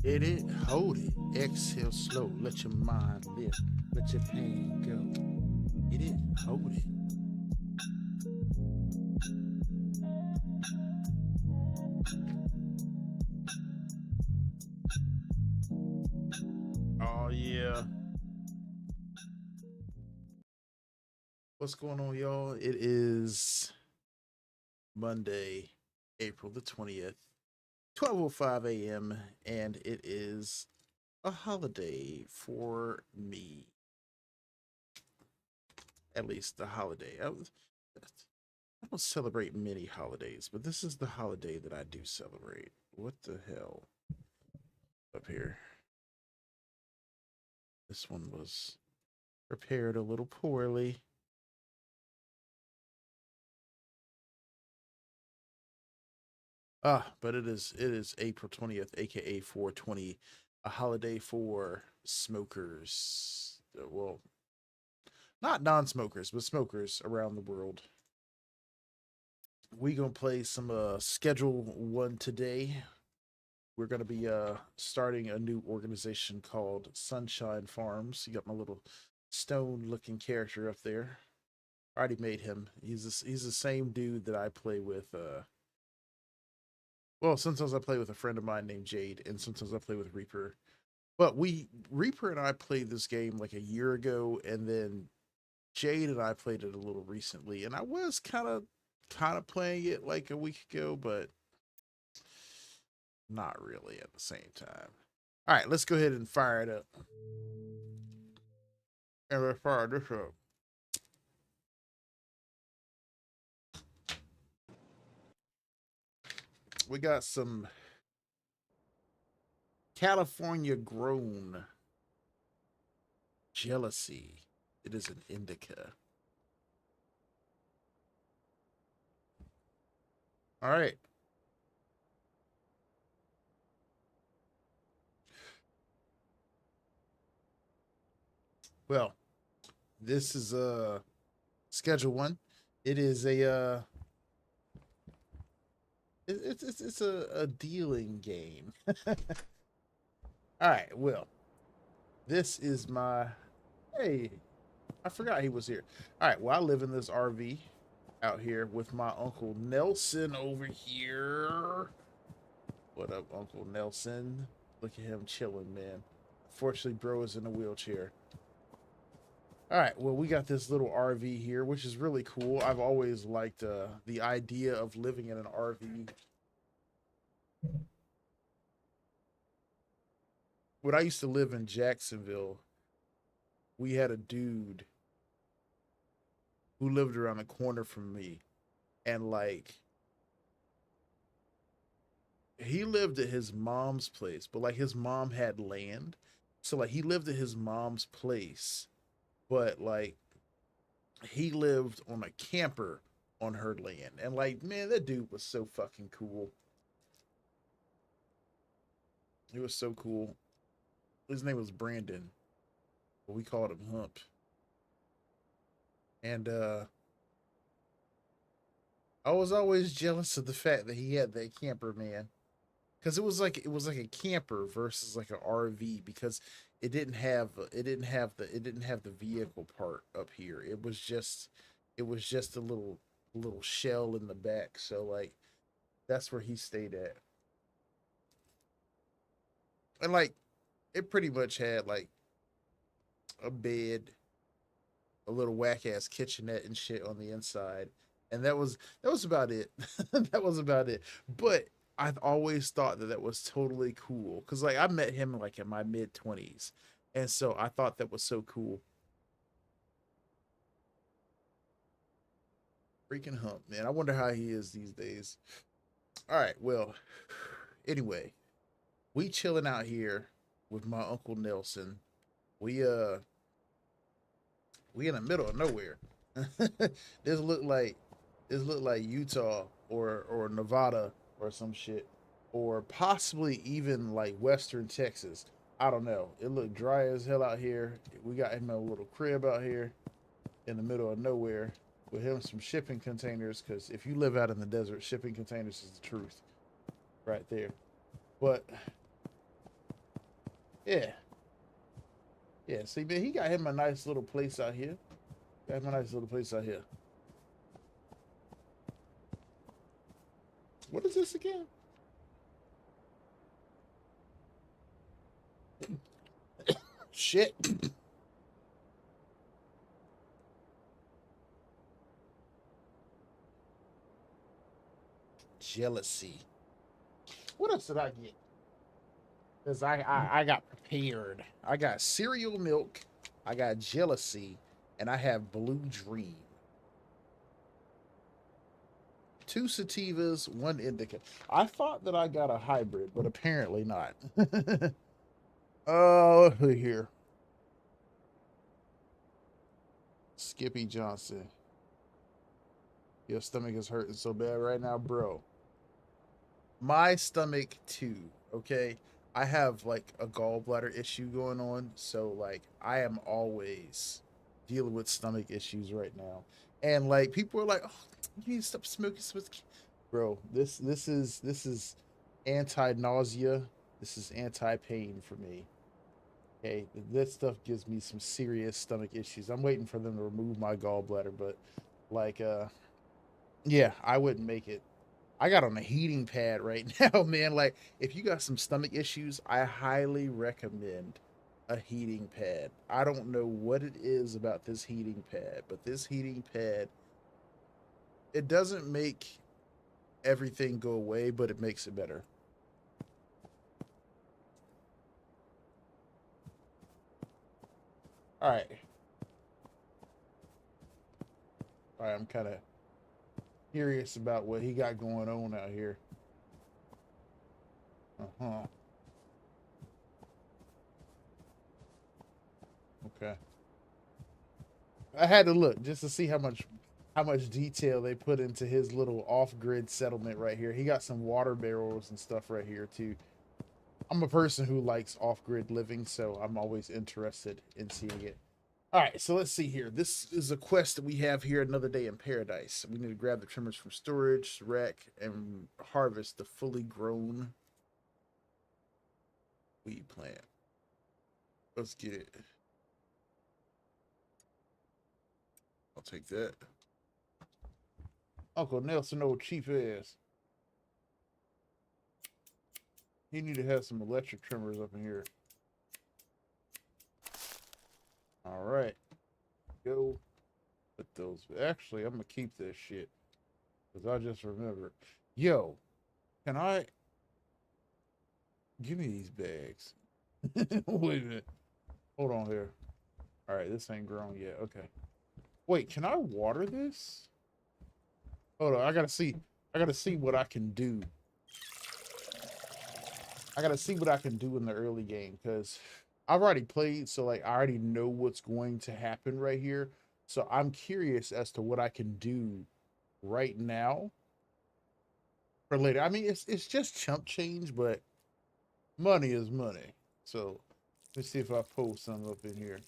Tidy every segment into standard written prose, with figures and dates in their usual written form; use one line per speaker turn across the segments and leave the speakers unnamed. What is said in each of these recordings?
Hit it, hold it, exhale slow, let your mind lift, let your pain go. Hit it, hold it. Oh yeah. What's going on, y'all? It is Monday, April the 20th, 12:05 a.m., and it is a holiday for me. At least the holiday. I don't celebrate many holidays, but this is the holiday that I do celebrate. What the hell? Up here. This one was prepared a little poorly. But it is April 20th, aka 420, a holiday for smokers. Well, not non-smokers, but smokers around the world. We gonna play some schedule one today. We're gonna be starting a new organization called Sunshine Farms. You got my little stone looking character up there. I already made him. He's the same dude that I play with. Well, sometimes I play with a friend of mine named Jade, and sometimes I play with Reaper. But Reaper and I played this game like a year ago, and then Jade and I played it a little recently, and I was kind of playing it like a week ago, but not really at the same time. All right, let's go ahead and fire it up. And let's fire this up. We got some California grown jealousy. It is an indica. All right. Well, this is schedule one. It is it's a dealing game. All right. Well, this is my hey. I forgot he was here. All right. Well, I live in this RV out here with my Uncle Nelson over here. What up, Uncle Nelson? Look at him chilling, man. Fortunately, bro is in a wheelchair. All right, well, we got this little RV here, which is really cool. I've always liked the idea of living in an RV. When I used to live in Jacksonville, we had a dude who lived around the corner from me, and like he lived at his mom's place, but like his mom had land, so like he lived at his mom's place, but like he lived on a camper on her land. And like, man, that dude was so fucking cool. He was so cool. His name was Brandon, but we called him Hump. And I was always jealous of the fact that he had that camper, man. Because it was like a camper versus like an RV because it didn't have the vehicle part up here. It was just a little shell in the back. So like that's where he stayed at. And like it pretty much had like a bed, a little whack ass kitchenette and shit on the inside. And that was about it. That was about it. But I've always thought that that was totally cool because like I met him like in my mid 20s, and so I thought that was so cool. Freaking Hump, man. I wonder how he is these days. All right, well, anyway, we chilling out here with my uncle Nelson. We we in the middle of nowhere. this look like this look like Utah or Nevada or some shit, or possibly even like Western Texas. I don't know. It looked dry as hell out here. We got him a little crib out here in the middle of nowhere with him some shipping containers. Because if you live out in the desert, shipping containers is the truth, right there. But yeah, yeah. See, man, he got him a nice little place out here. Got him a nice little place out here. What is this again? Shit. Jealousy. What else did I get? Because I got prepared. I got cereal milk. I got jealousy. And I have blue dream. Two sativas, one indica. I thought that I got a hybrid, but apparently not. Oh, here. Skippy Johnson. Your stomach is hurting so bad right now, bro. My stomach too, okay? I have like a gallbladder issue going on, so like I am always dealing with stomach issues right now. And like people are like, "Oh, you need to stop smoking." Bro, this is anti-nausea. This is anti-pain for me. Okay, this stuff gives me some serious stomach issues. I'm waiting for them to remove my gallbladder, but like yeah, I wouldn't make it. I got on a heating pad right now, man. Like, if you got some stomach issues, I highly recommend a heating pad. I don't know what it is about this heating pad, but this heating pad, it doesn't make everything go away, but it makes it better. All right. All right, I'm kind of curious about what he got going on out here. Uh-huh. Okay. I had to look just to see how much detail they put into his little off-grid settlement right here. He got some water barrels and stuff right here too. I'm a person who likes off-grid living, so I'm always interested in seeing it. All right, so let's see here. This is a quest that we have here. Another day in paradise. We need to grab the trimmers from storage rack and harvest the fully grown weed plant. Let's get it. I'll take that. Uncle Nelson, old cheap ass. He need to have some electric trimmers up in here. All right, go put those. Actually, I'm gonna keep this shit because I just remembered. Yo, can I give me these bags? Wait a minute. Hold on here. All right, this ain't grown yet. Okay. Wait, can I water this? Hold on. I gotta see. I gotta see what I can do. I gotta see what I can do in the early game because I've already played, so like I already know what's going to happen right here. So I'm curious as to what I can do right now for later. I mean, it's just chump change, but money is money. So let's see if I post some up in here.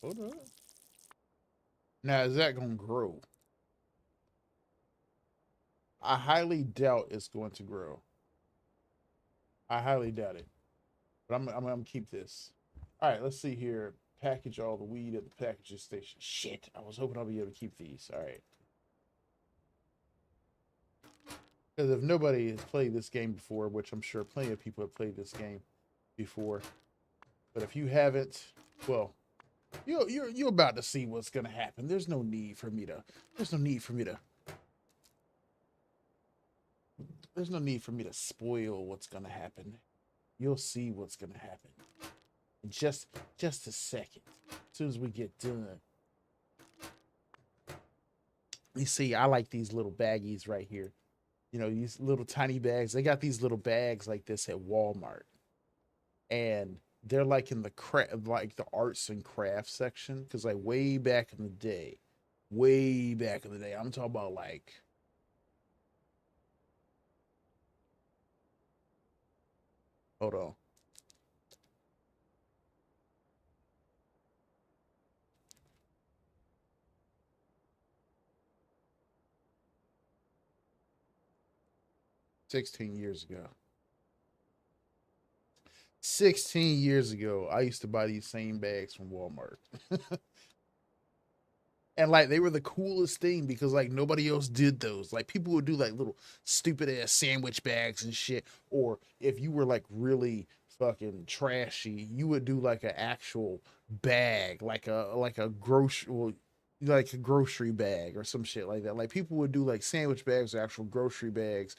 Hold on. Now is that gonna grow? I highly doubt it's going to grow. I highly doubt it. But I'm gonna keep this. All right, let's see here. Package all the weed at the packaging station. Shit, I was hoping I'll be able to keep these. All right. Because if nobody has played this game before, which I'm sure plenty of people have played this game before, but if you haven't, well, you're about to see what's gonna happen. There's no need for me to. There's no need for me to. There's no need for me to spoil what's gonna happen. You'll see what's gonna happen in just a second. As soon as we get done. You see, I like these little baggies right here. You know, these little tiny bags. They got these little bags like this at Walmart, and they're like in the like the arts and crafts section. Because like way back in the day, I'm talking about like, hold on, 16 years ago. 16 years ago, I used to buy these same bags from Walmart. And like they were the coolest thing because like nobody else did those. Like people would do like little stupid ass sandwich bags and shit. Or if you were like really fucking trashy, you would do like an actual bag, like a grocery, well, like a grocery bag or some shit like that. Like people would do like sandwich bags or actual grocery bags.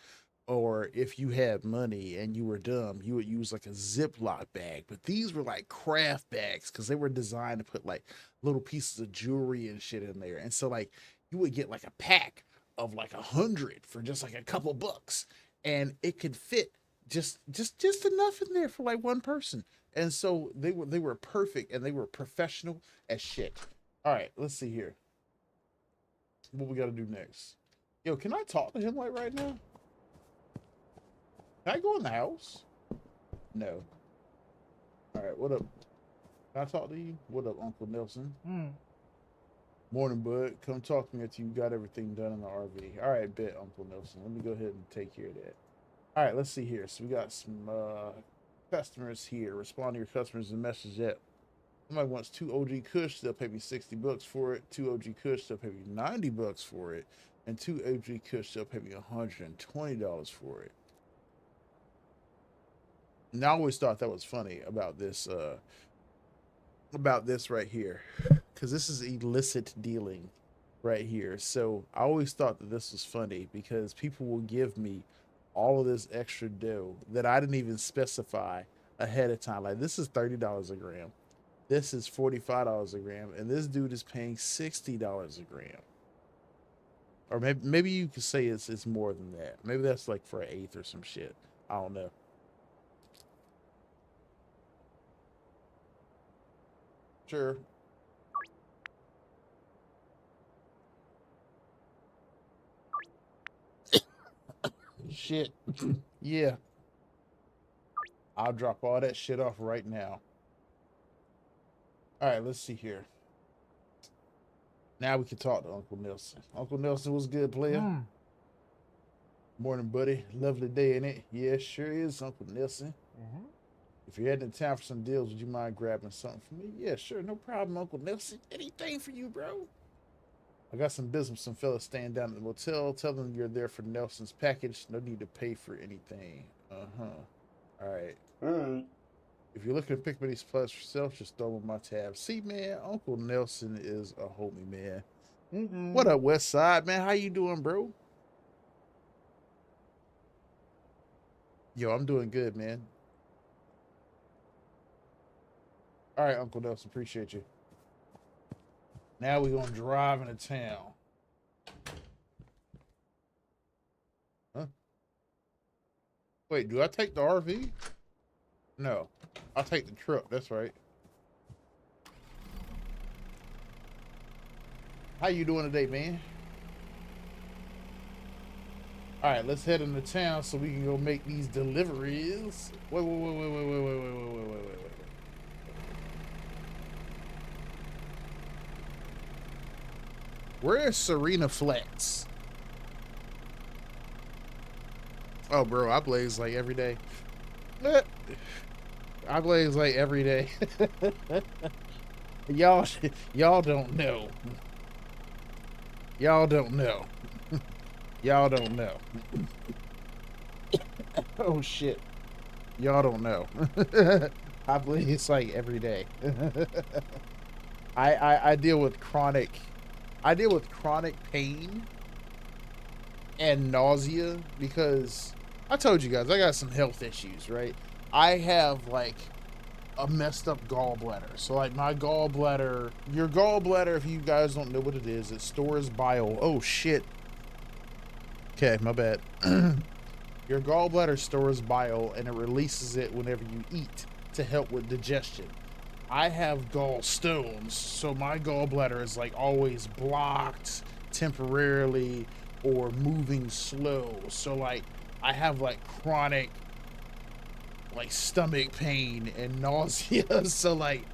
Or if you had money and you were dumb, you would use like a Ziploc bag. But these were like craft bags because they were designed to put like little pieces of jewelry and shit in there. And so like you would get like a pack of like 100 for just like a couple bucks, and it could fit just enough in there for like one person. And so they were perfect and they were professional as shit. All right, let's see here. What we got to do next? Yo, can I talk to him like right now? Can I go in the house? No. All right, what up? Can I talk to you? What up, Uncle Nelson? Morning, bud. Come talk to me after you got everything done in the RV. All right, bet, Uncle Nelson. Let me go ahead and take care of that. All right, let's see here. So we got some customers here. Respond to your customers and message that. Somebody wants 2 OG Kush, they'll pay me $60 for it. 2 OG Kush, they'll pay me $90 for it. And 2 OG Kush, they'll pay me $120 for it. And I always thought that was funny about this right here, because this is illicit dealing right here. So I always thought that this was funny because people will give me all of this extra dough that I didn't even specify ahead of time. Like this is $30 a gram, this is $45 a gram, and this dude is paying $60 a gram. Or maybe you could say it's more than that. Maybe that's like for an eighth or some shit. I don't know. Sure. Shit. Yeah. I'll drop all that shit off right now. All right, let's see here. Now we can talk to Uncle Nelson. Uncle Nelson was good, player. Morning, buddy. Lovely day, ain't it? Yeah, sure is, Uncle Nelson. If you're heading to town for some deals, would you mind grabbing something for me? Yeah, sure, no problem, Uncle Nelson. Anything for you, bro. I got some business with some fellas staying down at the motel. Tell them you're there for Nelson's package. No need to pay for anything. All right.
All right.
If you're looking to pick up any supplies for yourself, just throw them in my tab. See, man, Uncle Nelson is a homie, man. What up, West Side, man? How you doing, bro? Yo, I'm doing good, man. All right, Uncle Nelson, appreciate you. Now we're gonna drive into town. Huh? Wait, do I take the RV? No, I'll take the truck. That's right. How you doing today, man? All right, let's head into town so we can go make these deliveries. Wait. Where is Serena Flats? Oh, bro, I blaze like every day. I blaze like every day. y'all, y'all don't know. Y'all don't know. Y'all don't know. Oh shit. Y'all don't know. I blaze like every day. I deal with chronic pain and nausea because I told you guys I got some health issues, right? I have like a messed up gallbladder. So like my gallbladder, your gallbladder, if you guys don't know what it is, it stores bile. Oh shit. Okay, my bad. Your gallbladder stores bile and it releases it whenever you eat to help with digestion. I have gallstones, so my gallbladder is like always blocked temporarily or moving slow. So like I have like chronic like stomach pain and nausea. So like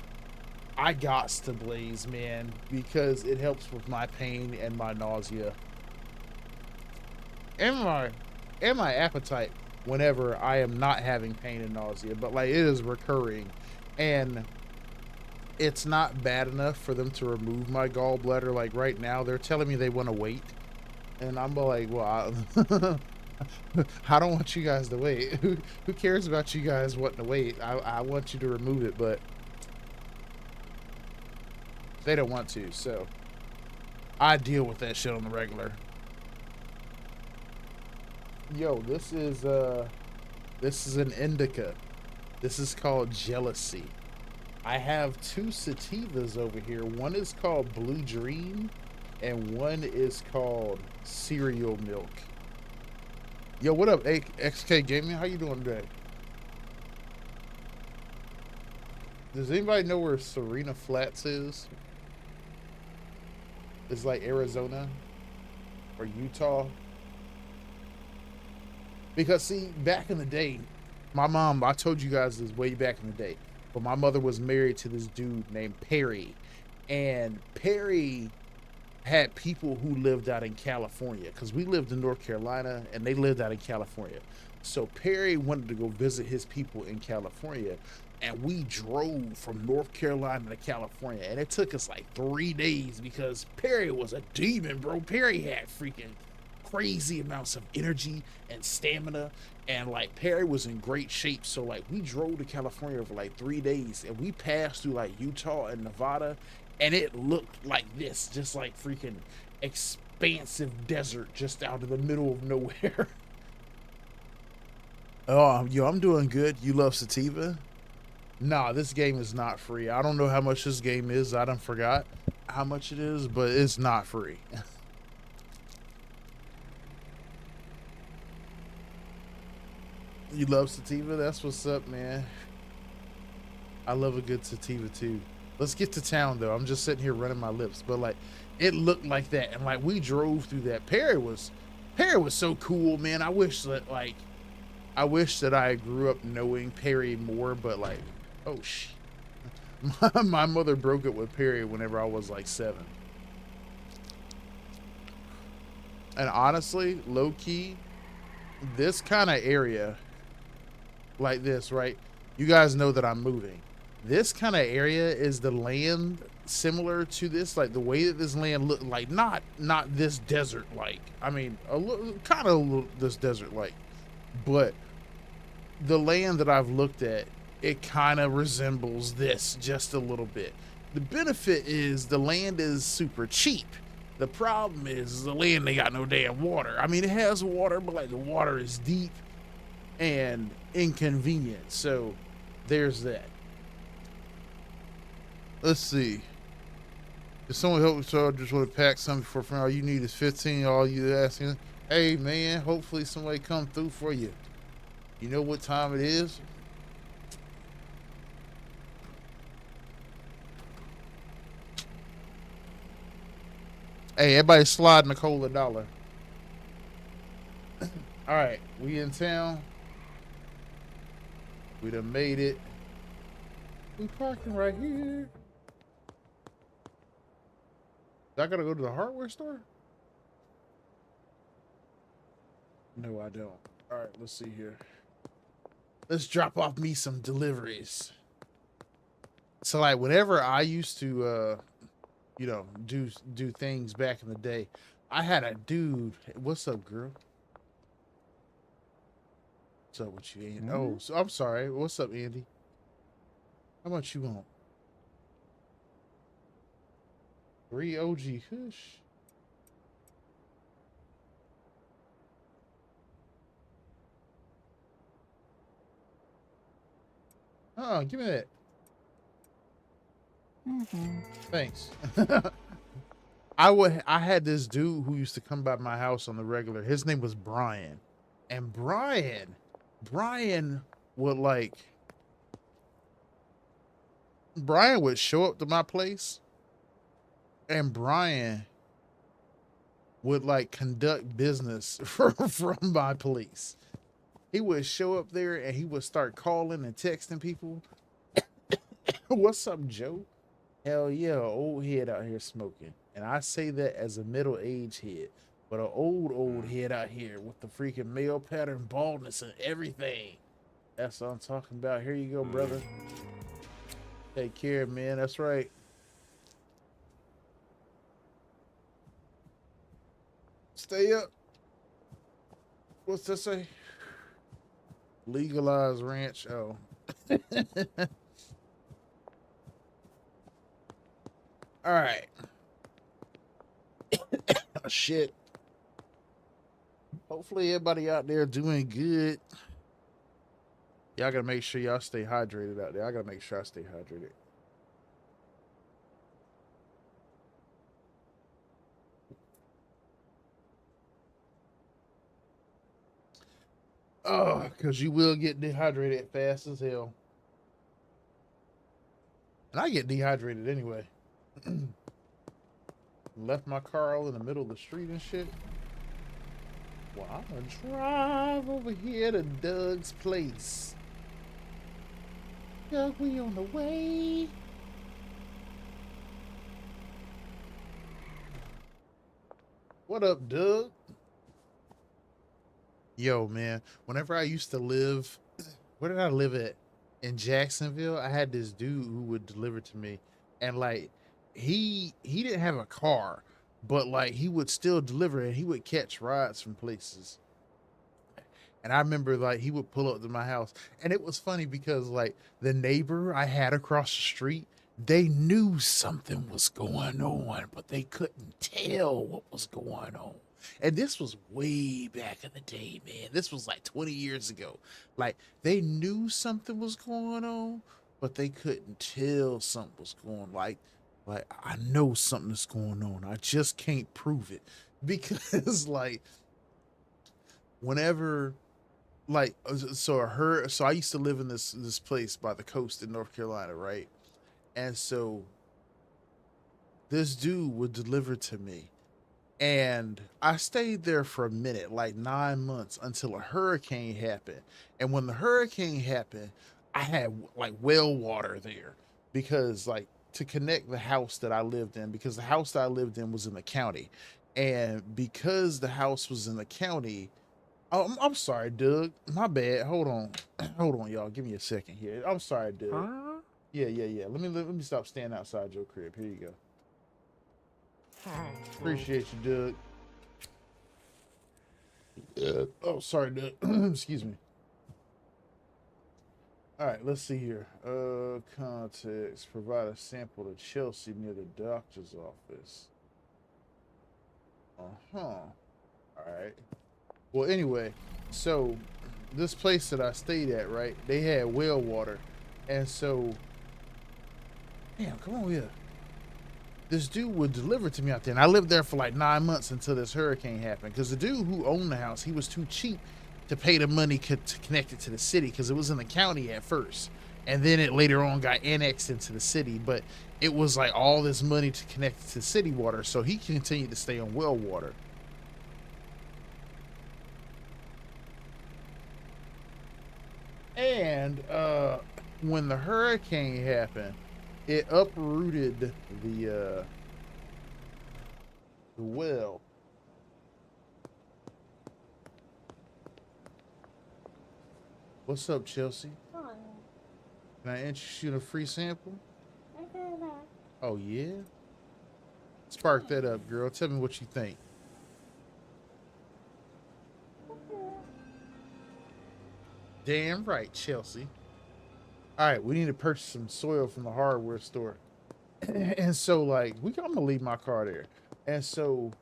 I got to blaze, man, because it helps with my pain and my nausea and my appetite whenever I am not having pain and nausea. But like it is recurring, and it's not bad enough for them to remove my gallbladder. Like right now, they're telling me they want to wait, and I'm like, well, I don't want you guys to wait. Who cares about you guys wanting to wait? I want you to remove it, but they don't want to, so I deal with that shit on the regular. Yo, this is an indica. This is called jealousy. I have two sativas over here. One is called Blue Dream, and one is called Cereal Milk. Yo, what up, XK Gaming? How you doing today? Does anybody know where Serena Flats is? It's like Arizona or Utah. Because see, back in the day, my mom, I told you guys this way back in the day, but my mother was married to this dude named Perry. And Perry had people who lived out in California because we lived in North Carolina and they lived out in California. So Perry wanted to go visit his people in California, and we drove from North Carolina to California, and it took us like 3 days because Perry was a demon, bro. Perry had freaking crazy amounts of energy and stamina, and like Perry was in great shape. So like we drove to California for like 3 days, and we passed through like Utah and Nevada, and it looked like this, just like freaking expansive desert just out of the middle of nowhere. Oh, yo, I'm doing good. You love sativa? Nah, this game is not free. I don't know how much this game is. I done forgot how much it is, but it's not free. You love sativa? That's what's up, man. I love a good sativa too. Let's get to town though. I'm just sitting here running my lips, but like it looked like that, and like we drove through that. Perry was so cool, man. I wish that I grew up knowing Perry more, but like, oh sh. My mother broke up with Perry whenever I was like 7. And honestly, low key, this kind of area like this, right? You guys know that I'm moving. This kind of area is the land similar to this, like the way that this land look like, not this desert like. I mean, a little kind of this desert like, but the land that I've looked at, it kind of resembles this just a little bit. The benefit is the land is super cheap. The problem is the land ain't got no damn water. I mean, it has water, but like the water is deep and inconvenient. So there's that. Let's see. If someone help me, so I just want to pack something for all you need is 15. All you asking, hey man, hopefully somebody come through for you. You know what time it is? Hey, everybody sliding a cola dollar. All right, we in town. We done made it. We parking right here. I gotta go to the hardware store? No, I don't. All right, let's see here. Let's drop off me some deliveries. So like whenever I used to you know, do things back in the day, I had a dude. What's up, girl? What's up with you, Andy? Oh, so I'm sorry. What's up, Andy? How much you want? 3 OG Kush. Oh, give me that. Thanks. I had this dude who used to come by my house on the regular. His name was Brian. And Brian would like Brian would show up to my place, and Brian would like conduct business from my place. He would show up there and he would start calling and texting people. What's up, Joe? Hell yeah, old head out here smoking. And I say that as a middle-aged head, but an old head out here with the freaking male pattern baldness and everything. That's what I'm talking about. Here you go, brother. Take care, man. That's right. Stay up. What's that say? Legalized ranch. Oh. All right. Oh, shit. Hopefully everybody out there doing good. Y'all gotta make sure y'all stay hydrated out there. I gotta make sure I stay hydrated. Oh, because you will get dehydrated fast as hell. And I get dehydrated anyway. Left my car all in the middle of the street and shit. Well, I'm gonna drive over here to Doug's place. Doug, we on the way. What up, Doug? Yo, man, whenever I used to live, where did I live at? In Jacksonville, I had this dude who would deliver to me, and like he didn't have a car, but like he would still deliver and he would catch rides from places. And I remember like he would pull up to my house, and it was funny because like the neighbor I had across the street, they knew something was going on, but they couldn't tell what was going on. And this was way back in the day, man. This was like 20 years ago. Like they knew something was going on, but they couldn't tell something was going on. Like I know something's going on. I just can't prove it. Because like whenever so I used to live in this place by the coast in North Carolina, right? And so this dude would deliver to me, and I stayed there for a minute, like 9 months, until a hurricane happened. And when the hurricane happened, I had like well water there because like to connect the house that I lived in, because the house that I lived in was in the county. And because the house was in the county, oh, I'm sorry, Doug. My bad. Hold on. Hold on, y'all. Give me a second here. I'm sorry, Doug.
Huh?
Yeah. Let me stop standing outside your crib. Here you go. Appreciate you, Doug. Oh, sorry, Doug. Excuse me. All right, let's see here. Context. Provide a sample to Chelsea near the doctor's office. Uh-huh. All right. Well, anyway, so this place that I stayed at, right? They had well water. And so, damn, come on here. This dude would deliver to me out there. And I lived there for like 9 months until this hurricane happened. Because the dude who owned the house, he was too cheap to pay the money to connect it to the city because it was in the county at first. and then it later on got annexed into the city. But it was like all this money to connect it to city water, so he continued to stay on well water. And when the hurricane happened, it uprooted the well. What's up, Chelsea?
Hi.
Can I interest you in a free sample? Oh yeah? Spark that up, girl. Tell me what you think. Damn right, Chelsea. All right, we need to purchase some soil from the hardware store. And so, like, I'm gonna leave my car there. And so,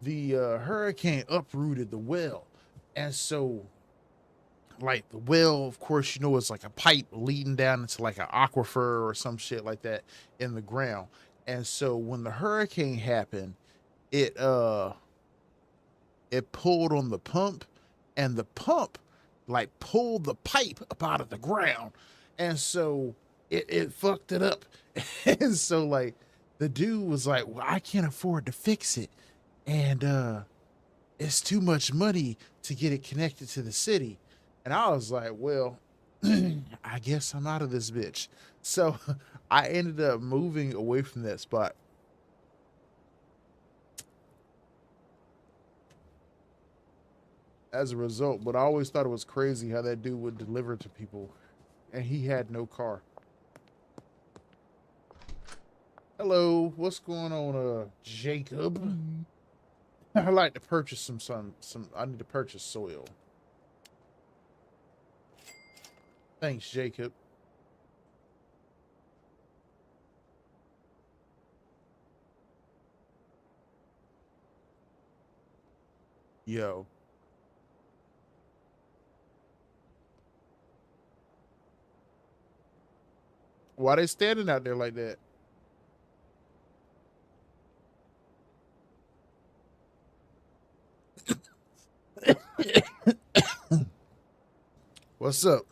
the hurricane uprooted the well. And so, like, the well, of course, you know, it's like a pipe leading down into like an aquifer or some shit like that in the ground. And so, when the hurricane happened, it it pulled on the pump, and the pump like pulled the pipe up out of the ground, and so it fucked it up. And so like the dude was like, well, I can't afford to fix it, and it's too much money to get it connected to the city. And I was like, well, I guess I'm out of this bitch. So I ended up moving away from that spot. As a result, but I always thought it was crazy how that dude would deliver to people and he had no car. Hello, what's going on, Jacob? I'd like to purchase some I need to purchase soil. Thanks, Jacob. Yo. Why they standing out there like that? What's up?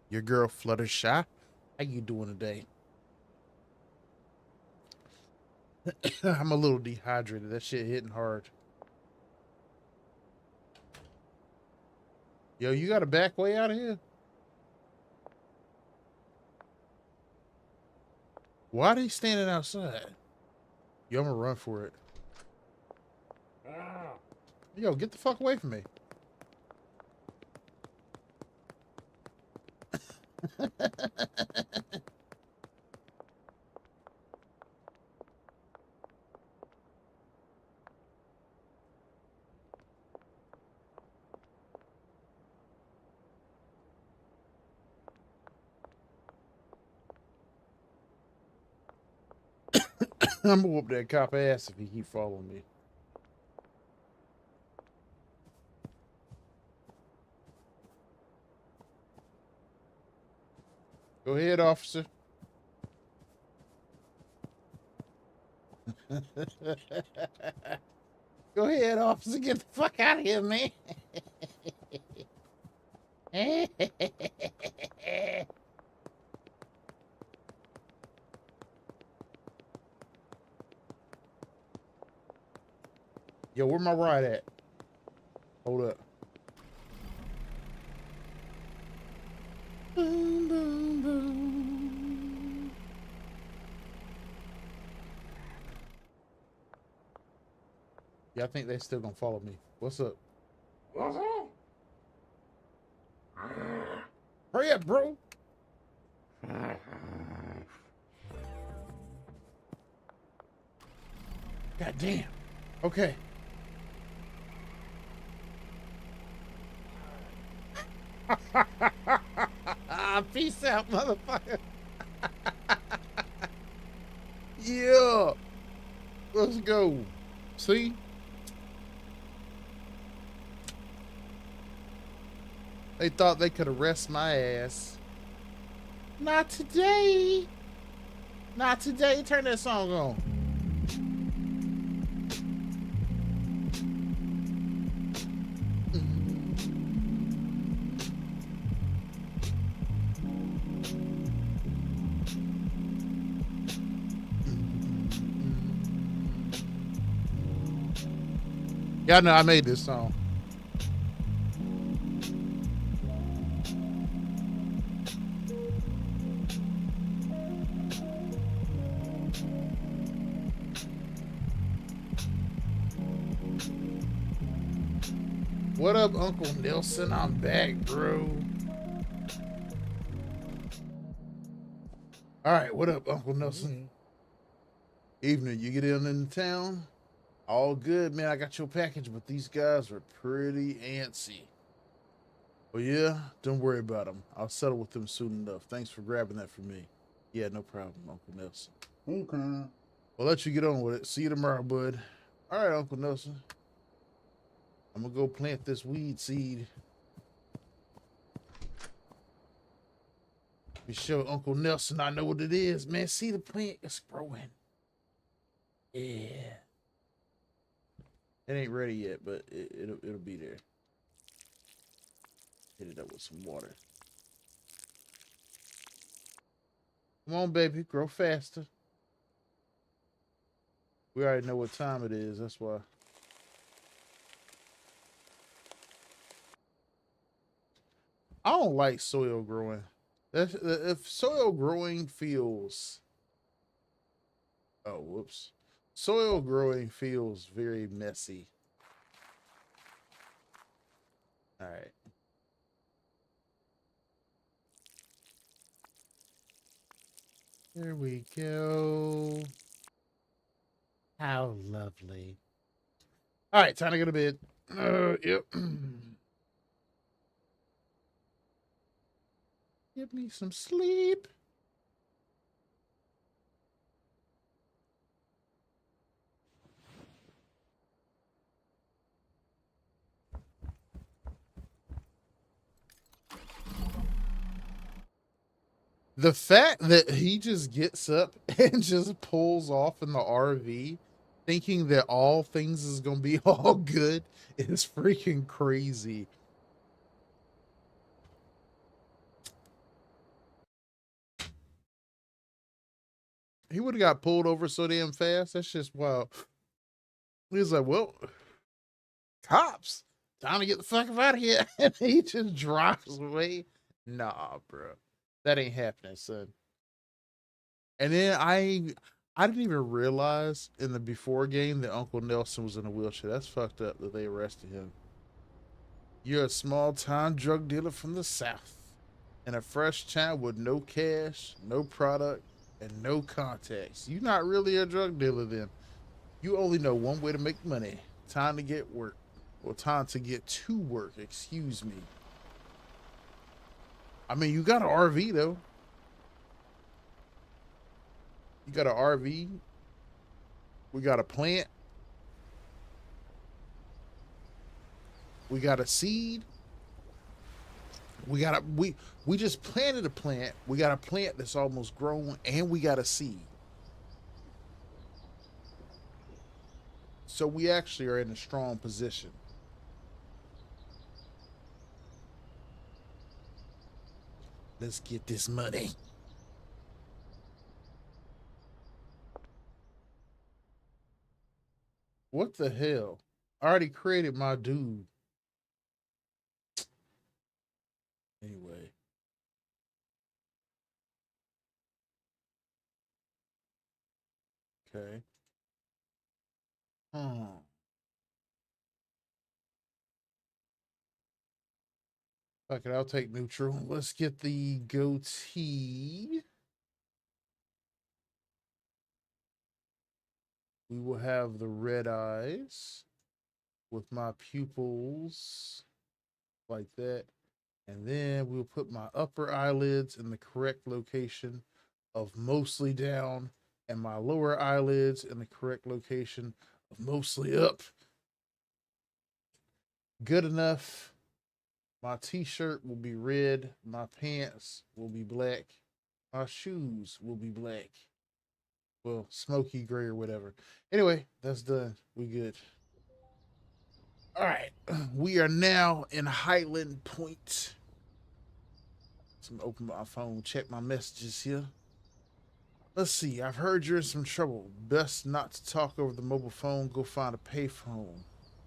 Your girl Fluttershy? How you doing today? I'm a little dehydrated. That shit hitting hard. Yo, you got a back way out of here? Why are they standing outside? Yo, I'm gonna run for it. Yo, get the fuck away from me. I'm gonna whoop that cop ass if he keep following me. Go ahead, officer. Go ahead, officer. Get the fuck out of here, man. Yo, where my ride at? Hold up. Boom, boom, boom. Yeah, I think they still gonna follow me. What's up? What's up? Hurry up, bro. God damn. Okay. Peace out, motherfucker. Yeah. Let's go. See? They thought they could arrest my ass. Not today. Not today. Turn that song on. Y'all know I made this song. What up, Uncle Nelson? I'm back, bro. All right, what up, Uncle Nelson? Evening, you get in town? All good, man. I got your package, but these guys are pretty antsy. Well, yeah, don't worry about them. I'll settle with them soon enough. Thanks for grabbing that for me. Yeah, no problem, Uncle Nelson. Okay. I'll let you get on with it. See you tomorrow, bud. All right, Uncle Nelson. I'm gonna go plant this weed seed. Be show Uncle Nelson I know what it is, man. See the plant is growing. Yeah. It ain't ready yet, but it'll be there. Hit it up with some water. Come on, baby, grow faster. We already know what time it is. That's why. I don't like soil growing. If soil growing feels, oh whoops, soil growing feels very messy. All right. There we go. How lovely. All right, time to go to bed. Yep. Give me some sleep. The fact that he just gets up and just pulls off in the RV thinking that all things is going to be all good is freaking crazy. He would have got pulled over so damn fast. That's just wild. He was like, well, cops, time to get the fuck out of here. And he just drives away. Nah, bro. That ain't happening, son. And then I didn't even realize in the before game that Uncle Nelson was in a wheelchair. That's fucked up that they arrested him. You're a small time drug dealer from the South in a fresh town with no cash, no product, and no contacts. You're not really a drug dealer then. You only know one way to make money. Time to get work. Or time to get to work, excuse me. I mean, you got an RV though. You got an RV. We got a plant. We got a seed. We just planted a plant. We got a plant that's almost grown, and we got a seed. So we actually are in a strong position. Let's get this money. What the hell? I already created my dude. Anyway. Okay. Hmm. Fuck it, I'll take neutral. Let's get the goatee. We will have the red eyes with my pupils like that. And then we'll put my upper eyelids in the correct location of mostly down and my lower eyelids in the correct location of mostly up. Good enough. My t-shirt will be red. My pants will be black. My shoes will be black. Well, smoky gray or whatever. Anyway, that's done. We good. All right. We are now in Hyland Point. So I'm gonna open my phone, check my messages here. Let's see. I've heard you're in some trouble. Best not to talk over the mobile phone. Go find a payphone.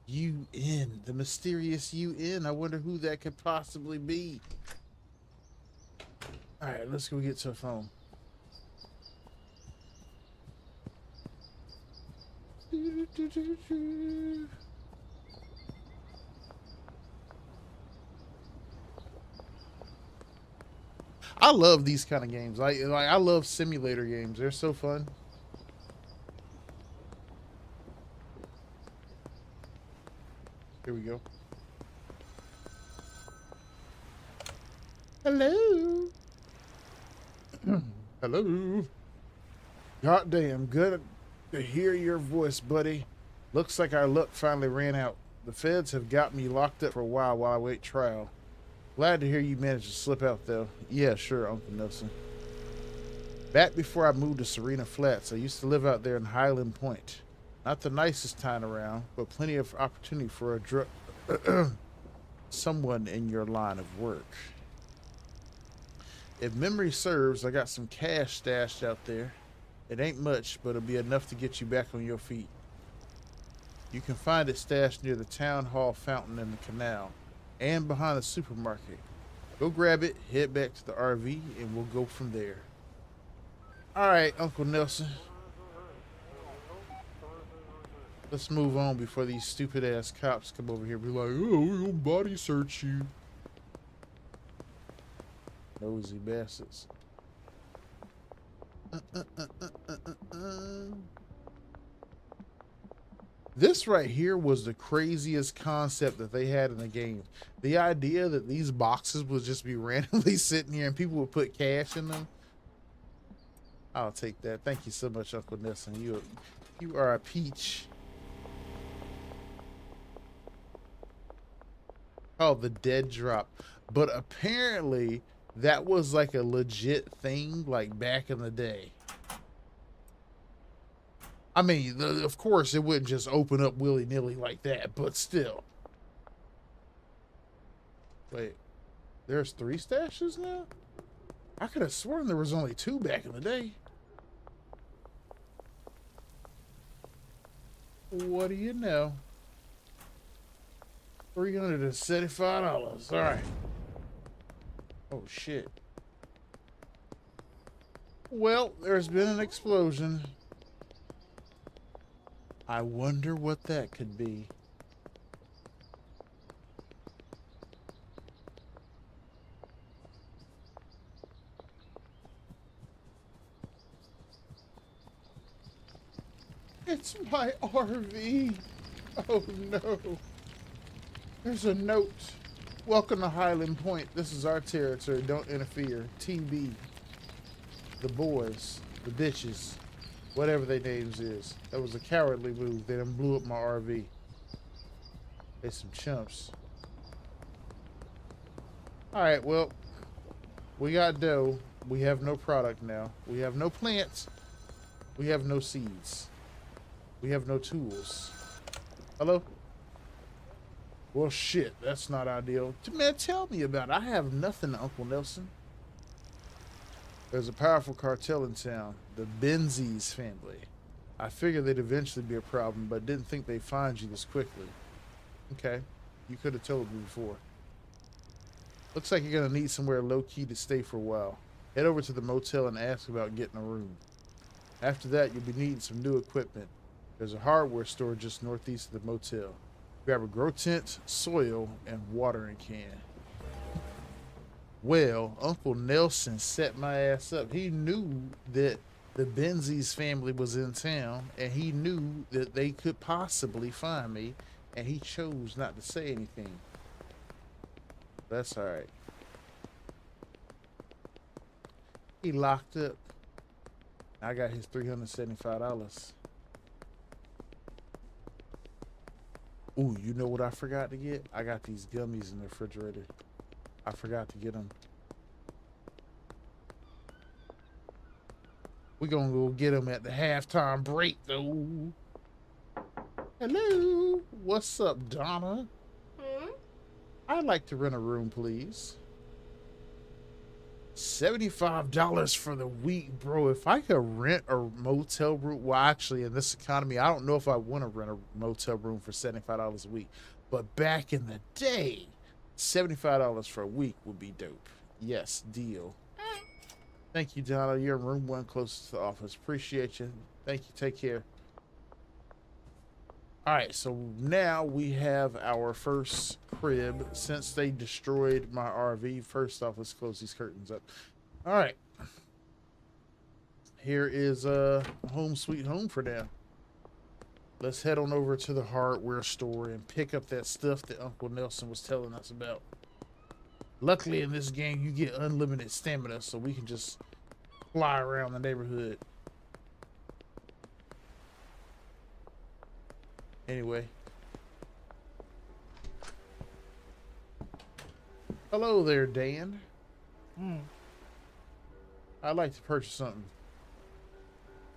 UN, the mysterious UN. I wonder who that could possibly be. All right, let's go get to a phone. I love these kind of games. I love simulator games. They're so fun. Here we go. Hello. Hello. Goddamn, good to hear your voice, buddy. Looks like our luck finally ran out. The feds have got me locked up for a while I wait trial. Glad to hear you managed to slip out, though. Yeah, sure, Uncle Nelson. Back before I moved to Serena Flats, I used to live out there in Hyland Point. Not the nicest town around, but plenty of opportunity for a someone in your line of work. If memory serves, I got some cash stashed out there. It ain't much, but it'll be enough to get you back on your feet. You can find it stashed near the town hall fountain in the canal and behind the supermarket. Go grab it, head back to the RV, and we'll go from there. All right, Uncle Nelson. Let's move on before these stupid ass cops come over here and be like, oh, we'll body search you. Nosy bastards. This right here was the craziest concept that they had in the game. The idea that these boxes would just be randomly sitting here and people would put cash in them. I'll take that. Thank you so much, Uncle Nelson. You are a peach. Oh, the dead drop. But apparently that was like a legit thing, like back in the day. I mean, of course, it wouldn't just open up willy-nilly like that, but still. Wait, there's 3 stashes now? I could have sworn there was only 2 back in the day. What do you know? $375. All right. Oh, shit. Well, there's been an explosion. I wonder what that could be. It's my RV. Oh no. There's a note. Welcome to Hyland Point. This is our territory. Don't interfere. TB. The boys. The bitches. Whatever their names is. That was a cowardly move. They done blew up my RV. They some chumps. Alright, well. We got dough. We have no product now. We have no plants. We have no seeds. We have no tools. Hello? Well, shit. That's not ideal. Man, tell me about it. I have nothing, Uncle Nelson. There's a powerful cartel in town. The Benzies family. I figured they'd eventually be a problem, but didn't think they'd find you this quickly. Okay. You could have told me before. Looks like you're going to need somewhere low-key to stay for a while. Head over to the motel and ask about getting a room. After that, you'll be needing some new equipment. There's a hardware store just northeast of the motel. Grab a grow tent, soil, and watering can. Well, Uncle Nelson set my ass up. He knew that the Benzies family was in town, and he knew that they could possibly find me, and he chose not to say anything. That's all right. He locked up. I got his $375. Ooh, you know what I forgot to get? I got these gummies in the refrigerator. I forgot to get them. We're gonna go get them at the halftime break, though. Hello. What's up, Donna? I'd like to rent a room, please. $75 for the week, bro. If I could rent a motel room, well, actually, in this economy, I don't know if I want to rent a motel room for $75 a week. But back in the day, $75 for a week would be dope. Yes, deal. Thank you, Donna. You're in room 1 closest to the office. Appreciate you. Thank you. Take care. All right, so now we have our first crib. Since they destroyed my RV, first off, let's close these curtains up. All right. Here is home sweet home for now. Let's head on over to the hardware store and pick up that stuff that Uncle Nelson was telling us about. Luckily, in this game, you get unlimited stamina, so we can just fly around the neighborhood. Anyway. Hello there, Dan. I'd like to purchase something.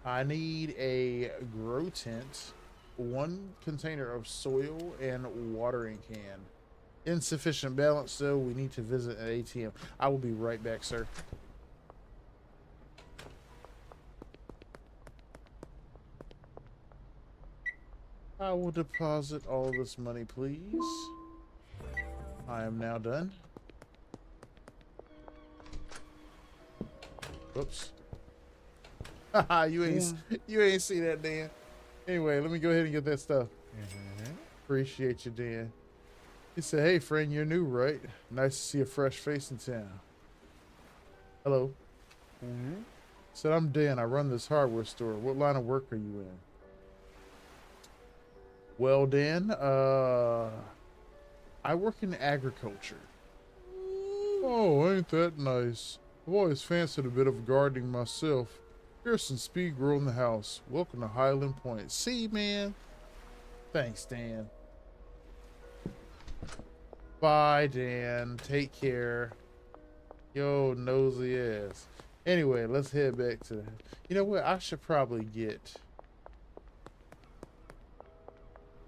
I need a grow tent, 1 container of soil, and watering can. Insufficient balance, though. We need to visit an ATM. I will be right back, sir. I will deposit all this money, please. I am now done. Whoops. Haha, you ain't see that, Dan. Anyway, let me go ahead and get that stuff. Appreciate you, Dan. He said, "Hey, friend, you're new, right? Nice to see a fresh face in town." Hello. Said, "I'm Dan. I run this hardware store. What line of work are you in?" Well, Dan, I work in agriculture. Oh, ain't that nice? I've always fancied a bit of gardening myself. Here's some speed grow in the house. Welcome to Hyland Point. See, man? Thanks, Dan. Bye, Dan. Take care. Yo, nosy ass. Anyway, let's head back to... You know what? I should probably get...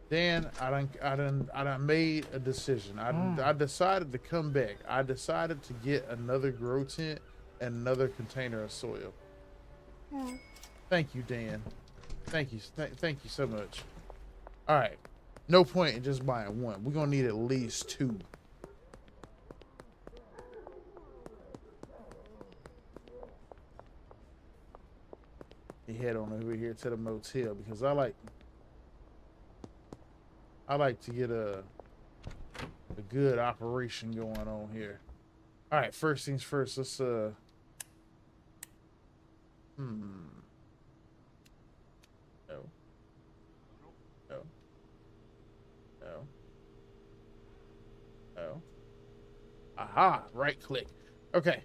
Dan, I done made a decision. I decided to come back. I decided to get another grow tent and another container of soil. Thank you, Dan. Thank you. Thank you so much. All right. No point in just buying 1. We're going to need at least 2. You head on over here to the motel because I like to get a good operation going on here. All right, first things first. Let's No. No. No. No. Aha! Right click. Okay.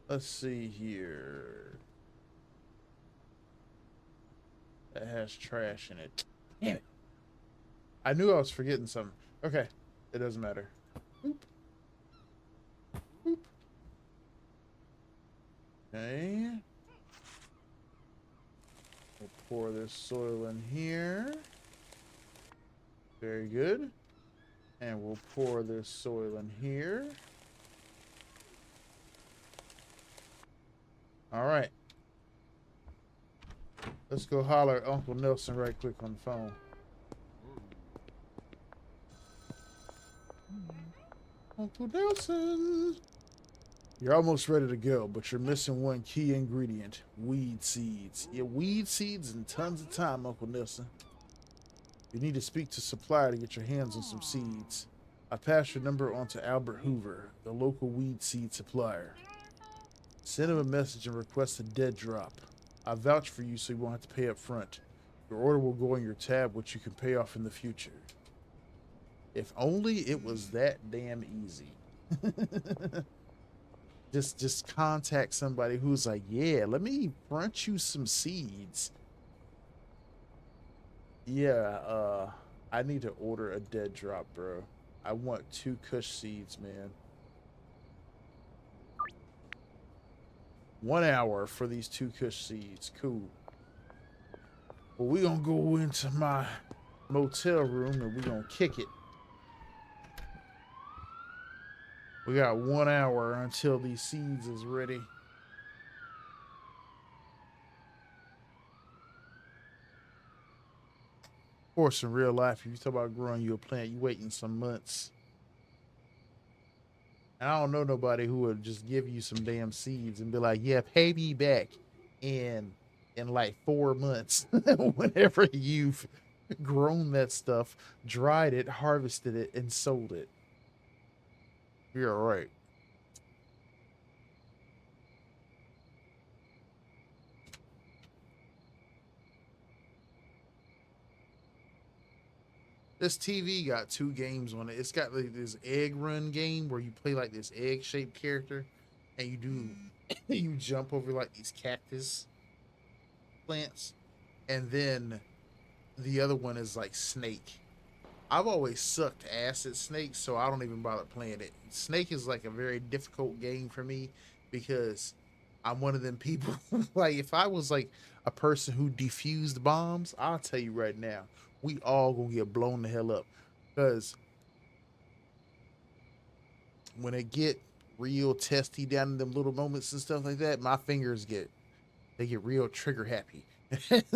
Let's see here. That has trash in it. Damn it. I knew I was forgetting something. Okay. It doesn't matter. Boop. Boop. Okay. We'll pour this soil in here. Very good. And we'll pour this soil in here. All right. Let's go holler at Uncle Nelson right quick on the phone. Uncle Nelson. You're almost ready to go, but you're missing one key ingredient. Weed seeds. Yeah, weed seeds and tons of time, Uncle Nelson. You need to speak to supplier to get your hands on some seeds. I passed your number on to Albert Hoover, the local weed seed supplier. Send him a message and request a dead drop. I vouch for you so you won't have to pay up front. Your order will go on your tab, which you can pay off in the future. If only it was that damn easy. Just contact somebody who's like, yeah, let me front you some seeds. Yeah, I need to order a dead drop, bro. I want 2 Kush seeds, man. 1 hour for these 2 Kush seeds. Cool. Well, we're gonna go into my motel room and we're gonna kick it. We got 1 hour until these seeds is ready. Of course, in real life, if you talk about growing you a plant, you waiting some months. And I don't know nobody who would just give you some damn seeds and be like, "Yeah, pay me back in like 4 months." Whenever you've grown that stuff, dried it, harvested it, and sold it. You're right. This TV got 2 games on it. It's got like this egg run game where you play like this egg shaped character, and you do you jump over like these cactus plants, and then the other one is like Snake. I've always sucked ass at Snake, so I don't even bother playing it. Snake is like a very difficult game for me because I'm one of them people. Like if I was like a person who defused bombs, I'll tell you right now, we all gonna get blown the hell up. Because when it get real testy down in them little moments and stuff like that, my fingers get real trigger happy.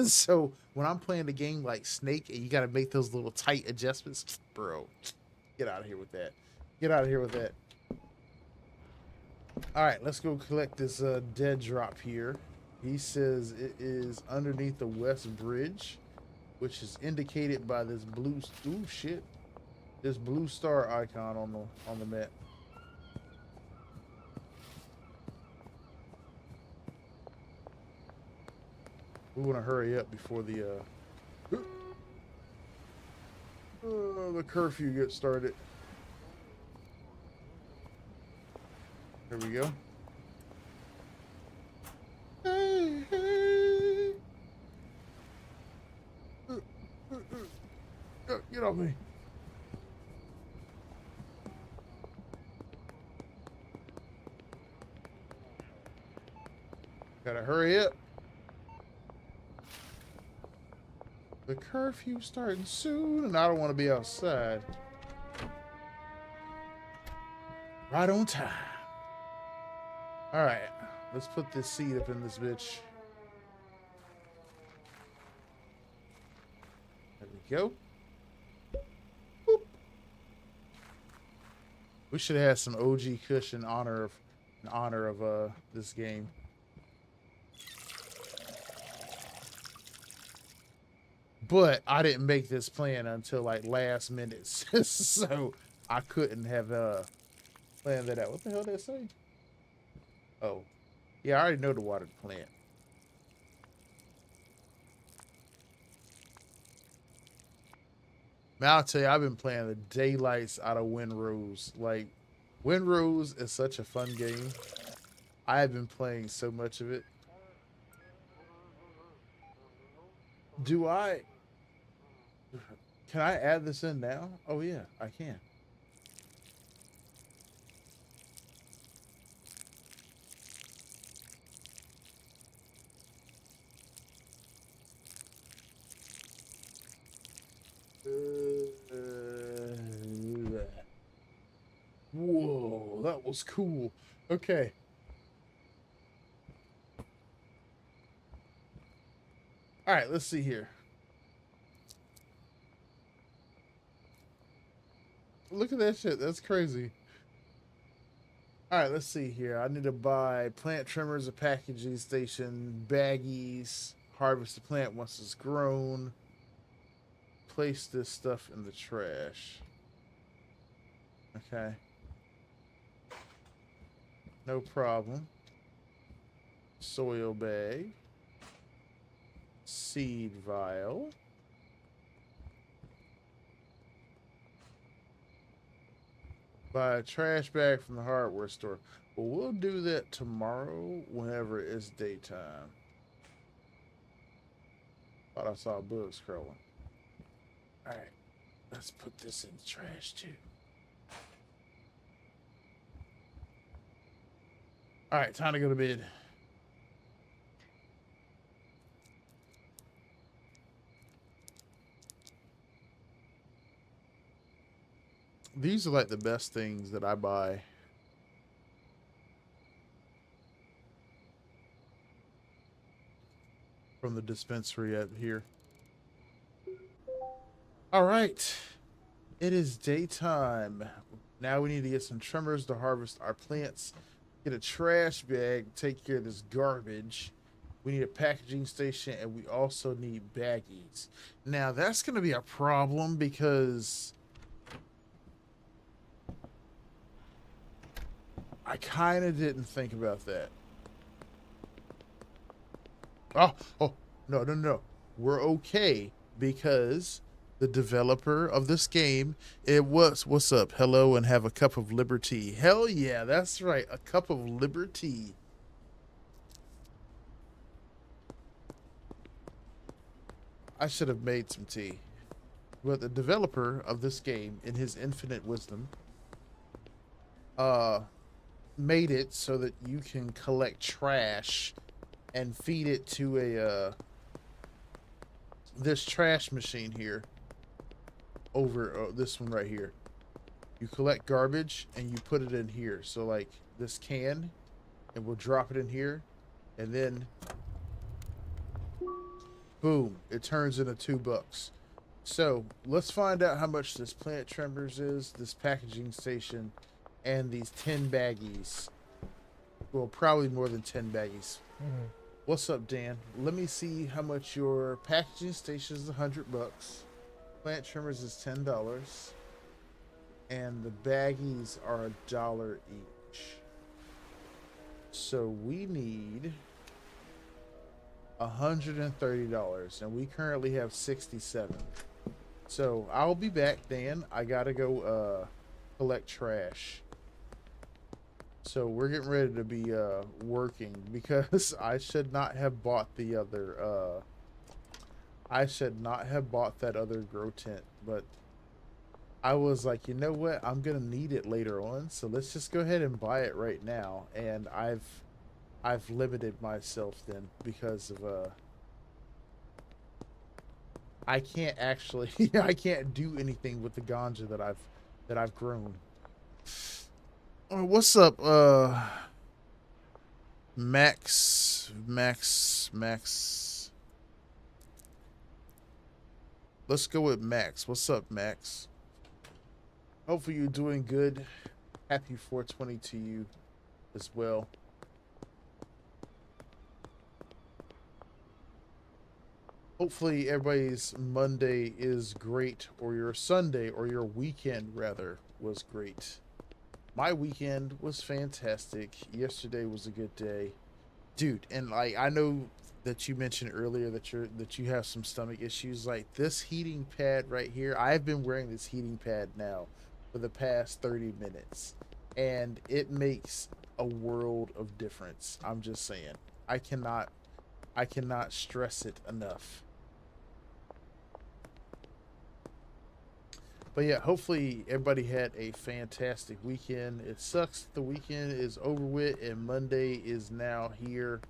So when I'm playing a game like Snake and you got to make those little tight adjustments, bro, get out of here with that. Get out of here with that. All right, let's go collect this dead drop here. He says it is underneath the west bridge, which is indicated by this blue. Ooh, shit! This blue star icon on the map. We want to hurry up before the curfew gets started. Here we go. Hey, hey. Get off me. Gotta hurry up. The curfew starting soon, and I don't want to be outside. Right on time. All right, let's put this seed up in this bitch. There we go. Boop. We should have some OG Kush in honor of this game. But I didn't make this plan until like last minute, so I couldn't have planned that out. What the hell did that say? Oh, yeah, I already know to water the plant. Man, I'll tell you, I've been playing the daylights out of Windrose. Like, Windrose is such a fun game. I have been playing so much of it. Do I? Can I add this in now? Oh yeah, I can. Whoa, that was cool. Okay. All right, let's see here. Look at that shit. That's crazy. All right, let's see here. I need to buy plant trimmers, a packaging station, baggies, harvest the plant once it's grown, place this stuff in the trash. Okay. No problem. Soil bag. Seed vial. Buy a trash bag from the hardware store. Well, we'll do that tomorrow whenever it's daytime. Thought I saw bugs crawling. Alright. Let's put this in the trash too. Alright, time to go to bed. These are like the best things that I buy from the dispensary up here. All right. It is daytime. Now we need to get some trimmers to harvest our plants, get a trash bag, take care of this garbage. We need a packaging station, and we also need baggies. Now that's going to be a problem because I kind of didn't think about that. Oh, no, no, no. We're okay because the developer of this game, it was, what's up? Hello, and have a cup of liberty. Hell yeah, that's right. A cup of liberty. I should have made some tea. But the developer of this game, in his infinite wisdom, uh, made it so that you can collect trash and feed it to a this trash machine here over this one right here. You collect garbage and you put it in here. So like this can, and we'll drop it in here, and then boom, it turns into $2. So let's find out how much this plant trimmers is, this packaging station, and these 10 baggies. Well, probably more than 10 baggies.
Mhm.
What's up, Dan? Let me see how much your packaging station is. $100. Plant trimmers is $10, and the baggies are $1 each. So we need $130, and we currently have 67. So I'll be back, Dan. I gotta go collect trash. So we're getting ready to be working because I should not have bought the other I should not have bought that other grow tent, but I was like, you know what? I'm gonna need it later on, so let's just go ahead and buy it right now. And I've limited myself then because of I can't actually I can't do anything with the ganja that I've grown. What's up, Max? Let's go with Max. What's up, Max? Hopefully you're doing good. Happy 420 to you as well. Hopefully everybody's Monday is great, or your Sunday, or your weekend rather, was great. My weekend was fantastic. Yesterday was a good day, dude. And like, I know that you mentioned earlier that you have some stomach issues. Like this heating pad right here, I've been wearing this heating pad now for the past 30 minutes, and it makes a world of difference. I'm just saying. I cannot stress it enough. But yeah, hopefully everybody had a fantastic weekend. It sucks that the weekend is over with and Monday is now here.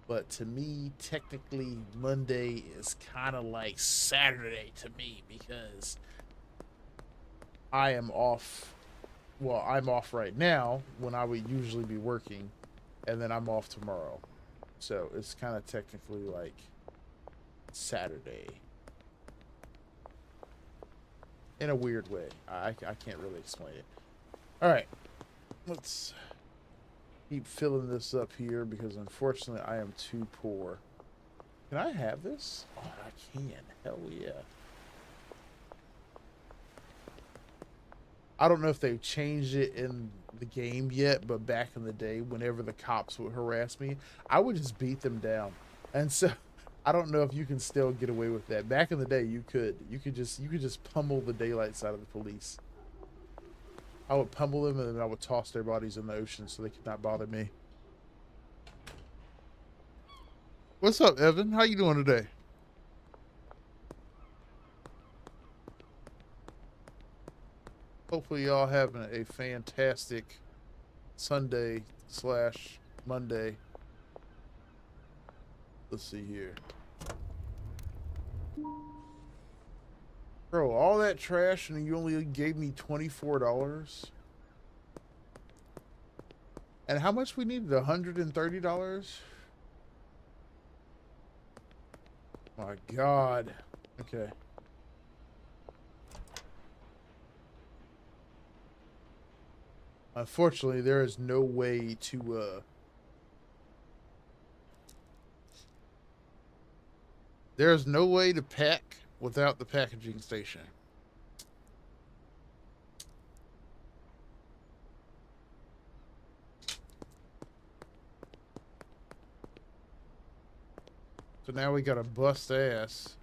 But to me, technically, Monday is kind of like Saturday to me because I am off. Well, I'm off right now when I would usually be working, and then I'm off tomorrow. So it's kind of technically like Saturday in a weird way. I can't really explain it. All right, let's keep filling this up here because unfortunately I am too poor. Can I have this? Oh, I can. Hell yeah. I don't know if they've changed it in the game yet, but back in the day, whenever the cops would harass me, I would just beat them down. And so I don't know if you can still get away with that. Back in the day, you could. You could just pummel the daylights out of the police. I would pummel them and then I would toss their bodies in the ocean so they could not bother me. What's up, Evan? How you doing today? Hopefully y'all having a fantastic Sunday slash Monday. Let's see here. Bro, all that trash and you only gave me $24? And how much we needed? $130? My God. Okay. Unfortunately, there is no way to there's no way to pack without the packaging station. So now we gotta bust ass.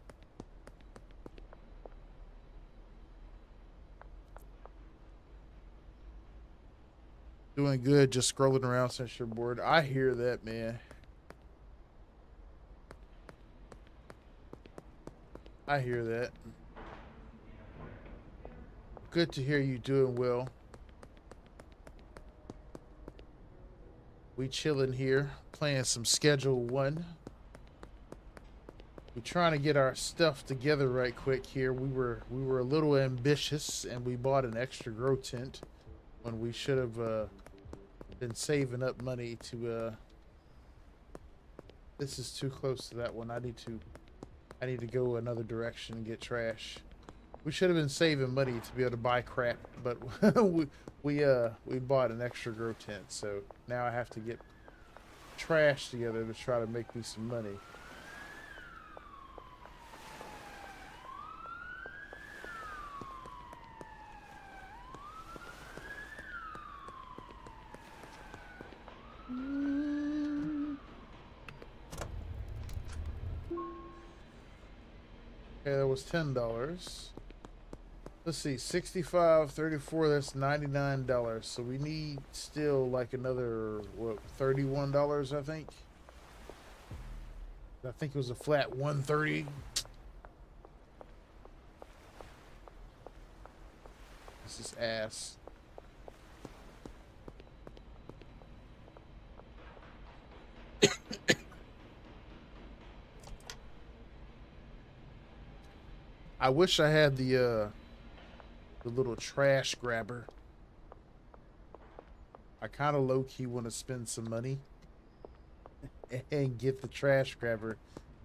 Doing good, just scrolling around since you're bored. I hear that, man. I hear that. Good to hear you doing well. We chilling here, playing some Schedule 1. We're trying to get our stuff together right quick here. We were a little ambitious and we bought an extra grow tent when we should have been saving up money to this is too close to that one. I need to go another direction and get trash. We should have been saving money to be able to buy crap, but we bought an extra grow tent, so now I have to get trash together to try to make me some money. Okay, that was $10. Let's see, 65, 34, that's $99. So we need still like another, what, $31, I think? I think it was a flat 130. This is ass. I wish I had the little trash grabber. I kind of low-key want to spend some money and get the trash grabber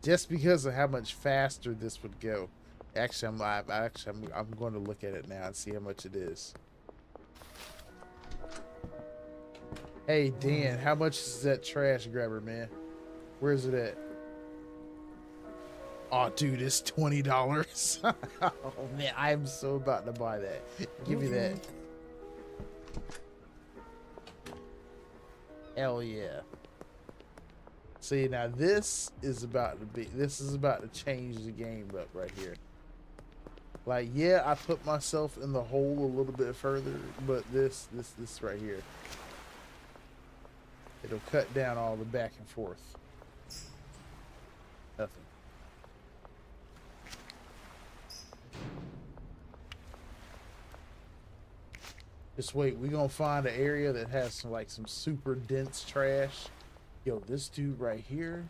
just because of how much faster this would go. Actually, I'm going to look at it now and see how much it is. Hey, Dan, how much is that trash grabber, man? Where is it at? Oh, dude, it's $20. Oh, man, I'm so about to buy that. Give me that. Hell yeah. See, now this is about to change the game up right here. Like, yeah, I put myself in the hole a little bit further, but this right here, it'll cut down all the back and forth. Nothing. Just wait, we're gonna find an area that has some super dense trash. Yo, this dude right here,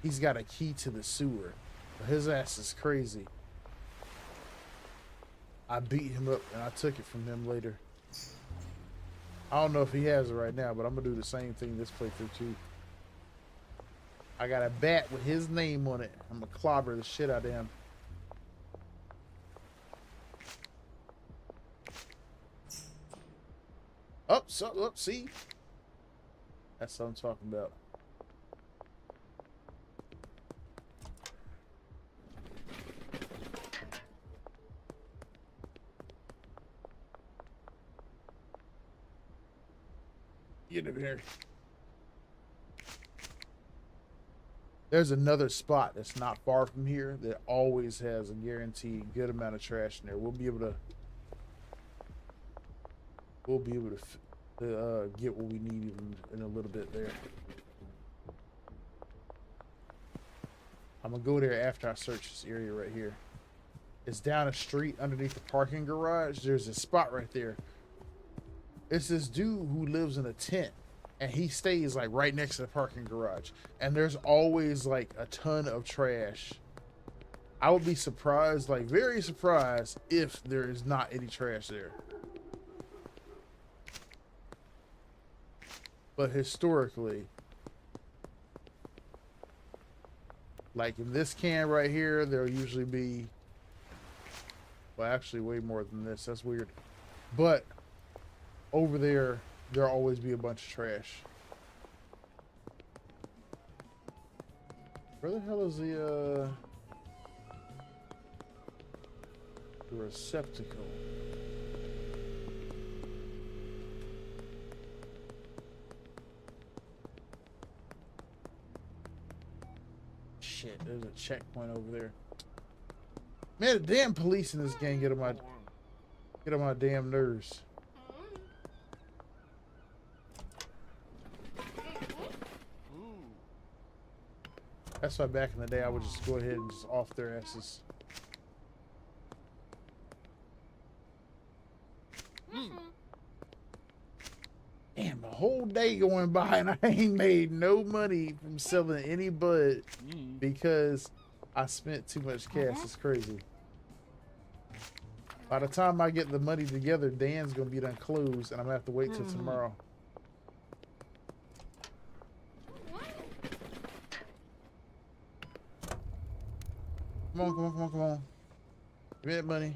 he's got a key to the sewer. His ass is crazy. I beat him up and I took it from him later. I don't know if he has it right now, but I'm gonna do the same thing this playthrough too. I got a bat with his name on it. I'm gonna clobber the shit out of him. Up, see? That's what I'm talking about. Get over here. There's another spot that's not far from here that always has a guaranteed good amount of trash in there. We'll be able to get what we need even in a little bit there. I'm gonna go there after I search this area right here. It's down a street underneath the parking garage. There's a spot right there. It's this dude who lives in a tent and he stays like right next to the parking garage. And there's always like a ton of trash. I would be surprised, like very surprised, if there is not any trash there. But historically, Like in this can right here, there'll usually be, well, actually way more than this. That's weird. But over there, there'll always be a bunch of trash. Where the hell is the receptacle? Shit, there's a checkpoint over there. Man, the damn police in this game get on my damn nerves. That's why back in the day I would just go ahead and just off their asses. Damn, a whole day going by and I ain't made no money from selling any bud because I spent too much cash. It's crazy. By the time I get the money together, Dan's gonna be done closed and I'm gonna have to wait till tomorrow. Come on, come on, come on, come on. Give me that money.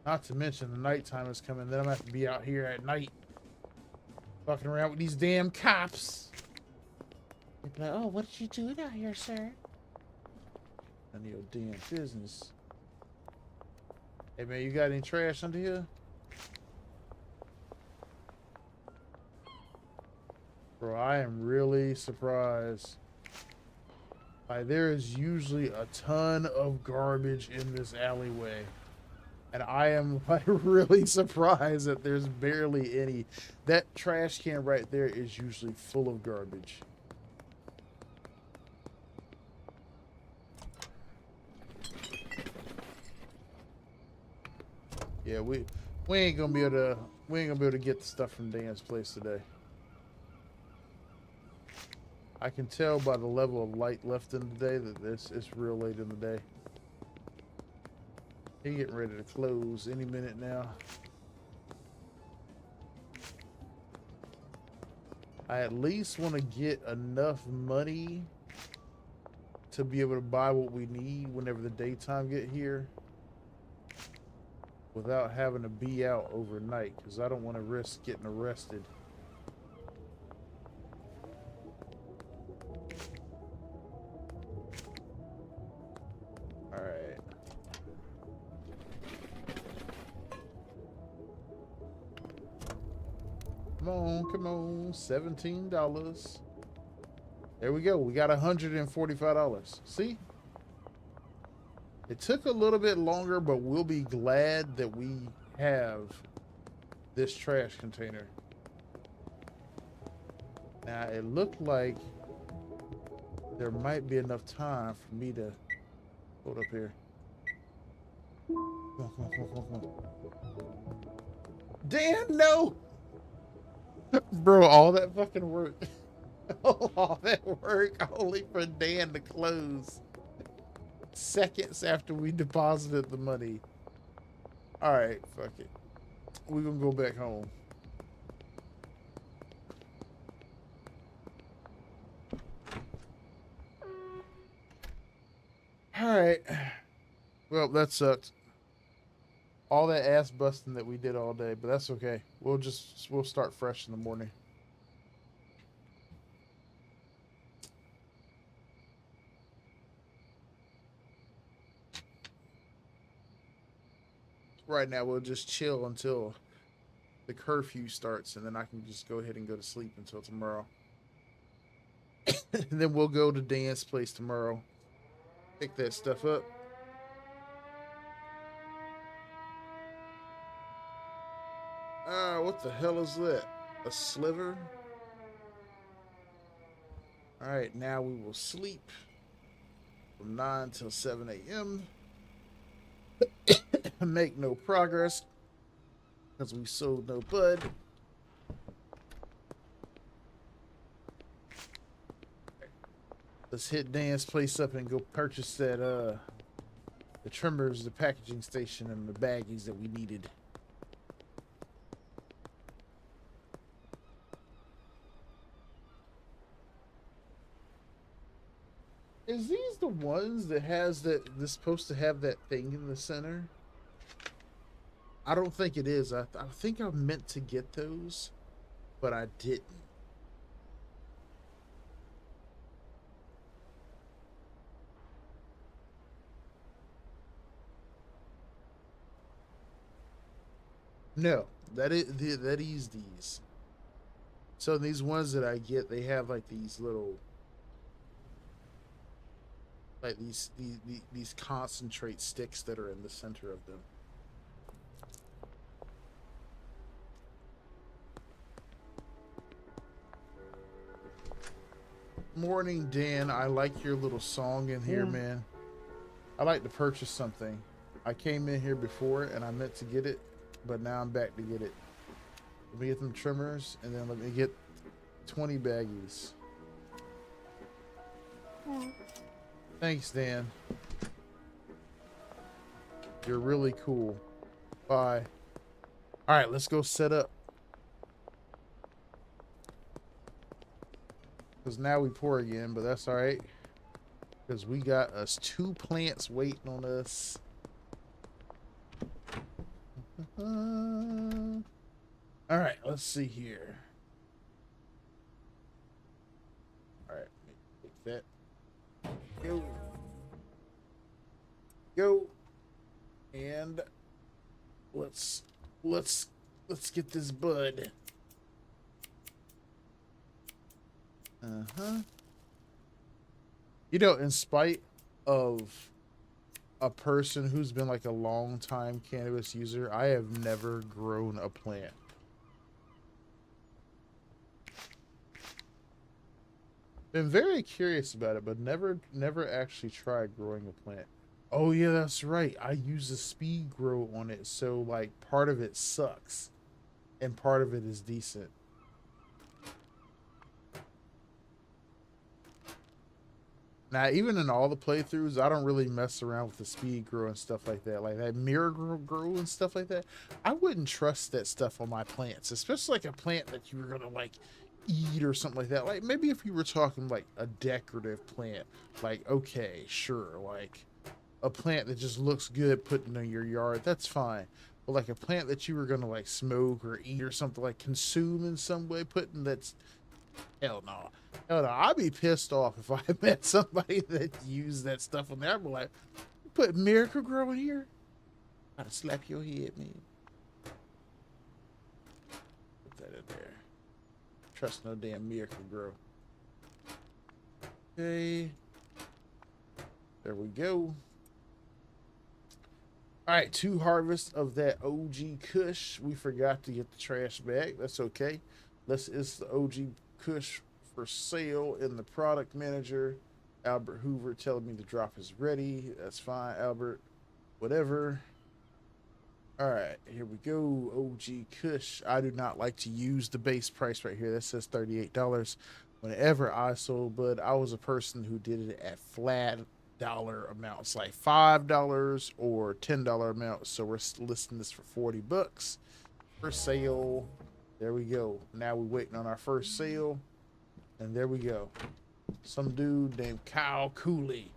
Not to mention the nighttime is coming. Then I'm gonna have to be out here at night. Fucking around with these damn cops. They'd be like, oh, what did you do out here, sir? None of your damn business. Hey man, you got any trash under here? Bro, I am really surprised. Like, there is usually a ton of garbage in this alleyway. And I am like really surprised that there's barely any. That trash can right there is usually full of garbage. Yeah, we ain't gonna be able to get the stuff from Dan's place today. I can tell by the level of light left in the day that it's real late in the day. He's getting ready to close any minute now. I at least want to get enough money to be able to buy what we need whenever the daytime get here without having to be out overnight, because I don't want to risk getting arrested. Come on, $17. There we go. We got $145. See? It took a little bit longer, but we'll be glad that we have this trash container. Now, it looked like there might be enough time for me to hold up here. Come on, come on, come on, come on. Dan, no! Bro, all that fucking work. All that work only for Dan to close seconds after we deposited the money. Alright, fuck it. We're gonna go back home. Alright. Well, that sucked. All that ass busting that we did all day, but that's okay. We'll start fresh in the morning. Right now, we'll just chill until the curfew starts, and then I can just go ahead and go to sleep until tomorrow. And then we'll go to Dan's place tomorrow. Pick that stuff up. What the hell is that? A sliver? Alright, now we will sleep from 9 till 7 a.m. Make no progress because we sold no bud. Let's hit Dan's place up and go purchase that the trimmers, the packaging station, and the baggies that we needed. Is these the ones that has that's supposed to have that thing in the center? I don't think it is. I think I meant to get those, but I didn't. No, that is these. So these ones that I get, they have like these little, like these concentrate sticks that are in the center of them. Morning, Dan. I like your little song in here, man. I like to purchase something. I came in here before and I meant to get it, but now I'm back to get it. Let me get them trimmers and then let me get 20 baggies. Thanks, Dan. You're really cool. Bye. All right, let's go set up. Because now we pour again, but that's all right. Because we got us 2 plants waiting on us. All right, let's see here. All right, take that. Go. Go. And let's get this bud. You know, in spite of a person who's been like a long time cannabis user, I have never grown a plant. Been very curious about it, but never actually tried growing a plant. Oh yeah, that's right. I use a speed grow on it, so like part of it sucks and part of it is decent. Now, even in all the playthroughs, I don't really mess around with the speed grow and stuff like that. Like that mirror grow and stuff like that. I wouldn't trust that stuff on my plants, especially like a plant that you were gonna like eat or something like that. Like maybe if you were talking like a decorative plant, like okay, sure, like a plant that just looks good putting in your yard, that's fine. But like a plant that you were gonna like smoke or eat or something, like consume in some way, putting that's hell no. Hell no. I'd be pissed off if I met somebody that used that stuff on there. I'd be like, you put Miracle Grow in here? I'd slap your head, man. Put that in there. Trust no damn Miracle Grow. Okay. There we go. All right, 2 harvests of that OG Kush. We forgot to get the trash bag. That's okay. It's the OG Kush for sale in the product manager. Albert Hoover telling me the drop is ready. That's fine, Albert. Whatever. All right, here we go. OG Kush. I do not like to use the base price right here. That says $38. Whenever I sold bud, I was a person who did it at flat dollar amounts, like $5 or $10 amounts. So we're listing this for $40 for sale. There we go. Now we're waiting on our first sale. And there we go. Some dude named Kyle Cooley.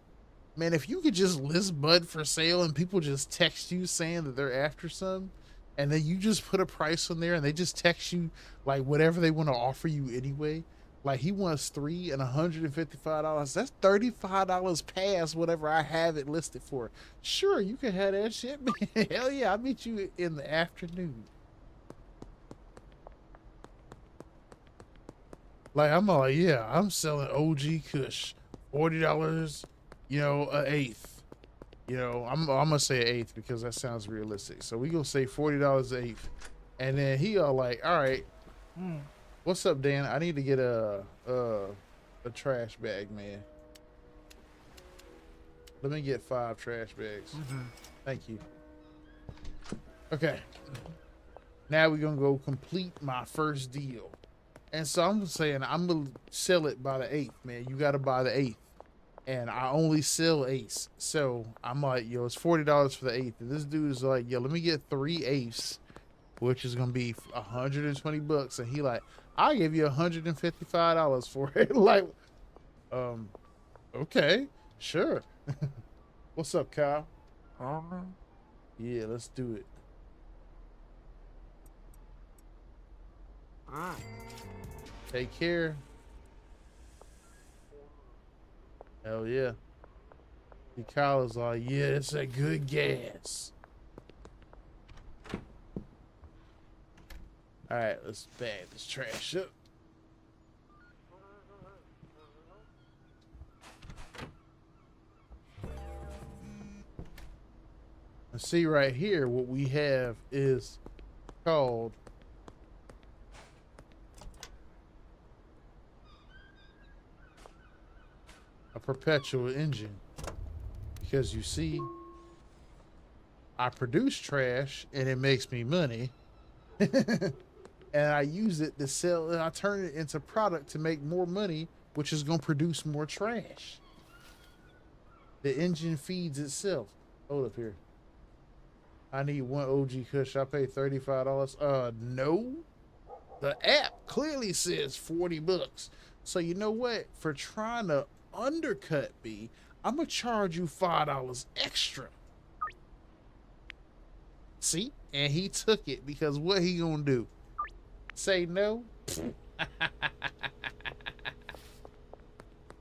Man, if you could just list bud for sale and people just text you saying that they're after some, and then you just put a price on there and they just text you like whatever they want to offer you anyway. Like he wants 3 and $155. That's $35 past whatever I have it listed for. Sure, you can have that shit, man. Hell yeah, I'll meet you in the afternoon. Like I'm like, yeah, I'm selling OG Kush, $40, you know, an eighth. You know, I'm gonna say an eighth because that sounds realistic. So we gonna say $40 an eighth, and then he all like, all right, what's up, Dan? I need to get a trash bag, man. Let me get 5 trash bags. Thank you. Okay. Now we're gonna go complete my first deal. And so I'm saying I'm gonna sell it by the 8th, man. You gotta buy the 8th. And I only sell eighths. So I'm like, yo, it's $40 for the 8th. And this dude is like, yo, let me get 3 eighths, which is gonna be $120. And he like, I'll give you $155 for it. Like, okay. Sure. What's up, Kyle?
Um,
Yeah, let's do it.
ah,
Take care. Hell yeah. The Kyle is like, yeah, it's a good gas. All right, let's bag this trash up. And see right here, what we have is called a perpetual engine. Because you see, I produce trash and it makes me money. And I use it to sell, and I turn it into product to make more money, which is going to produce more trash. The engine feeds itself. Hold up here. I need one OG Kush. I pay $35. No. The app clearly says 40 bucks. So you know what? For trying to undercut me, I'm gonna charge you $5 extra. See? And he took it because what he gonna do? Say no?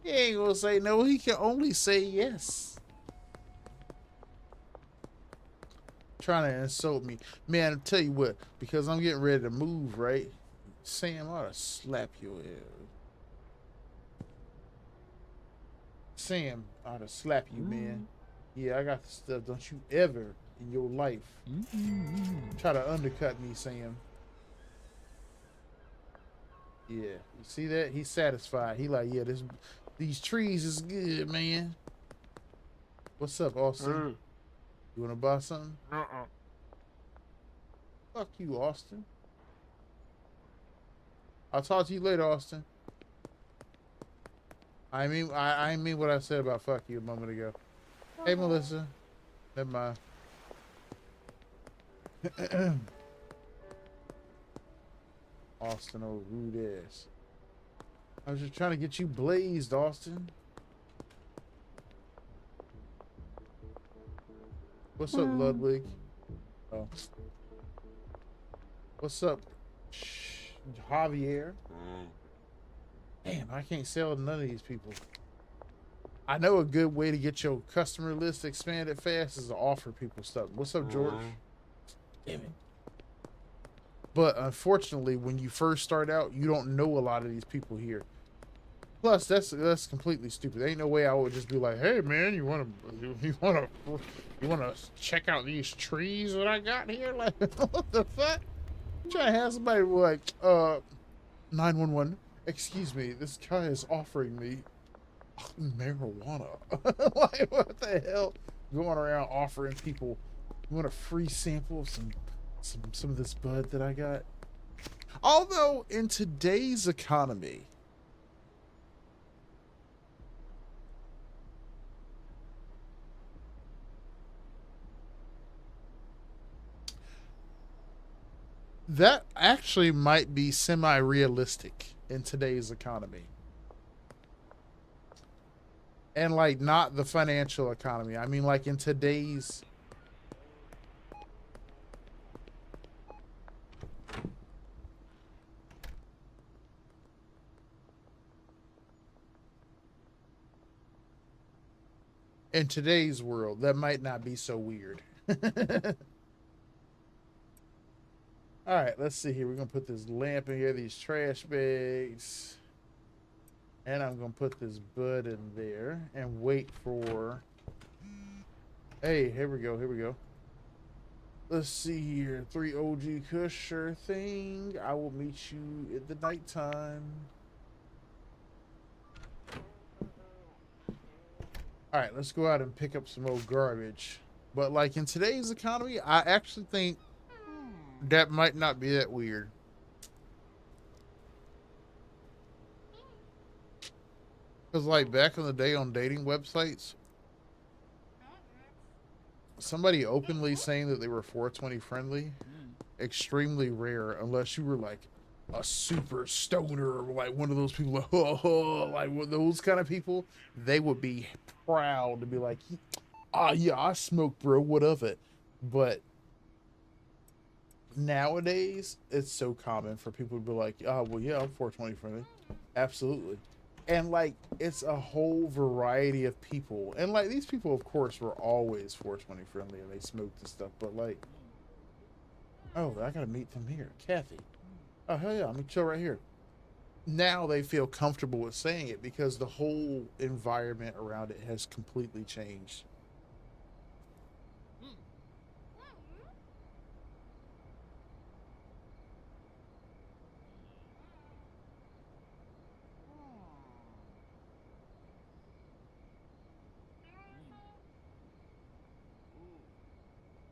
He ain't gonna say no. He can only say yes. Trying to insult me. Man, I'll tell you what, because I'm getting ready to move, right? Sam, I ought to slap your ass. Sam, I ought to slap you, man. Yeah, I got the stuff. Don't you ever in your life try to undercut me, Sam. Yeah, you see that? He's satisfied. He like, yeah, these trees is good, man. What's up, Austin? You want to buy something? Fuck you, Austin. I'll talk to you later, Austin. I mean what I said about fuck you a moment ago. Hey, Melissa. Never mind. Austin, old rude ass. I was just trying to get you blazed, Austin. What's up, Ludwig? Oh. What's up, Javier? Damn, I can't sell to none of these people. I know a good way to get your customer list expanded fast is to offer people stuff. What's up, George? Damn it. But unfortunately, when you first start out, you don't know a lot of these people here. Plus, that's completely stupid. There ain't no way I would just be like, "Hey, man, you wanna check out these trees that I got here?" Like, what the fuck? I'm trying to have somebody like, 911. Excuse me, this guy is offering me marijuana. Like, what the hell? Going around offering people, you want a free sample of some of this bud that I got? Although in today's economy, that actually might be semi-realistic in today's economy. And like not the financial economy. I mean like in today's world, that might not be so weird. All right, let's see here. We're going to put this lamp in here, these trash bags. And I'm going to put this bud in there and wait for... Hey, here we go, here we go. Let's see here. 3 OG Kush, sure thing. I will meet you at the nighttime. All right, let's go out and pick up some old garbage. But like in today's economy, I actually think that might not be that weird. Because like back in the day on dating websites, somebody openly saying that they were 420 friendly, extremely rare unless you were like a super stoner, like one of those people, like, like those kind of people, they would be proud to be like, ah, yeah, I smoke, bro. What of it? But nowadays, it's so common for people to be like, oh, well, yeah, I'm 420 friendly. Absolutely. And like, it's a whole variety of people. And like, these people, of course, were always 420 friendly and they smoked and stuff. But like, oh, I gotta meet them here. Kathy. Oh, hell yeah, I'm gonna chill right here. Now they feel comfortable with saying it because the whole environment around it has completely changed.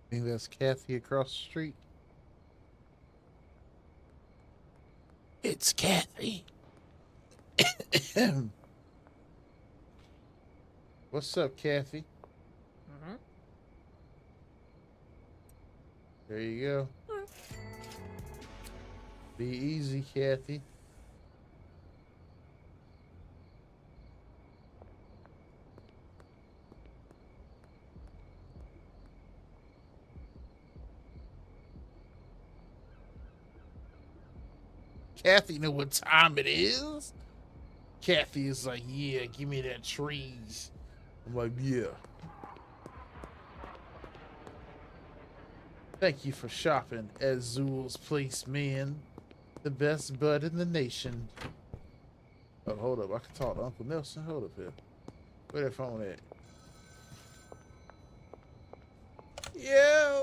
I think that's Kathy across the street. It's Kathy. What's up, Kathy?
Mm-hmm.
There you go. Be easy, Kathy. Kathy know what time it is. Kathy is like, yeah, give me that trees. I'm like, yeah. Thank you for shopping at Zool's Place, man. The best bud in the nation. Oh, hold up. I can talk to Uncle Nelson. Hold up here. Where that phone at? Yeah.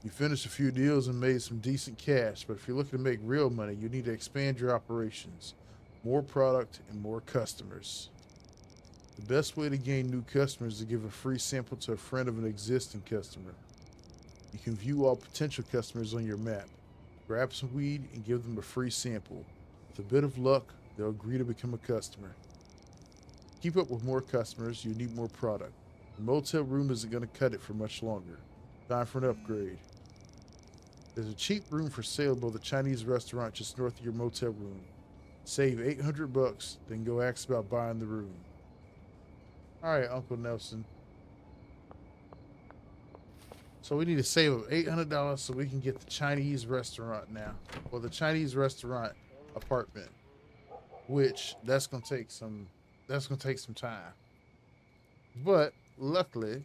You finished a few deals and made some decent cash, but if you're looking to make real money, you need to expand your operations. More product and more customers. The best way to gain new customers is to give a free sample to a friend of an existing customer. You can view all potential customers on your map. Grab some weed and give them a free sample. With a bit of luck, they'll agree to become a customer. Keep up with more customers, you need more product. The motel room isn't going to cut it for much longer. Time for an upgrade. There's a cheap room for sale above the Chinese restaurant just north of your motel room. Save 800 bucks, then go ask about buying the room. All right, Uncle Nelson. So we need to save up $800 so we can get the Chinese restaurant now, or the Chinese restaurant apartment, which that's gonna take some time. But luckily,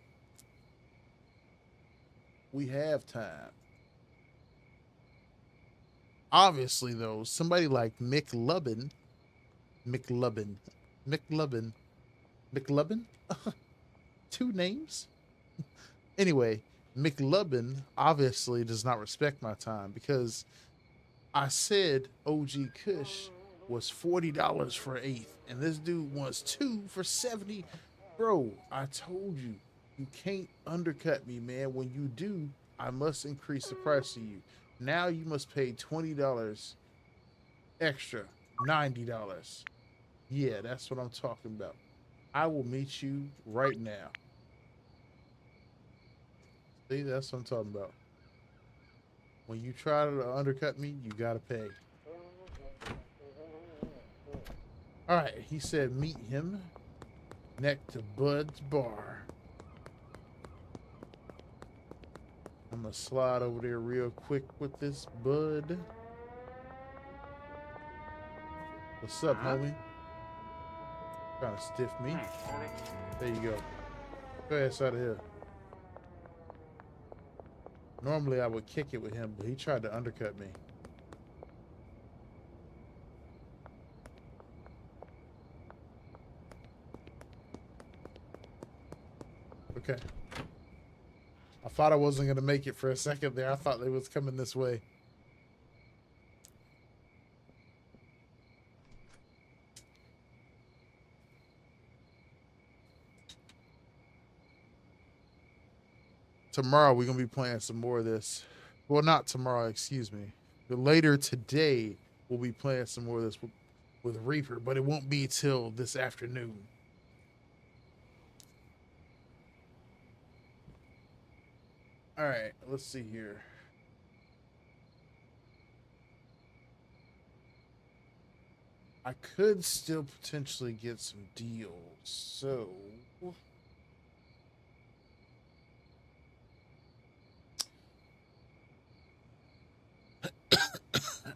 we have time. Obviously, though, somebody like McLubbin, McLubbin, McLubbin, two names. Anyway, McLubbin obviously does not respect my time because I said OG Kush was $40 for an eighth, and this dude wants two for 70. Bro, I told you, you can't undercut me, man. When you do, I must increase the price to you. Now you must pay $20 extra, $90. Yeah, that's what I'm talking about. I will meet you right now. See, that's what I'm talking about. When you try to undercut me, you gotta pay. All right, he said meet him next to Bud's bar. I'm gonna slide over there real quick with this Bud. What's up, homie? Trying to stiff me. There you go. Go ahead, out of here. Normally I would kick it with him, but he tried to undercut me. Okay. I thought I wasn't gonna make it for a second there. I thought they was coming this way. Tomorrow we're gonna be playing some more of this. Well, not tomorrow, excuse me. But later today we'll be playing some more of this with Reaper, but it won't be till this afternoon. All right, let's see here. I could still potentially get some deals. So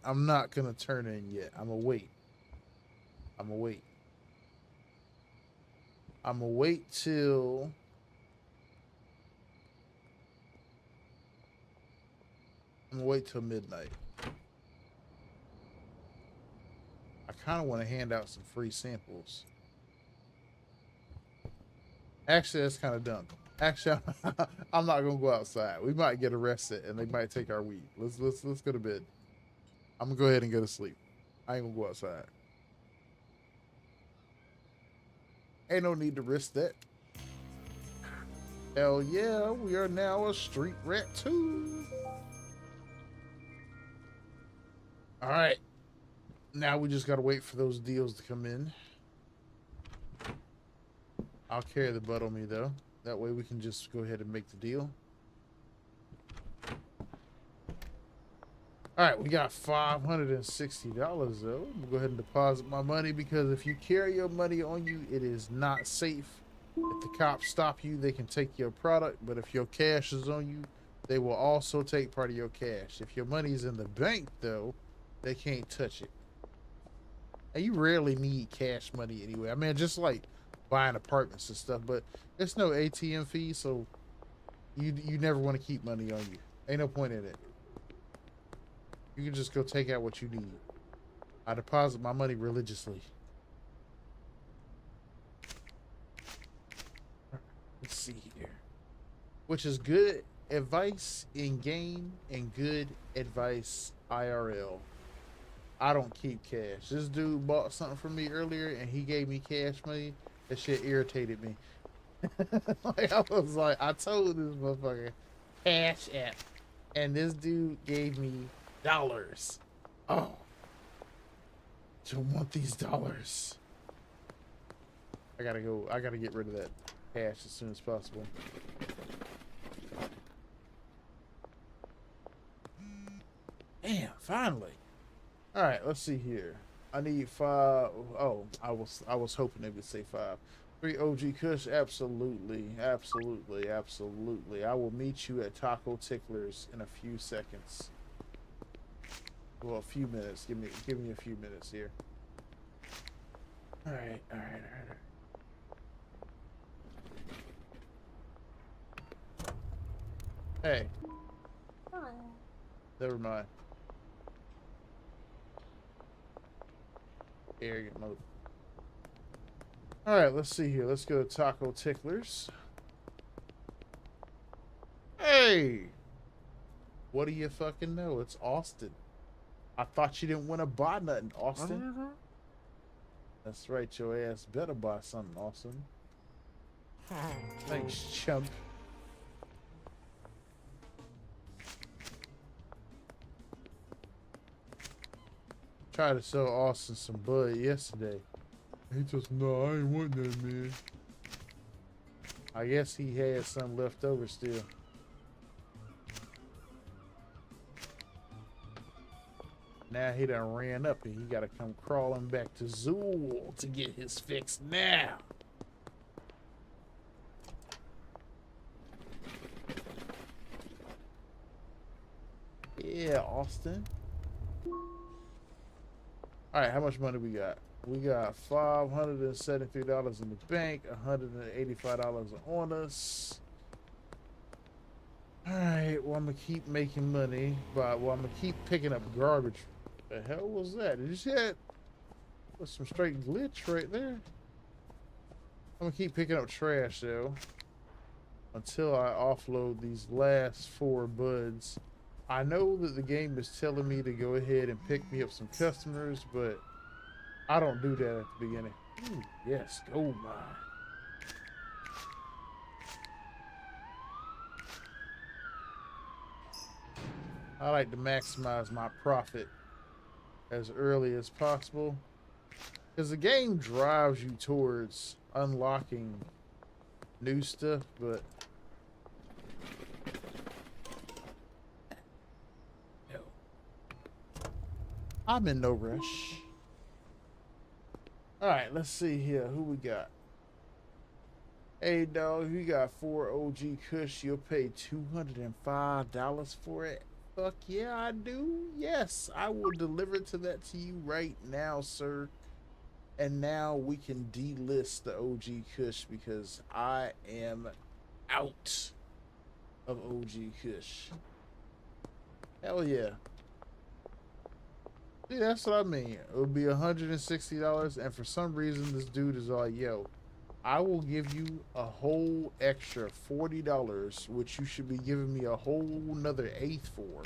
I'm not gonna turn in yet. I'm gonna wait. I'm gonna wait. I'm gonna wait till midnight. I kind of want to hand out some free samples. Actually, that's kind of dumb. Actually, I'm not gonna go outside. We might get arrested, and they might take our weed. Let's go to bed. I'm gonna go ahead and go to sleep. I ain't gonna go outside. Ain't no need to risk that. Hell yeah, we are now a street rat too. All right. Now we just gotta wait for those deals to come in. I'll carry the butt on me though. That way we can just go ahead and make the deal. All right, we got $560 though. I'm gonna go ahead and deposit my money because if you carry your money on you, it is not safe. If the cops stop you, they can take your product, but if your cash is on you, they will also take part of your cash. If your money is in the bank though, they can't touch it. And you rarely need cash money anyway. I mean, just like buying apartments and stuff, but there's no ATM fee, so you never want to keep money on you. Ain't no point in it. You can just go take out what you need. I deposit my money religiously. Let's see here. Which is good advice in game and good advice IRL. I don't keep cash. This dude bought something from me earlier and he gave me cash money. That shit irritated me. Like I was like, I told this motherfucker cash app. And this dude gave me dollars. Oh. You want these dollars. I gotta get rid of that cash as soon as possible. Damn, finally. Alright, let's see here. I need 5. Oh, I was hoping they would say 5. 3 OG Kush, absolutely, absolutely, absolutely. I will meet you at Taco Ticklers in a few seconds. Well, a few minutes. Give me a few minutes here. All right. Hey. Hello. Never mind. Arrogant mode. All right, let's see here. Let's go to Taco Ticklers. Hey. What do you fucking know? It's Austin. I thought you didn't want to buy nothing, Austin. That's right, your ass better buy something, Austin. Thanks, chump. Tried to sell Austin some bud yesterday. He just, no, I ain't want that, man. I guess he had some left over still. Now he done ran up and he gotta come crawling back to Zool to get his fix now. Yeah, Austin. Alright, how much money we got? We got $573 in the bank, $185 on us. Alright, well I'm gonna keep making money, but I'm gonna keep picking up garbage. The hell was that? Did you see that? That's some straight glitch right there. I'm gonna keep picking up trash though until I offload these last 4 buds. I know that the game is telling me to go ahead and pick me up some customers, but I don't do that at the beginning. Ooh, yes, gold mine. I like to maximize my profit as early as possible because the game drives you towards unlocking new stuff, but no, I'm in no rush. All right, let's see here. Who we got? Hey, dog, if you got 4 OG Kush, you'll pay $205 for it. Fuck yeah, I do. Yes, I will deliver to you right now, sir. And now we can delist the OG Kush because I am out of OG Kush. Hell yeah. See, that's what I mean. It would be $160, and for some reason, this dude is like, yo, I will give you a whole extra $40, which you should be giving me a whole another eighth for.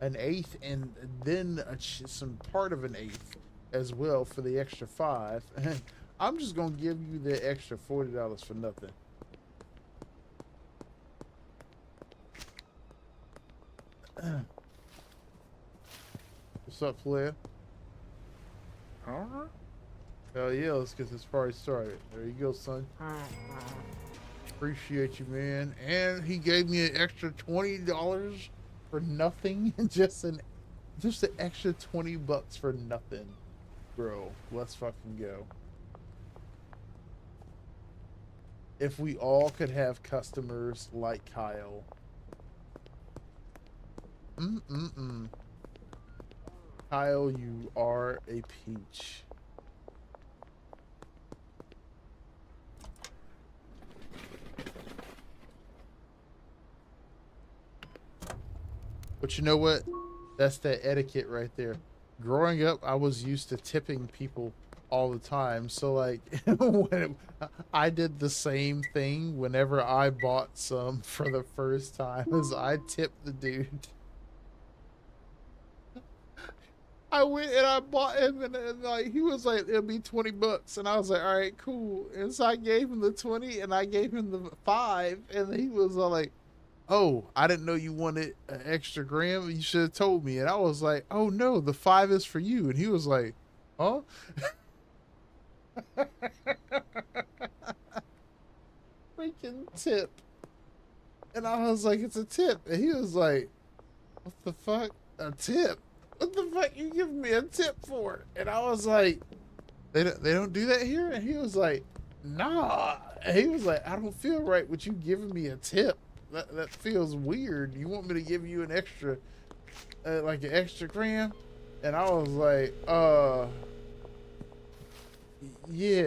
An eighth, and then some part of an eighth as well for the extra $5. I'm just going to give you the extra $40 for nothing. What's up, player? Hell yeah, let's get this party started. There you go, son. Appreciate you, man. And he gave me an extra $20 for nothing. just an extra $20 for nothing. Bro, let's fucking go. If we all could have customers like Kyle. Kyle, you are a peach. But you know what? That's that etiquette right there. Growing up, I was used to tipping people all the time. So like, I did the same thing whenever I bought some for the first time, as I tipped the dude. I went and I bought him, and like he was like, it'll be $20, and I was like, all right, cool. And so I gave him the 20, and I gave him the 5, and he was all like, oh, I didn't know you wanted an extra gram. You should have told me. And I was like, oh no, the 5 is for you. And he was like, huh? Freaking tip. And I was like, it's a tip. And he was like, what the fuck? A tip? What the fuck you giving me a tip for? And I was like, they don't do that here? And he was like, nah. And he was like, I don't feel right with you giving me a tip. That feels weird. You want me to give you an extra, like an extra gram? And I was like, yeah.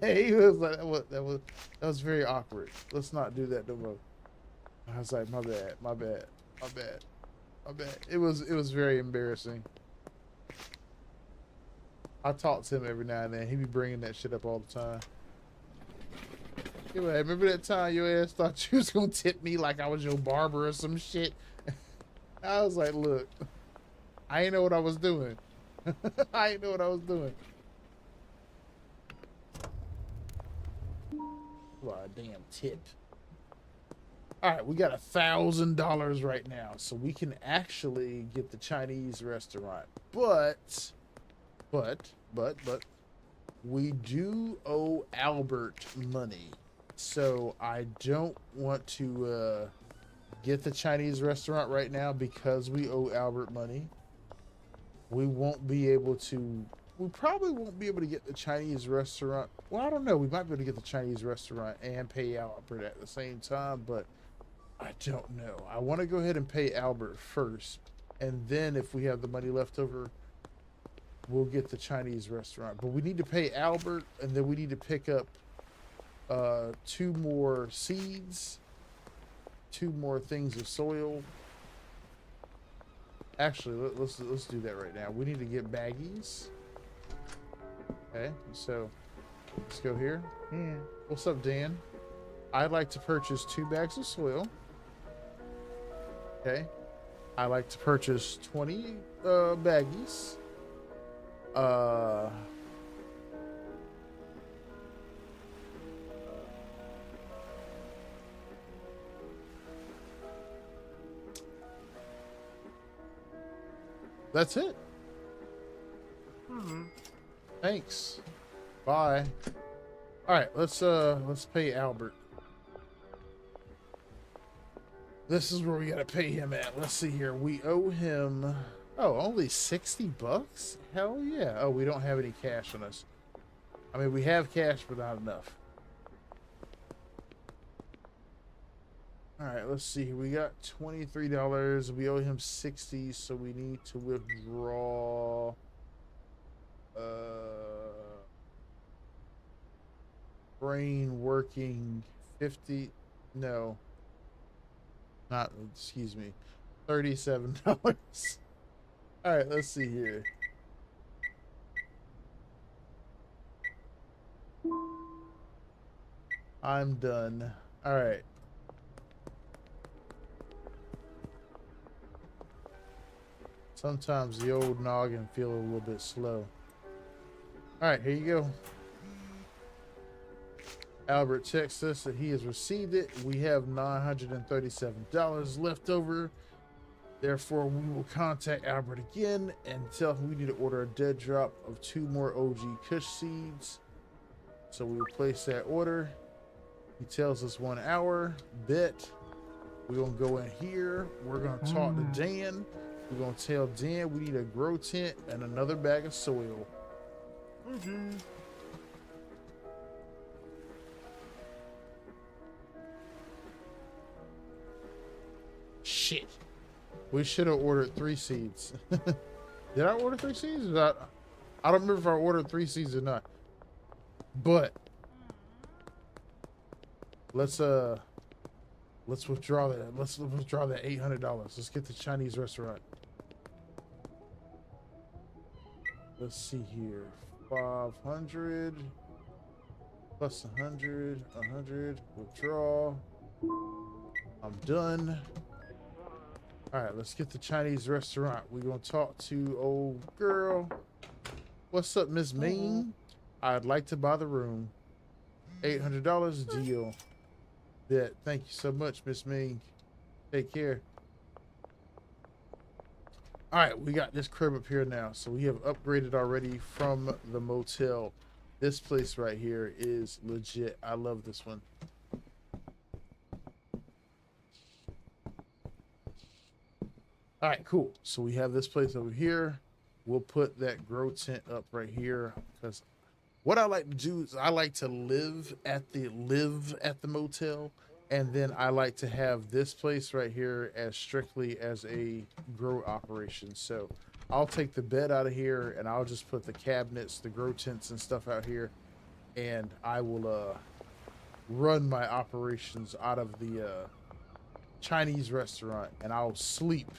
He was like, that was very awkward. Let's not do that no more. I was like, my bad. It was very embarrassing. I talk to him every now and then. He be bringing that shit up all the time. Anyway, remember that time your ass thought you was gonna tip me like I was your barber or some shit? I was like, look, I ain't know what I was doing. I ain't know what I was doing. Well, a damn tip. All right, we got $1,000 right now, so we can actually get the Chinese restaurant. But we do owe Albert money. So I don't want to get the Chinese restaurant right now because we owe Albert money. We probably won't be able to get the Chinese restaurant. Well, I don't know. We might be able to get the Chinese restaurant and pay Albert at the same time, but I don't know. I want to go ahead and pay Albert first, and then if we have the money left over, we'll get the Chinese restaurant. But we need to pay Albert, and then we need to pick up 2 more seeds, 2 more things of soil. Actually, let's do that right now. We need to get baggies. Okay, so let's go here. Yeah. What's up, Dan? I'd like to purchase 2 bags of soil. Okay. I'd like to purchase 20 baggies. That's it. Thanks. Bye. All right, let's pay Albert. This is where we gotta pay him at. Let's see here. We owe him Oh, only 60 bucks? Hell yeah. Oh, we don't have any cash on us. I mean, we have cash, but not enough. All right, let's see. We got $23. We owe him 60, so we need to withdraw. Brain working 50. No, not. Excuse me, $37. All right, let's see here. I'm done. All right. Sometimes the old noggin feel a little bit slow. All right, here you go. Albert texts us that he has received it. We have $937 left over. Therefore, we will contact Albert again and tell him we need to order a dead drop of 2 more OG Kush seeds. So we will place that order. He tells us 1 hour. Bet. We're going to go in here. We're going to talk to Dan. We're going to tell Dan we need a grow tent and another bag of soil. Shit. We should have ordered 3 seeds. Did I order 3 seeds? I don't remember if I ordered 3 seeds or not. But let's withdraw that. Let's withdraw that $800. Let's get the Chinese restaurant. Let's see here. 500 plus 100, 100. Withdraw. I'm done. All right, let's get the Chinese restaurant. We're gonna talk to old girl. What's up, Miss Ming? I'd like to buy the room. $800 deal. Yeah, thank you so much, Miss Ming. Take care. All right, we got this crib up here now. So we have upgraded already from the motel. This place right here is legit. I love this one. All right, cool. So we have this place over here. We'll put that grow tent up right here because what I like to do is I like to live at the motel, and then I like to have this place right here as strictly as a grow operation. So I'll take the bed out of here and I'll just put the cabinets, the grow tents and stuff out here, and I will run my operations out of the Chinese restaurant, and I'll sleep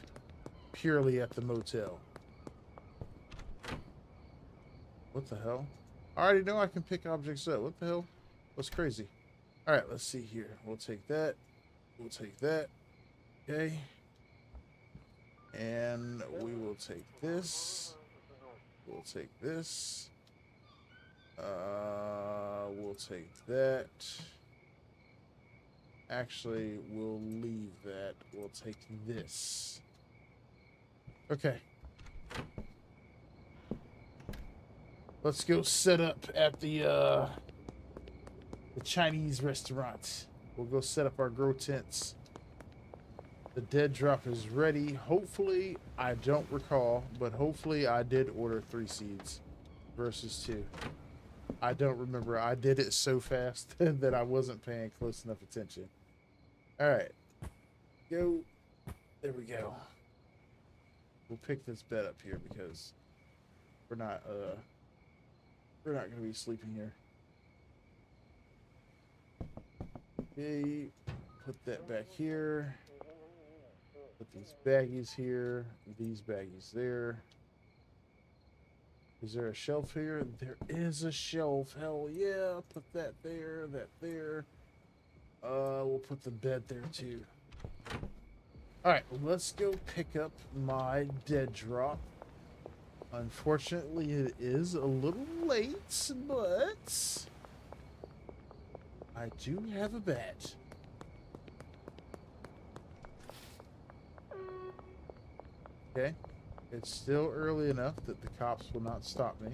purely at the motel. What the hell? I already know I can pick objects up. What the hell? What's crazy? All right, let's see here. We'll take that. We'll take that. Okay. And we will take this. We'll take this. We'll take that. Actually, we'll leave that. We'll take this. Okay. Let's go set up at the Chinese restaurant. We'll go set up our grow tents. The dead drop is ready. Hopefully, I don't recall, but hopefully I did order 3 seeds versus 2. I don't remember. I did it so fast that I wasn't paying close enough attention. All right. Go. There we go. We'll pick this bed up here because we're not going to be sleeping here. Okay, put that back here. Put these baggies here, these baggies there. Is there a shelf here? There is a shelf. Hell yeah. Put that there, that there. We'll put the bed there too. All right, let's go pick up my dead drop. Unfortunately, it is a little late, but I do have a bet. Okay, it's still early enough that the cops will not stop me.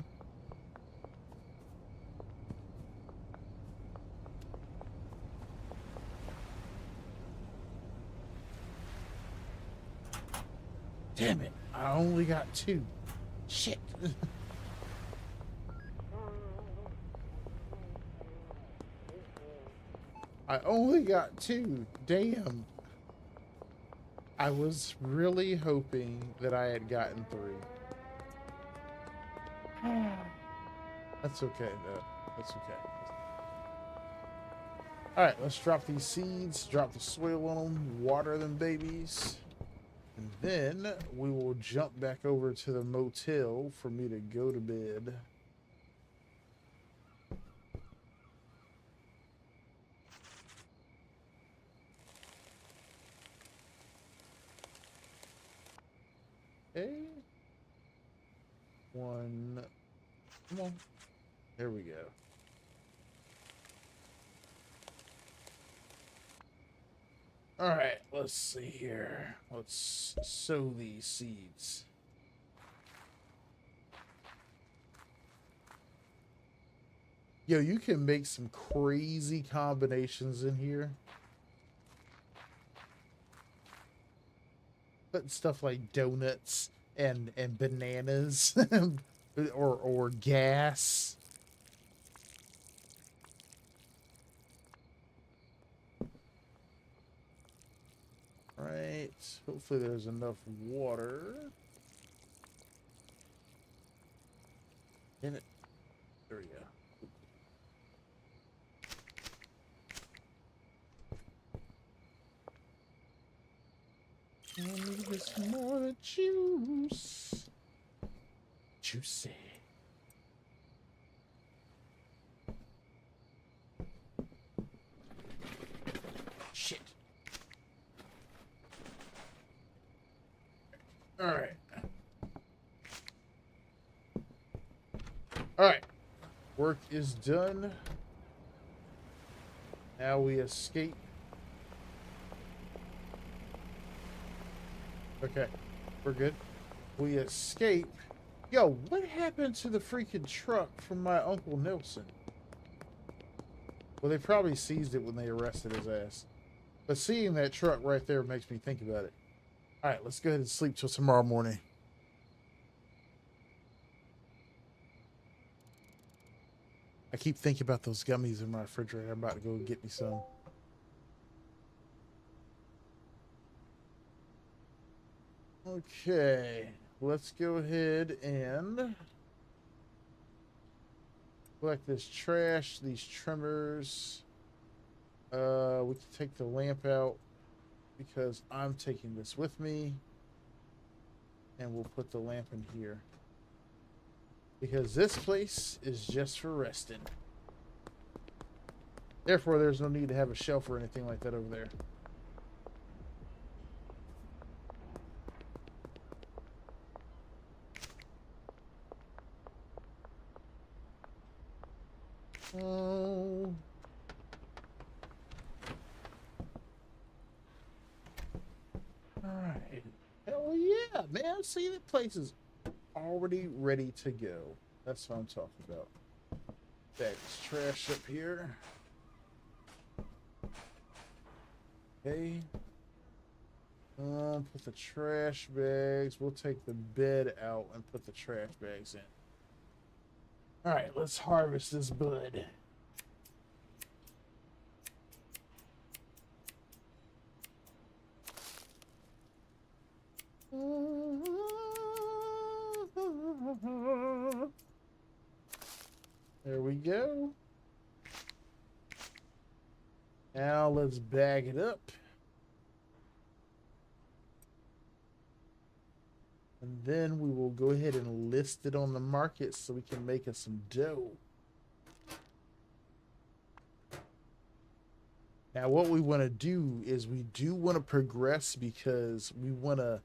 Damn it. I only got 2. Shit. I only got 2. Damn. I was really hoping that I had gotten 3. That's okay, though. That's okay. Alright, let's drop these seeds, drop the soil on them, water them babies. And then we will jump back over to the motel for me to go to bed. Okay. 1. Come on. There we go. All right, let's see here. Let's sow these seeds. Yo, you can make some crazy combinations in here. Putting stuff like donuts and bananas or gas. Right. Hopefully there's enough water. In it. There we go. I need this more juice. Juicy. Shit. All right. All right. Work is done. Now we escape. Okay, we're good. We escape. Yo, what happened to the freaking truck from my Uncle Nelson? Well, they probably seized it when they arrested his ass. But seeing that truck right there makes me think about it. All right, let's go ahead and sleep till tomorrow morning. I keep thinking about those gummies in my refrigerator. I'm about to go get me some. Okay, let's go ahead and collect this trash, these trimmers. We can take the lamp out because I'm taking this with me. And we'll put the lamp in here. Because this place is just for resting. Therefore, there's no need to have a shelf or anything like that over there. Oh. Alright. Hell yeah, man. See, the place is already ready to go. That's what I'm talking about. Bag this trash up here. Okay. Put the trash bags. We'll take the bed out and put the trash bags in. Alright, let's harvest this bud. There we go. Now let's bag it up. And then we will go ahead and list it on the market so we can make us some dough. Now what we want to do is we do want to progress because we want to...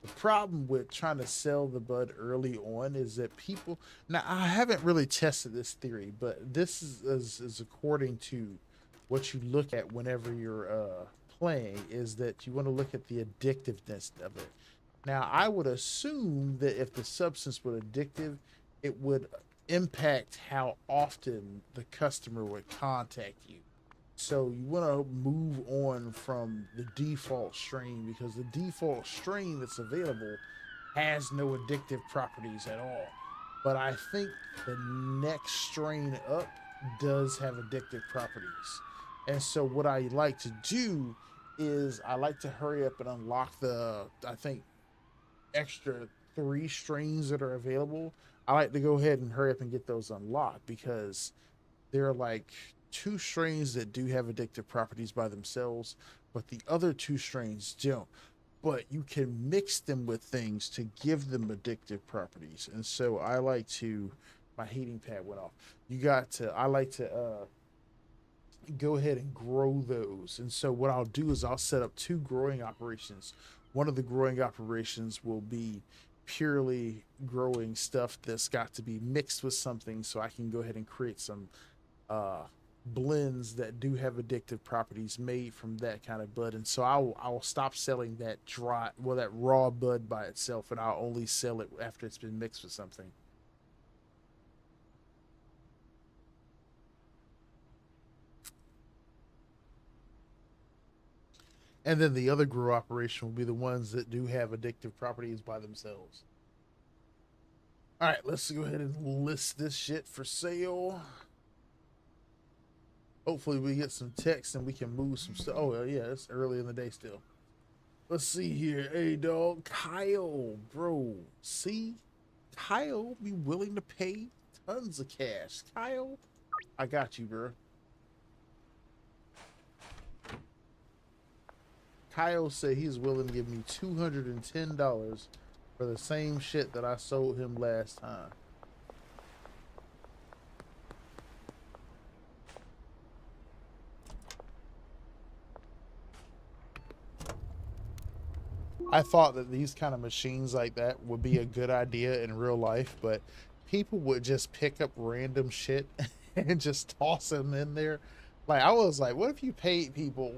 The problem with trying to sell the bud early on is that people... Now, I haven't really tested this theory, but this is according to what you look at whenever you're playing, is that you want to look at the addictiveness of it. Now, I would assume that if the substance was addictive, it would impact how often the customer would contact you. So you want to move on from the default strain because the default strain that's available has no addictive properties at all. But I think the next strain up does have addictive properties. And so what I like to do is I like to hurry up and unlock the, I think, extra 3 strains that are available. I like to go ahead and hurry up and get those unlocked because there are like 2 strains that do have addictive properties by themselves, but the other 2 strains don't. But you can mix them with things to give them addictive properties. And so I like to, my heating pad went off. I like to go ahead and grow those. And so what I'll do is I'll set up 2 growing operations. One of the growing operations will be purely growing stuff that's got to be mixed with something so I can go ahead and create some uh, blends that do have addictive properties made from that kind of bud. And so I'll stop selling that that raw bud by itself, and I'll only sell it after it's been mixed with something. And then the other grow operation will be the ones that do have addictive properties by themselves. All right, let's go ahead and list this shit for sale. Hopefully we get some text and we can move some stuff. Oh yeah, it's early in the day still. Let's see here. Hey dog, Kyle, bro. See, Kyle be willing to pay tons of cash. Kyle, I got you, bro. Kyle said he's willing to give me $210 for the same shit that I sold him last time. I thought that these kind of machines like that would be a good idea in real life, but people would just pick up random shit and just toss them in there. Like, I was like, what if you paid people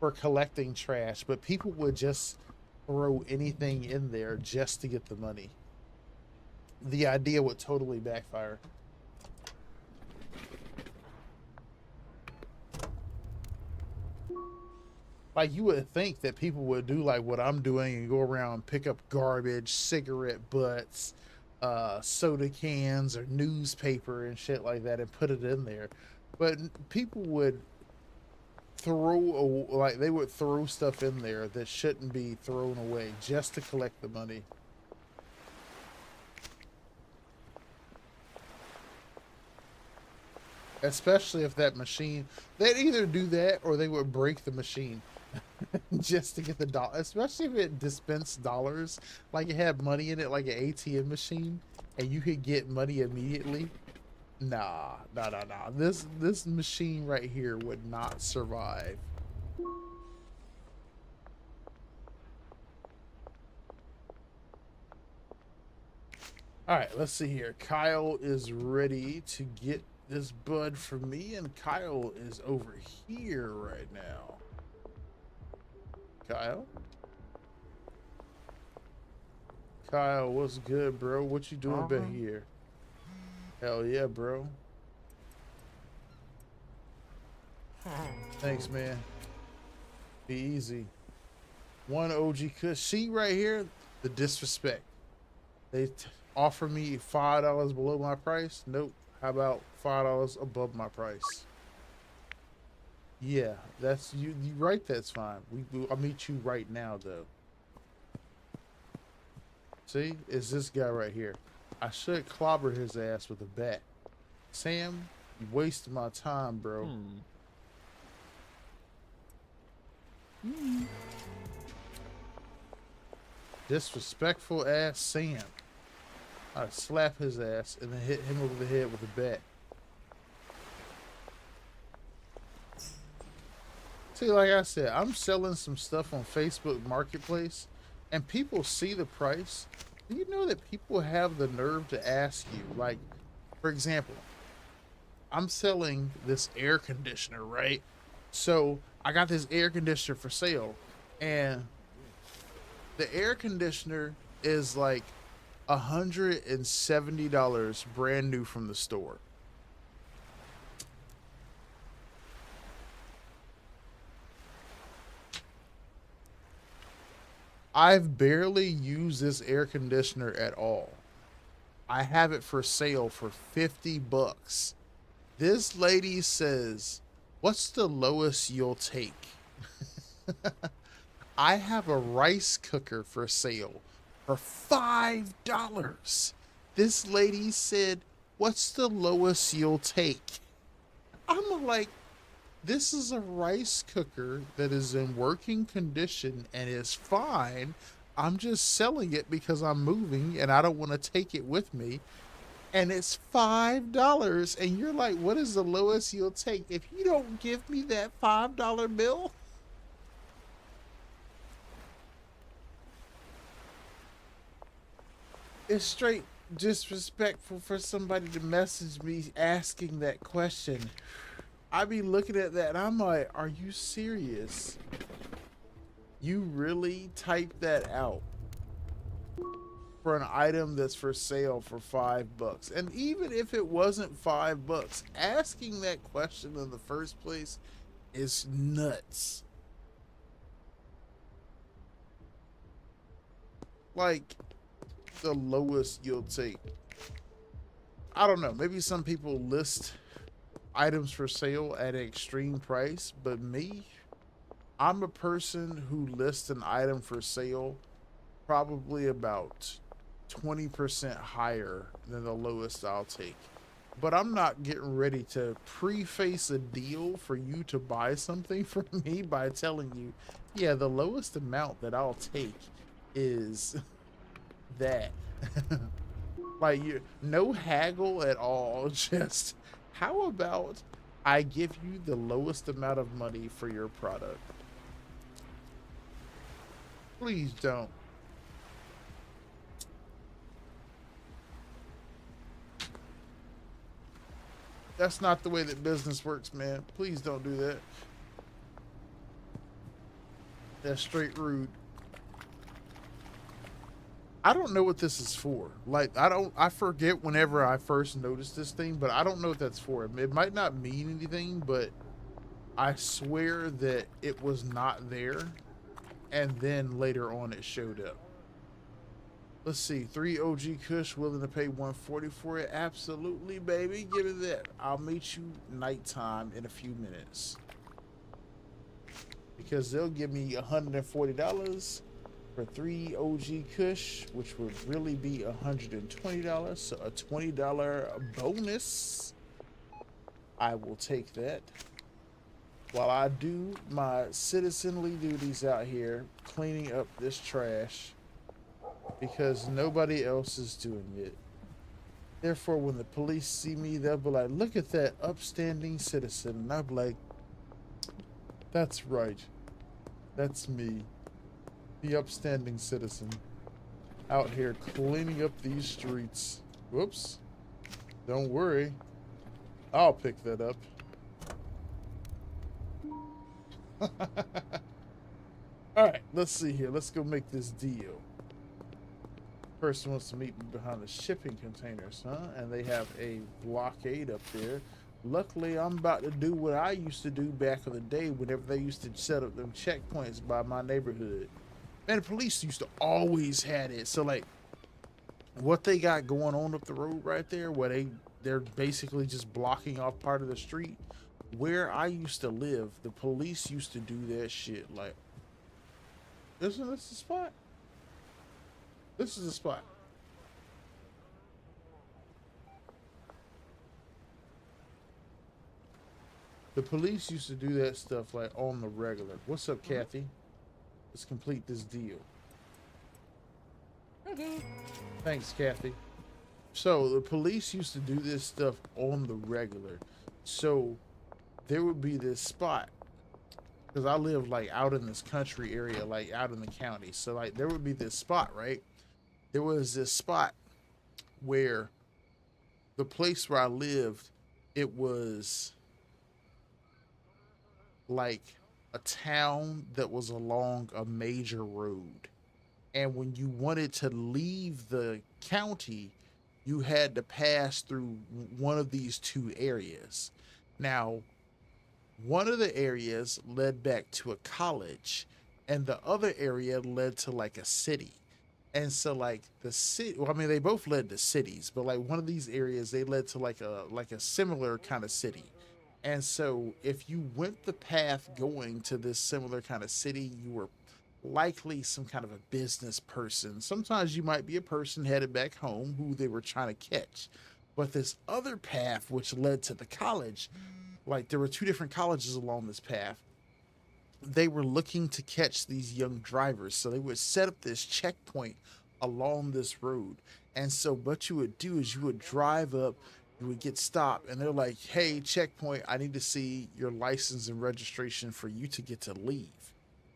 for collecting trash, but people would just throw anything in there just to get the money? The idea would totally backfire. Like, you would think that people would do like what I'm doing and go around and pick up garbage, cigarette butts, soda cans, or newspaper and shit like that and put it in there. But people would they would throw stuff in there that shouldn't be thrown away just to collect the money. Especially if that machine, they'd either do that or they would break the machine just to get the dollar. Especially if it dispensed dollars, like it had money in it, like an ATM machine, and you could get money immediately. Nah, nah, nah, nah. This machine right here would not survive. All right, let's see here. Kyle is ready to get this bud for me, and Kyle is over here right now. Kyle? Kyle, what's good, bro? What you doing back here? Hell yeah, bro. Thanks, man. Be easy. One OG Kush. See right here, the disrespect. They offer me $5 below my price. Nope. How about $5 above my price? Yeah, that's you. You right? That's fine. I'll meet you right now, though. See, it's this guy right here. I should clobber his ass with a bat. Sam, you wasted my time, bro. Disrespectful ass Sam. I'd slap his ass and then hit him over the head with a bat. See, like I said, I'm selling some stuff on Facebook Marketplace, and people see the price. Do you know that people have the nerve to ask you, like, for example, I'm selling this air conditioner, right? So I got this air conditioner for sale, and the air conditioner is like $170 brand new from the store. I've barely used this air conditioner at all. I have it for sale for 50 bucks. This lady says, "What's the lowest you'll take?" I have a rice cooker for sale for $5. This lady said, "What's the lowest you'll take?" I'm like, this is a rice cooker that is in working condition and is fine. I'm just selling it because I'm moving and I don't want to take it with me. And it's $5. And you're like, what is the lowest you'll take? If you don't give me that $5 bill, it's straight disrespectful for somebody to message me asking that question. I be looking at that and I'm like, are you serious? You really typed that out for an item that's for sale for $5? And even if it wasn't $5, asking that question in the first place is nuts. Like, the lowest you'll take. I don't know. Maybe some people list items for sale at an extreme price, but me, I'm a person who lists an item for sale probably about 20% higher than the lowest I'll take. But I'm not getting ready to preface a deal for you to buy something from me by telling you, yeah, the lowest amount that I'll take is that. Like, you, no haggle at all. Just, how about I give you the lowest amount of money for your product? Please don't. That's not the way that business works, man. Please don't do that. That's straight rude. I don't know what this is for. Like, I forget whenever I first noticed this thing, but I don't know what that's for. It might not mean anything, but I swear that it was not there. And then later on it showed up. Let's see, 3 OG Kush willing to pay 140 for it. Absolutely, baby. Give me that. I'll meet you nighttime in a few minutes. Because they'll give me $140 for 3 OG Kush, which would really be $120. So a $20 bonus. I will take that. While I do my citizenly duties out here cleaning up this trash because nobody else is doing it. Therefore, when the police see me, they'll be like, look at that upstanding citizen. And I'll be like, that's right. That's me, the upstanding citizen, out here cleaning up these streets. Whoops. Don't worry. I'll pick that up. Alright, let's see here. Let's go make this deal. Person wants to meet me behind the shipping containers, huh? And they have a blockade up there. Luckily, I'm about to do what I used to do back in the day whenever they used to set up them checkpoints by my neighborhood. Man, the police used to always had it. So, like, what they got going on up the road right there, where they're basically just blocking off part of the street. Where I used to live, the police used to do that shit. Like, isn't this the spot? This is the spot. The police used to do that stuff like on the regular. What's up, Kathy? Let's complete this deal.
Okay.
Thanks, Kathy. So the police used to do this stuff on the regular. So there would be this spot because I live like out in this country area, like out in the county. So like there would be this spot, right? There was this spot where the place where I lived, it was like a town that was along a major road. And when you wanted to leave the county, you had to pass through one of these two areas. Now, one of the areas led back to a college, and the other area led to like a city. And so like the city, well, I mean they both led to cities, but like one of these areas they led to like a similar kind of city. And so if you went the path going to this similar kind of city, you were likely some kind of a business person. Sometimes you might be a person headed back home who they were trying to catch. But this other path which led to the college, like there were two different colleges along this path, they were looking to catch these young drivers. So they would set up this checkpoint along this road. And so what you would do is you would drive up, you would get stopped, and they're like, hey, checkpoint, I need to see your license and registration for you to get to leave.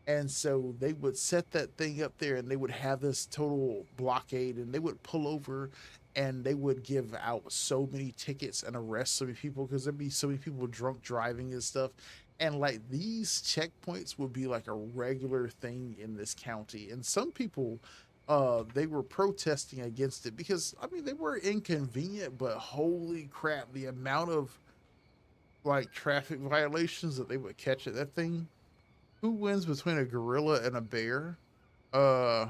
And so they would set that thing up there and they would have this total blockade and they would pull over and they would give out so many tickets and arrest so many people because there'd be so many people drunk driving and stuff. And like these checkpoints would be like a regular thing in this county. And some people they were protesting against it because I mean they were inconvenient, but holy crap, the amount of like traffic violations that they would catch at that thing. Who wins between a gorilla and a bear? Uh,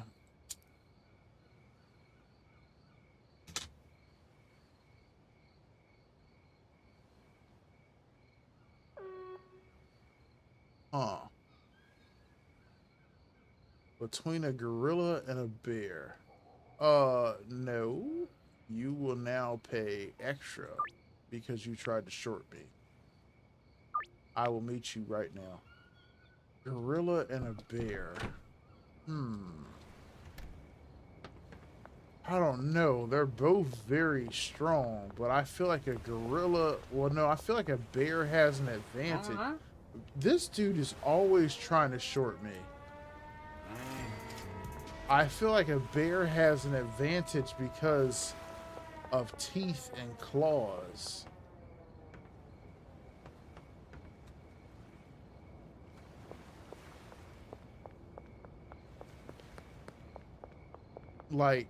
huh. Between a gorilla and a bear. No. You will now pay extra because you tried to short me. I will meet you right now. Gorilla and a bear. Hmm. I don't know. They're both very strong, but I feel like a gorilla. Well, no, I feel like a bear has an advantage. This dude is always trying to short me. I feel like a bear has an advantage because of teeth and claws. Like,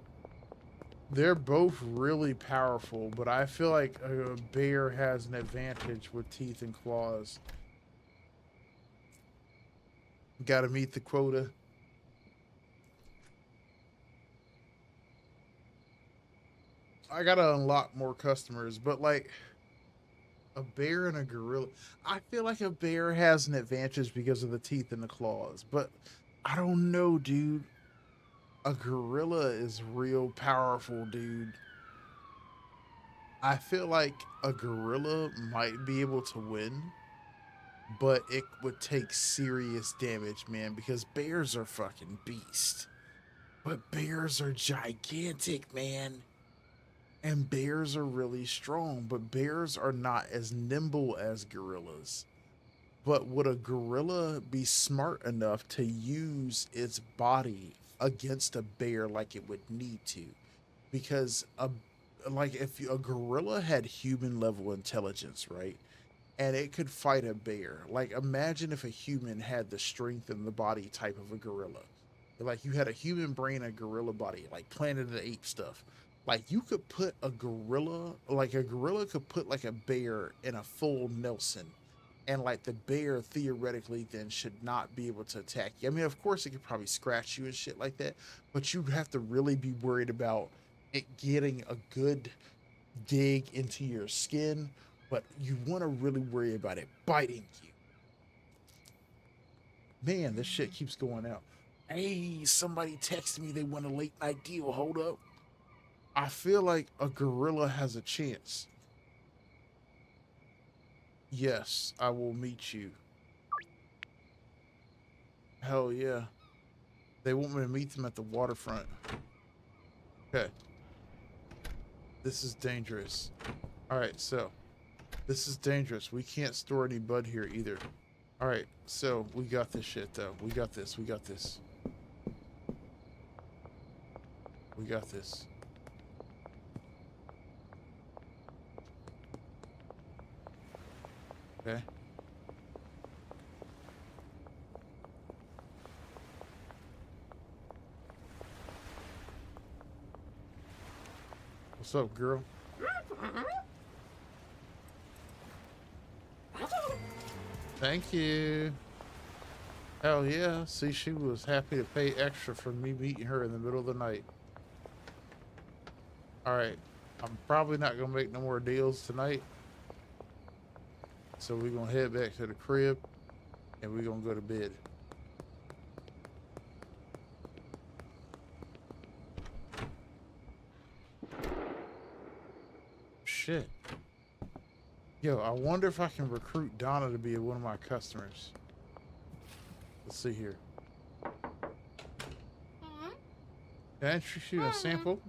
they're both really powerful, but I feel like a bear has an advantage with teeth and claws. Gotta meet the quota. I gotta unlock more customers, but like a bear and a gorilla, I feel like a bear has an advantage because of the teeth and the claws, but I don't know, dude. A gorilla is real powerful, dude. I feel like a gorilla might be able to win, but it would take serious damage, man, because bears are fucking beast. But bears are gigantic, man. And bears are really strong, but bears are not as nimble as gorillas. But would a gorilla be smart enough to use its body against a bear like it would need to? Because a like if a gorilla had human level intelligence, right? And it could fight a bear. Like imagine if a human had the strength and the body type of a gorilla. Like you had a human brain, a gorilla body, like Planet of the Apes stuff. Like you could put a gorilla, like a gorilla could put like a bear in a full Nelson, and like the bear theoretically then should not be able to attack you. I mean, of course, it could probably scratch you and shit like that, but you have to really be worried about it getting a good dig into your skin. But you want to really worry about it biting you. Man, this shit keeps going out. Hey, somebody texted me they want a late night deal. Hold up. I feel like a gorilla has a chance. Yes, I will meet you. Hell yeah. They want me to meet them at the waterfront. Okay. This is dangerous. Alright, so. This is dangerous. We can't store any bud here either. Alright, so we got this shit though. We got this. We got this. We got this. Okay. What's up, girl? Thank you. Hell yeah. See, she was happy to pay extra for me meeting her in the middle of the night. All right. I'm probably not going to make no more deals tonight. So we're going to head back to the crib and we're going to go to bed. Shit. Yo, I wonder if I can recruit Donna to be one of my customers. Let's see here. Can I introduce you to a sample?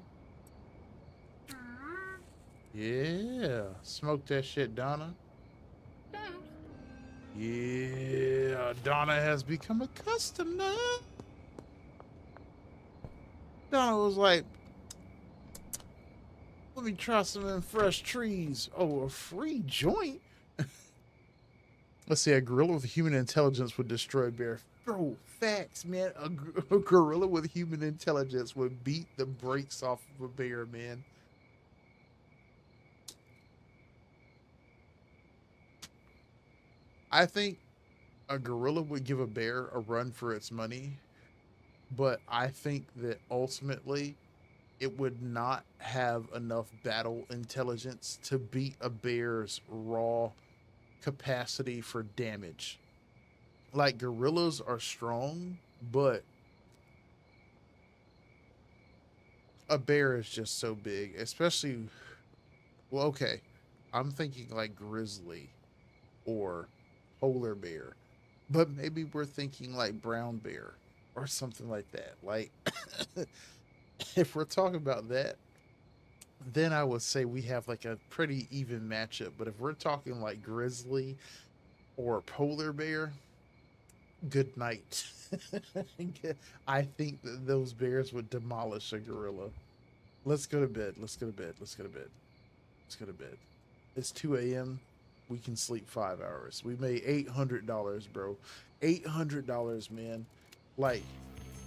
Yeah. Smoke that shit, Donna. Yeah. Donna has become a customer. Donna was like, let me try some of them fresh trees. Oh, a free joint? Let's see, a gorilla with human intelligence would destroy a bear. Bro, facts, man. A gorilla with human intelligence would beat the brakes off of a bear, man. I think a gorilla would give a bear a run for its money, but I think that ultimately it would not have enough battle intelligence to beat a bear's raw capacity for damage. Like gorillas are strong, but a bear is just so big, especially well, okay. I'm thinking like grizzly or polar bear. But maybe we're thinking like brown bear or something like that. Like if we're talking about that, then I would say we have like a pretty even matchup. But if we're talking like grizzly or polar bear, good night. I think that those bears would demolish a gorilla. Let's go to bed. Let's go to bed. Let's go to bed. Let's go to bed. It's 2 a.m. We can sleep 5 hours. We made $800, bro. $800, man. Like,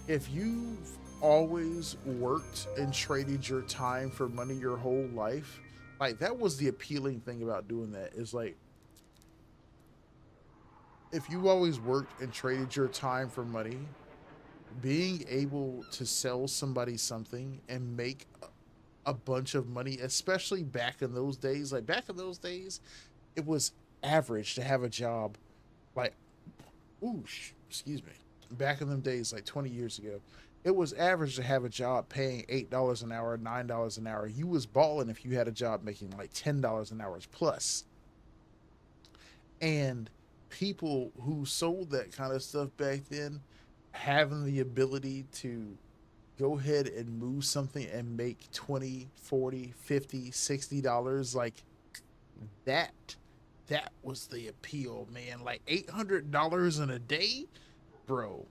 if you've always worked and traded your time for money your whole life, like that was the appealing thing about doing that. Is like if you always worked and traded your time for money, being able to sell somebody something and make a bunch of money, especially back in those days. Like back in those days, it was average to have a job. Like, excuse me. Back in them days, like 20 years ago, it was average to have a job paying $8 an hour, $9 an hour. You was balling if you had a job making like $10 an hour plus. And people who sold that kind of stuff back then, having the ability to go ahead and move something and make 20, 40, 50, $60 like that was the appeal, man. Like $800 in a day, bro.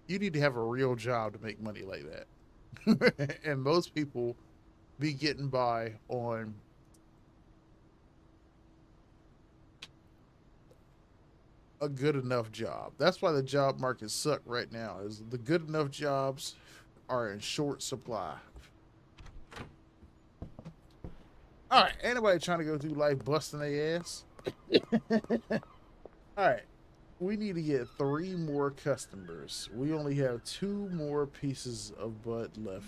You need to have a real job to make money like that. And most people be getting by on a good enough job. That's why the job market suck right now. Is the good enough jobs are in short supply. All right, anybody trying to go through life busting their ass? All right, we need to get 3 more customers. We only have 2 more pieces of bud left.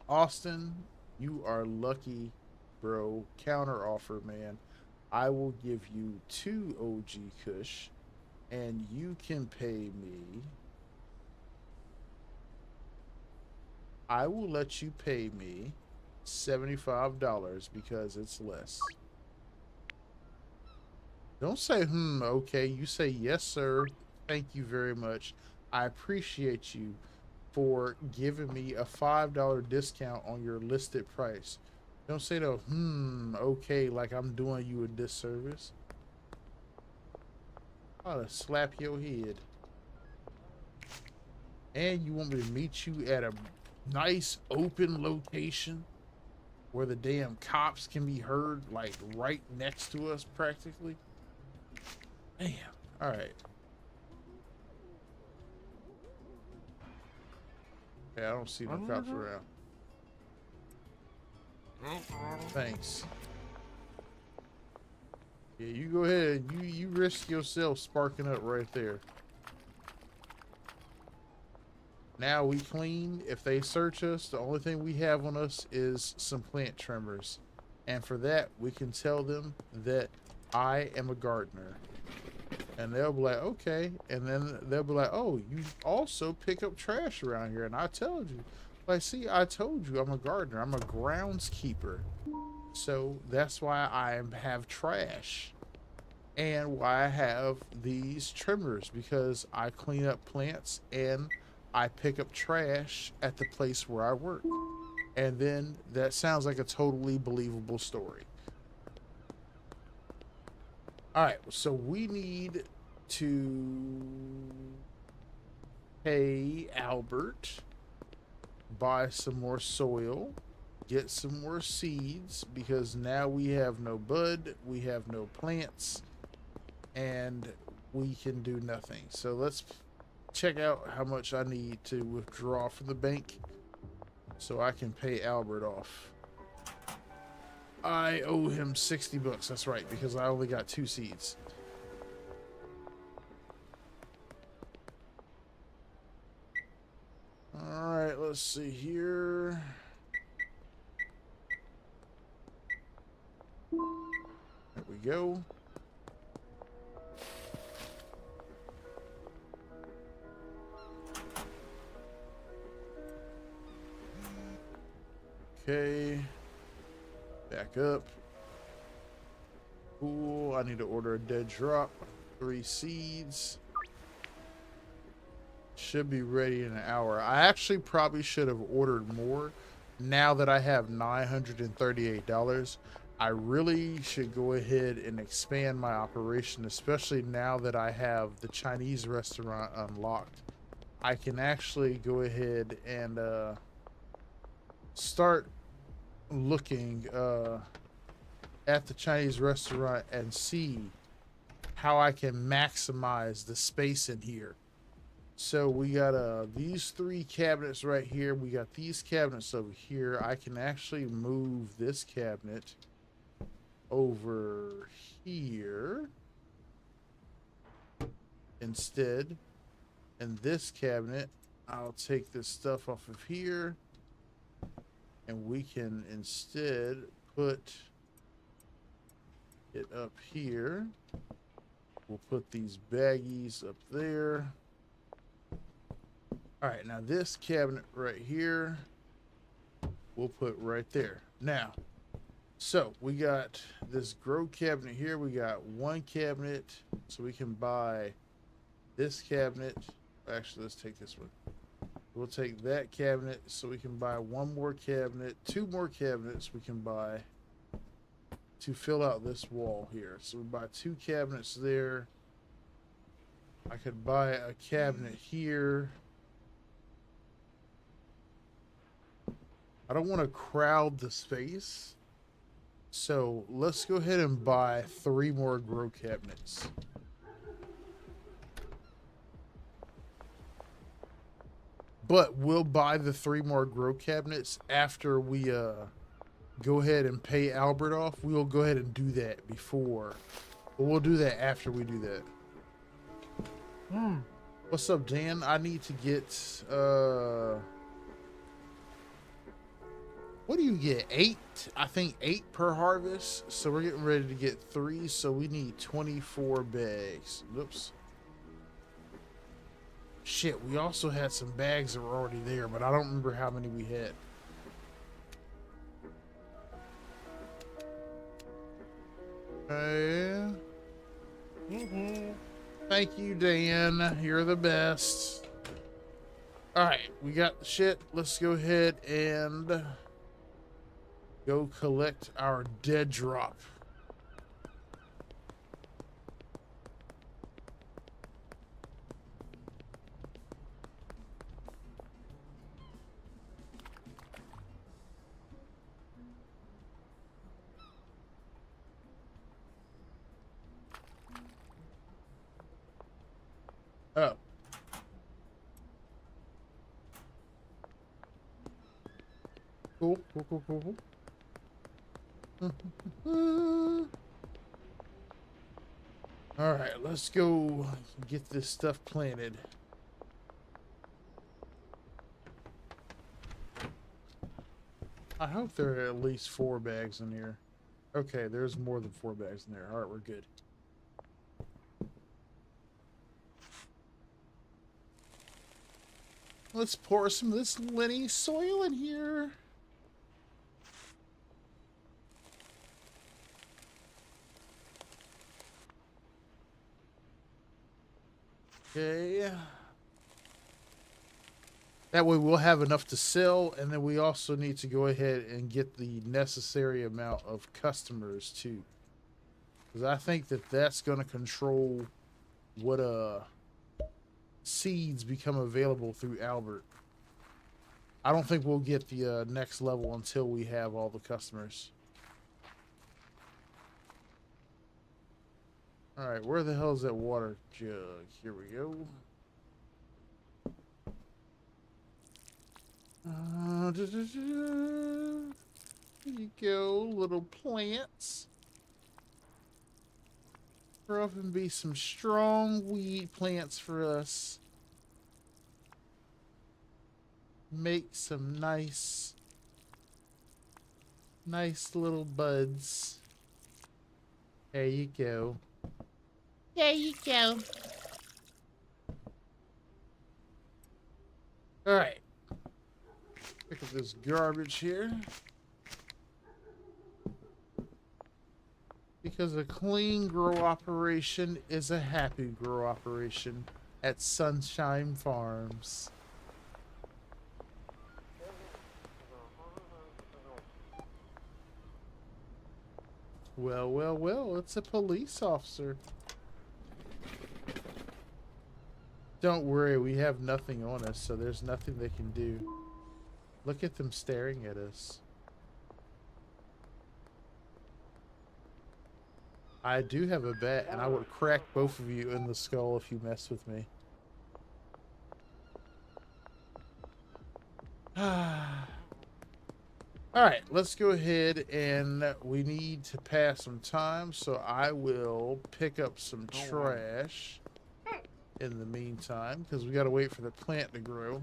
Austin, you are lucky, bro. Counter offer, man. I will give you 2 OG Kush, and you can pay me. I will let you pay me $75 because it's less. Don't say, okay. You say, yes, sir. Thank you very much. I appreciate you for giving me a $5 discount on your listed price. Don't say no, okay, like I'm doing you a disservice. I'll slap your head. And you want me to meet you at a nice open location where the damn cops can be heard, like right next to us practically? Damn. All right. Okay, I don't see no cops around. Thanks. Yeah, you go ahead. You risk yourself sparking up right there. Now we clean. If they search us, the only thing we have on us is some plant trimmers. And for that, we can tell them that I am a gardener. And they'll be like, okay. And then they'll be like, oh, you also pick up trash around here. And I told you. Like, see, I told you I'm a gardener. I'm a groundskeeper. So that's why I have trash. And why I have these trimmers. Because I clean up plants and I pick up trash at the place where I work. And then that sounds like a totally believable story. All right, so we need to pay Albert, buy some more soil, get some more seeds, because now we have no bud, we have no plants, and we can do nothing. So let's check out how much I need to withdraw from the bank so I can pay Albert off. I owe him 60 bucks. That's right, because I only got 2 seeds. All right, let's see here. There we go. Okay. Back up. Cool. I need to order a dead drop. 3 seeds. Should be ready in an hour. I actually probably should have ordered more. Now that I have $938, I really should go ahead and expand my operation, especially now that I have the Chinese restaurant unlocked. I can actually go ahead and start looking at the Chinese restaurant and see how I can maximize the space in here. So we got these 3 cabinets right here. We got these cabinets over here. I can actually move this cabinet over here instead. And this cabinet, I'll take this stuff off of here. And we can instead put it up here. We'll put these baggies up there. All right, now this cabinet right here, we'll put right there. Now, so we got this grow cabinet here. We got 1 cabinet, so we can buy this cabinet. Actually, let's take this one. We'll take that cabinet, so we can buy 1 more cabinet, 2 more cabinets we can buy to fill out this wall here. So we buy 2 cabinets there. I could buy a cabinet here. I don't want to crowd the space. So let's go ahead and buy 3 more grow cabinets. But we'll buy the 3 more grow cabinets after we go ahead and pay Albert off. We'll go ahead and do that before. But we'll do that after we do that. What's up, Dan? I need to get what do you get? 8? I think 8 per harvest. So we're getting ready to get 3. So we need 24 bags. Oops. Shit, we also had some bags that were already there, but I don't remember how many we had. Okay. Thank you, Dan. You're the best. Alright, we got the shit. Let's go ahead and go collect our dead drop. Oh. Cool, cool, cool, cool. All right, let's go get this stuff planted. I hope there are at least 4 bags in here. Okay, there's more than 4 bags in there. All right, we're good. Let's pour some of this linty soil in here. Okay. That way we'll have enough to sell, and then we also need to go ahead and get the necessary amount of customers too. Because I think that that's going to control what seeds become available through Albert. I don't think we'll get the next level until we have all the customers. All right, where the hell is that water jug? Here we go. Here you go, little plants. Grow up and be some strong weed plants for us. Make some nice little buds. There you go. There you go. All right. Pick up this garbage here. Because a clean grow operation is a happy grow operation at Sunshine Farms. Well, well, well, it's a police officer. Don't worry, we have nothing on us, so there's nothing they can do. Look at them staring at us. I do have a bat, and I would crack both of you in the skull if you mess with me. Alright, let's go ahead, and we need to pass some time, so I will pick up some trash in the meantime, because we got to wait for the plant to grow.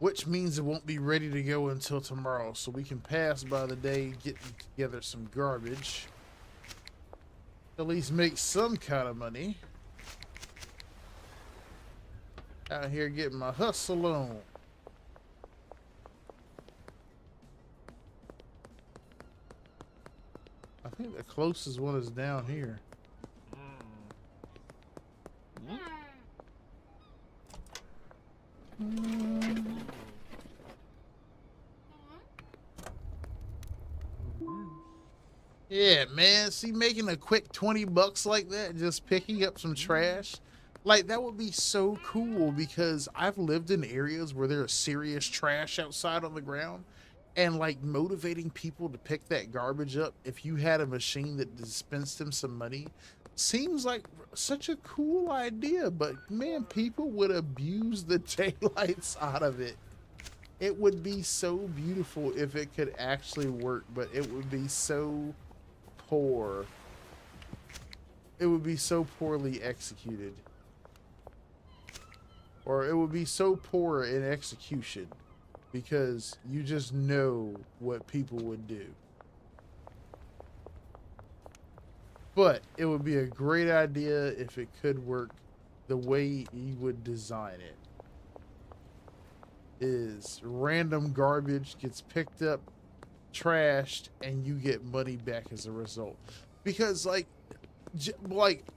Which means it won't be ready to go until tomorrow, so we can pass by the day getting together some garbage. At least make some kind of money. Out here getting my hustle on. I think the closest one is down here. Yeah, man. See, making a quick 20 bucks like that, just picking up some trash, like that would be so cool because I've lived in areas where there's serious trash outside on the ground, and like motivating people to pick that garbage up if you had a machine that dispensed them some money seems like such a cool idea, but man, people would abuse the daylights out of it. It would be so beautiful if it could actually work, but it would be so poor. It would be so poorly executed. Or it would be so poor in execution because you just know what people would do. But it would be a great idea if it could work the way you would design it. Is random garbage gets picked up, trashed, and you get money back as a result. Because like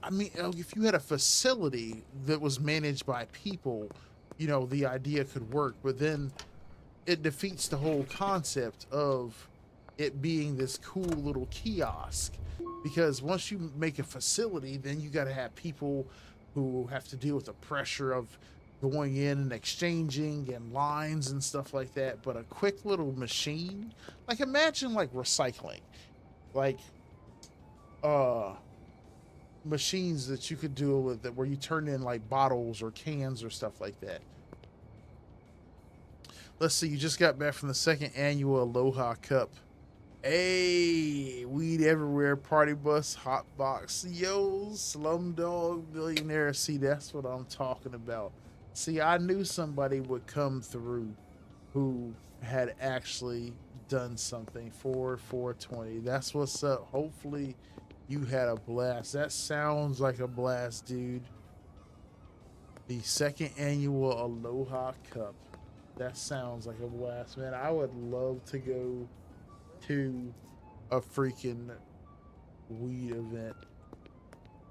I mean, if you had a facility that was managed by people, you know, the idea could work, but then it defeats the whole concept of it being this cool little kiosk. Because once you make a facility, then you got to have people who have to deal with the pressure of going in and exchanging and lines and stuff like that. But a quick little machine, like imagine like recycling, like machines that you could do with that where you turn in like bottles or cans or stuff like that. Let's see, you just got back from the second annual Aloha Cup. Hey, weed everywhere, party bus, hot box, yo, slumdog millionaire. See, that's what I'm talking about. See, I knew somebody would come through who had actually done something for 420. That's what's up. Hopefully, you had a blast. That sounds like a blast, dude. The second annual Aloha Cup. That sounds like a blast, man. I would love to go to a freaking weed event.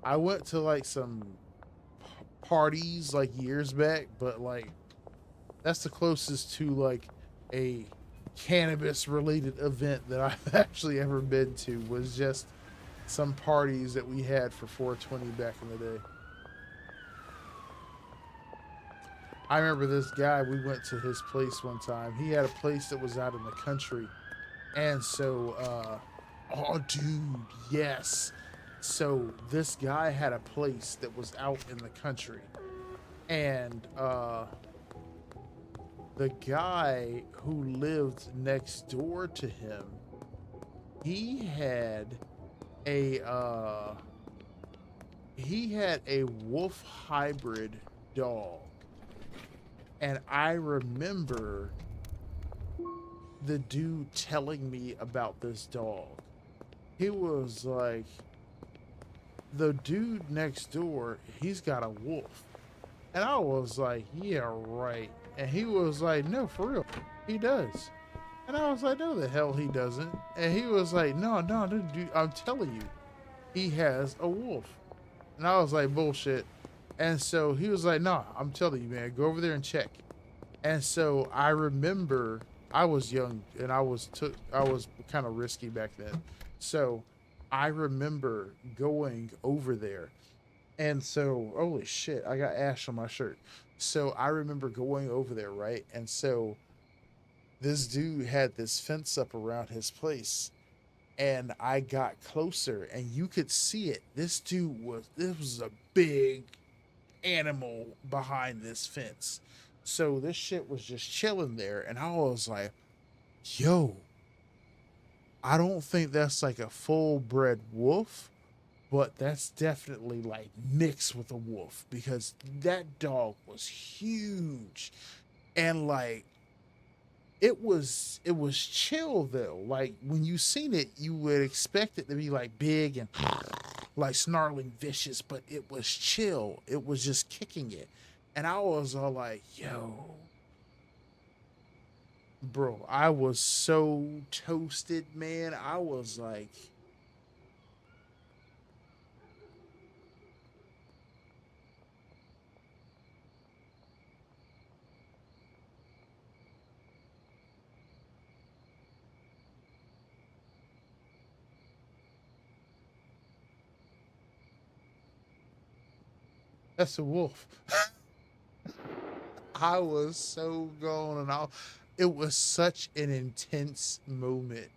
I went to like some parties like years back, but like that's the closest to like a cannabis related event that I've actually ever been to was just some parties that we had for 420 back in the day. I remember this guy, we went to his place one time. He had a place that was out in the country. And so, oh, dude, yes. So this guy had a place that was out in the country. And the guy who lived next door to him, he had a wolf hybrid dog. And I remember the dude telling me about this dog. He was like, the dude next door, he's got a wolf. And I was like, yeah, right. And he was like, no, for real, he does. And I was like, no, the hell he doesn't. And he was like, no, dude, I'm telling you, he has a wolf. And I was like, bullshit. And so he was like, no, I'm telling you, man, go over there and check. And so I remember I was young and I was kind of risky back then. So I remember going over there. And so holy shit, I got ash on my shirt. So I remember going over there, right? And so this dude had this fence up around his place and I got closer and you could see it. This was a big animal behind this fence. So this shit was just chilling there, and I was like, yo, I don't think that's like a full bred wolf, but that's definitely like mixed with a wolf because that dog was huge. And like it was chill though. Like when you seen it, you would expect it to be like big and like snarling vicious, but it was chill. It was just kicking it. And I was all like, yo, bro, I was so toasted, man. I was like, that's a wolf. I was so gone and all. It was such an intense moment.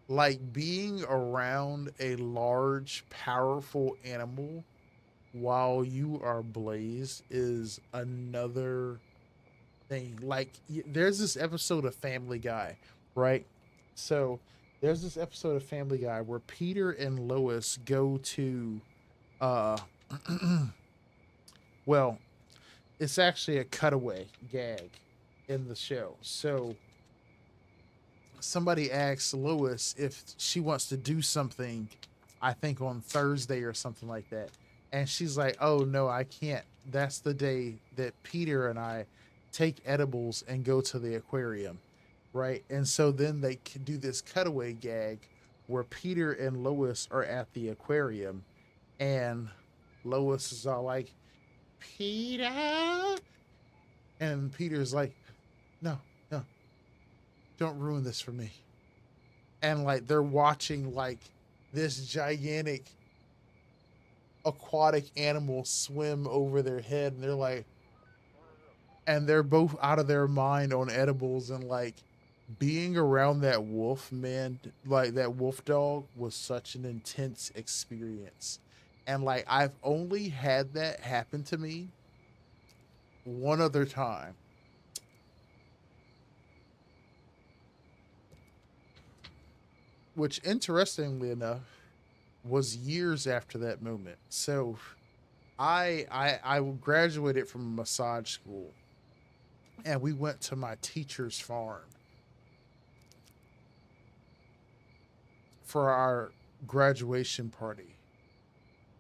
Like being around a large, powerful animal while you are blazed is another thing. Like there's this episode of Family Guy, right? So there's this episode of Family Guy where Peter and Lois go to uh well, it's actually a cutaway gag in the show. So somebody asks Lois if she wants to do something, I think on Thursday or something like that. And she's like, oh no, I can't. That's the day that Peter and I take edibles and go to the aquarium. Right. And so then they can do this cutaway gag where Peter and Lois are at the aquarium and Lois is all like, Peter. And Peter's like, no, no, don't ruin this for me. And like they're watching like this gigantic aquatic animal swim over their head and they're like and they're both out of their mind on edibles and like being around that wolf man, like that wolf dog was such an intense experience. And like I've only had that happen to me one other time. which interestingly enough was years after that moment. So I graduated from a massage school, and we went to my teacher's farm for our graduation party.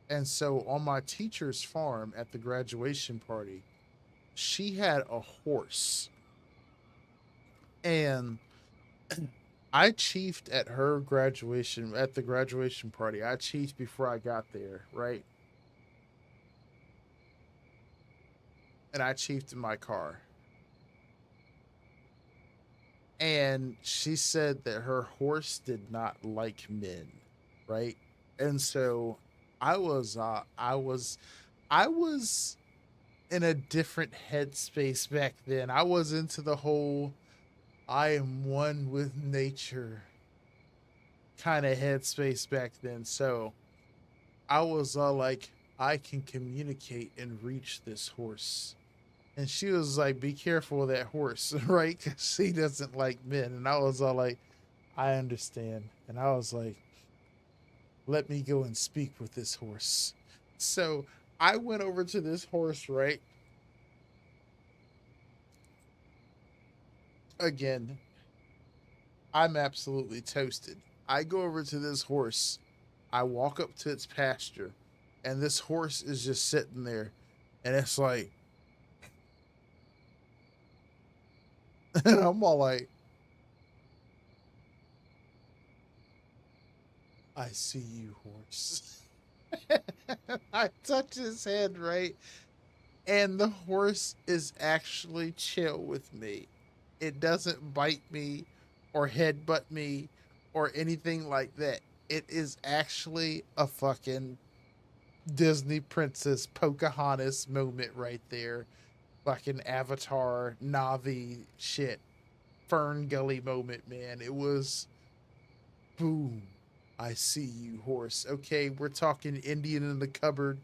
And so on my teacher's farm at the graduation party, she had a horse. And I chiefed at her graduation, at the graduation party. I chiefed before I got there, right? And I chiefed in my car. And she said that her horse did not like men, right? And so I was in a different headspace back then. I was into the whole I am one with nature kind of headspace back then. So I was all like, I can communicate and reach this horse. And she was like, be careful of that horse, right? Because she doesn't like men. And I was all like, I understand. And I was like, let me go and speak with this horse. So I went over to this horse, right? Again, I'm absolutely toasted. I go over to this horse. I walk up to its pasture, and this horse is just sitting there. And it's like, and I'm all like, I see you, horse. I touch his head, right? And the horse is actually chill with me. It doesn't bite me or headbutt me or anything like that. It is actually a fucking Disney princess Pocahontas moment right there. Fucking Avatar, Navi shit. Fern Gully moment, man. It was boom. I see you, horse. Okay, we're talking Indian in the cupboard.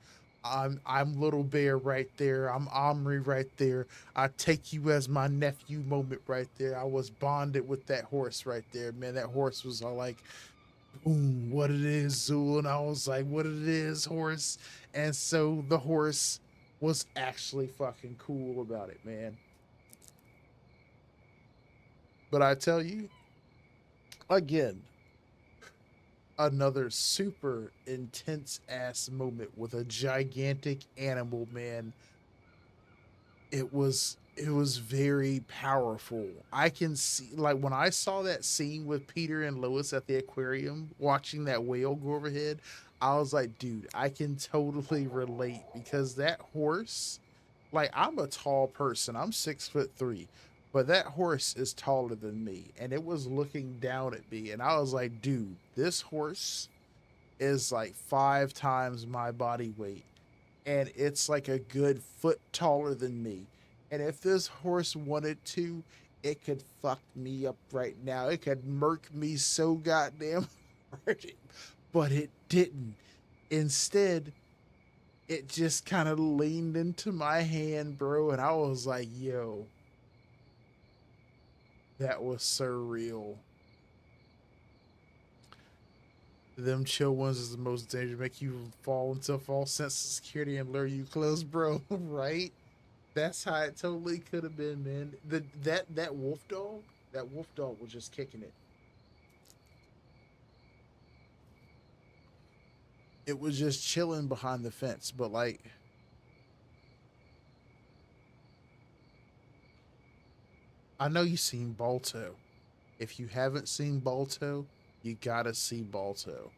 I'm Little Bear right there. I'm Omri right there. I take you as my nephew moment right there. I was bonded with that horse right there, man. That horse was all like, boom, what it is, Zool. And I was like, what it is, horse. And so the horse was actually fucking cool about it, man. But I tell you, again, another super intense ass moment with a gigantic animal, man. It was very powerful. I can see, like, when I saw that scene with Peter and Lois at the aquarium watching that whale go overhead, I was like, dude, I can totally relate because that horse, like, I'm a tall person. I'm 6'3", but that horse is taller than me, and it was looking down at me, and I was like, dude, this horse is like 5 times my body weight, and it's like a good foot taller than me. And if this horse wanted to, it could fuck me up right now. It could murk me so goddamn hard, but it didn't. Instead, it just kind of leaned into my hand, bro, and I was like, yo, that was surreal. Them chill ones is the most dangerous. Make you fall into false sense of security and lure you close, bro. Right? That's how it totally could have been, man. That wolf dog was just kicking it. It was just chilling behind the fence. But like, I know you seen Balto. If you haven't seen Balto, you gotta see Balto.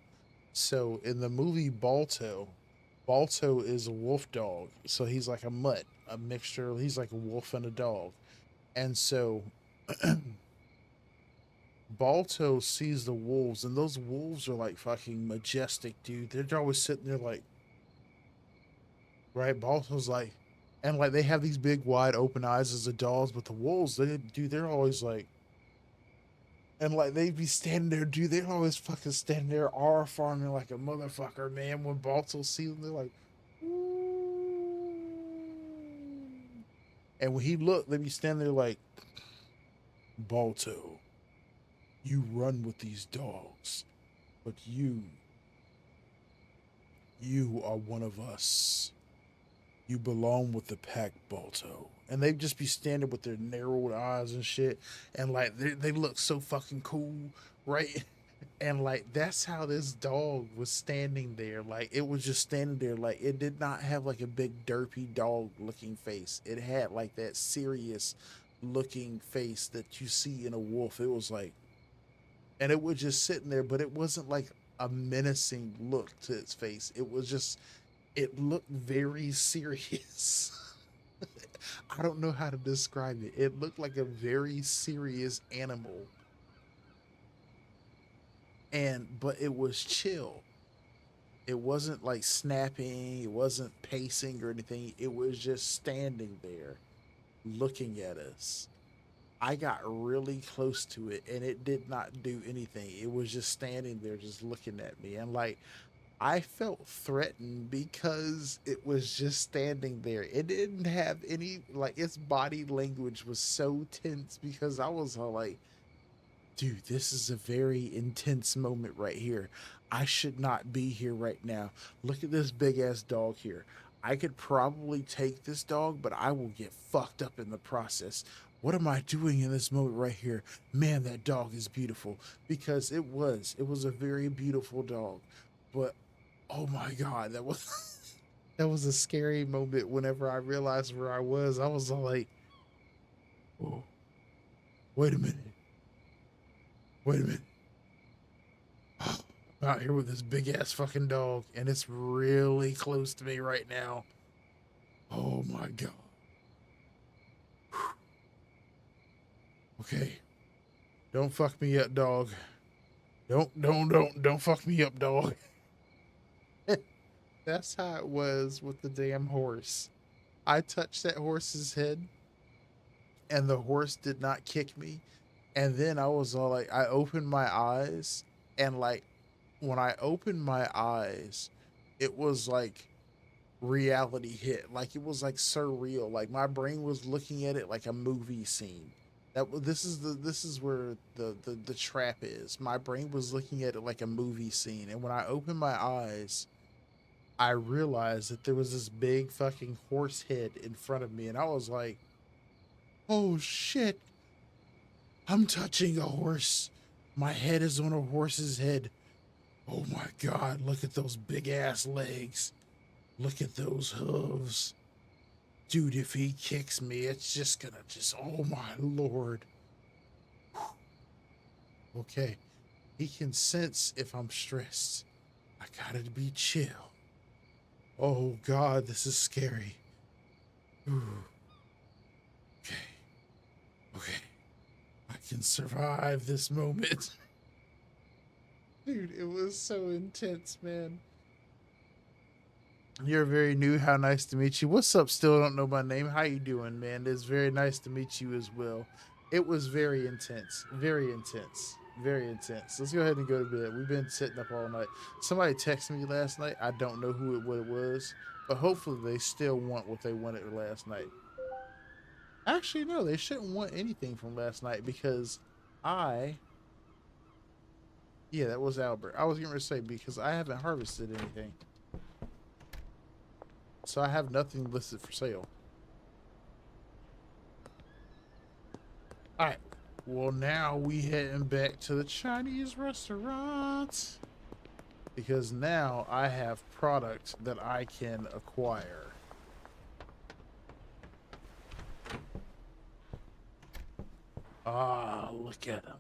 So in the movie Balto, Balto is a wolf dog. So he's like a mutt, a mixture. He's like a wolf and a dog. And so Balto sees the wolves, and those wolves are like fucking majestic, dude. They're always sitting there like, right? Balto's like, and like they have these big, wide open eyes as the dogs, but the wolves, they're always like, and like they be standing there, dude. They're always fucking standing there, R farming like a motherfucker, man. When Balto sees them, they're like, ooh. And when he looked, they be standing there like, Balto, You run with these dogs, but you are one of us. You belong with the pack, Balto. And they'd just be standing with their narrowed eyes and shit. And like, they look so fucking cool, right? And like, that's how this dog was standing there. Like, it was just standing there. Like, it did not have like a big, derpy dog looking face. It had like that serious looking face that you see in a wolf. It was like, and it was just sitting there, but it wasn't like a menacing look to its face. It was just, it looked very serious. I don't know how to describe it. It looked like a very serious animal. And but it was chill. It wasn't like snapping, it wasn't pacing or anything. It was just standing there looking at us. I got really close to it and it did not do anything. It was just standing there just looking at me. And like I felt threatened because it was just standing there. It didn't have any, like, its body language was so tense because I was all like, dude, this is a very intense moment right here. I should not be here right now. Look at this big ass dog here. I could probably take this dog, but I will get fucked up in the process. What am I doing in this moment right here? Man, that dog is beautiful because it was a very beautiful dog. But oh my god, that was that was a scary moment whenever I realized where I was. I was all like, oh, wait a minute. Wait a minute. I'm out here with this big ass fucking dog and it's really close to me right now. Oh my god. Okay. Don't fuck me up, dog. Don't fuck me up, dog. That's how it was with the damn horse. I touched that horse's head and the horse did not kick me. And then I was all like, I opened my eyes, and like, when I opened my eyes, it was like reality hit. Like, it was like surreal. Like, my brain was looking at it like a movie scene. This is where the trap is. My brain was looking at it like a movie scene. And when I opened my eyes, I realized that there was this big fucking horse head in front of me. And I was like, oh shit, I'm touching a horse. My head is on a horse's head. Oh my god, look at those big ass legs. Look at those hooves. Dude, if he kicks me, it's just gonna oh my lord. Okay, he can sense if I'm stressed. I gotta be chill. Oh god, this is scary. Ooh. Okay, okay. I can survive this moment. Dude, it was so intense, man. You're very new. How nice to meet you. What's up? Still don't know my name. How you doing, man? It's very nice to meet you as well. It was very intense. Very intense. Very intense. Let's go ahead and go to bed. We've been sitting up all night. Somebody texted me last night. I don't know what it was, but hopefully they still want what they wanted last night. Actually, no, they shouldn't want anything from last night because I yeah, that was Albert. I was going to say because I haven't harvested anything. So I have nothing listed for sale. Alright. Well, now we heading back to the Chinese restaurant. Because now I have product that I can acquire. Ah, look at him.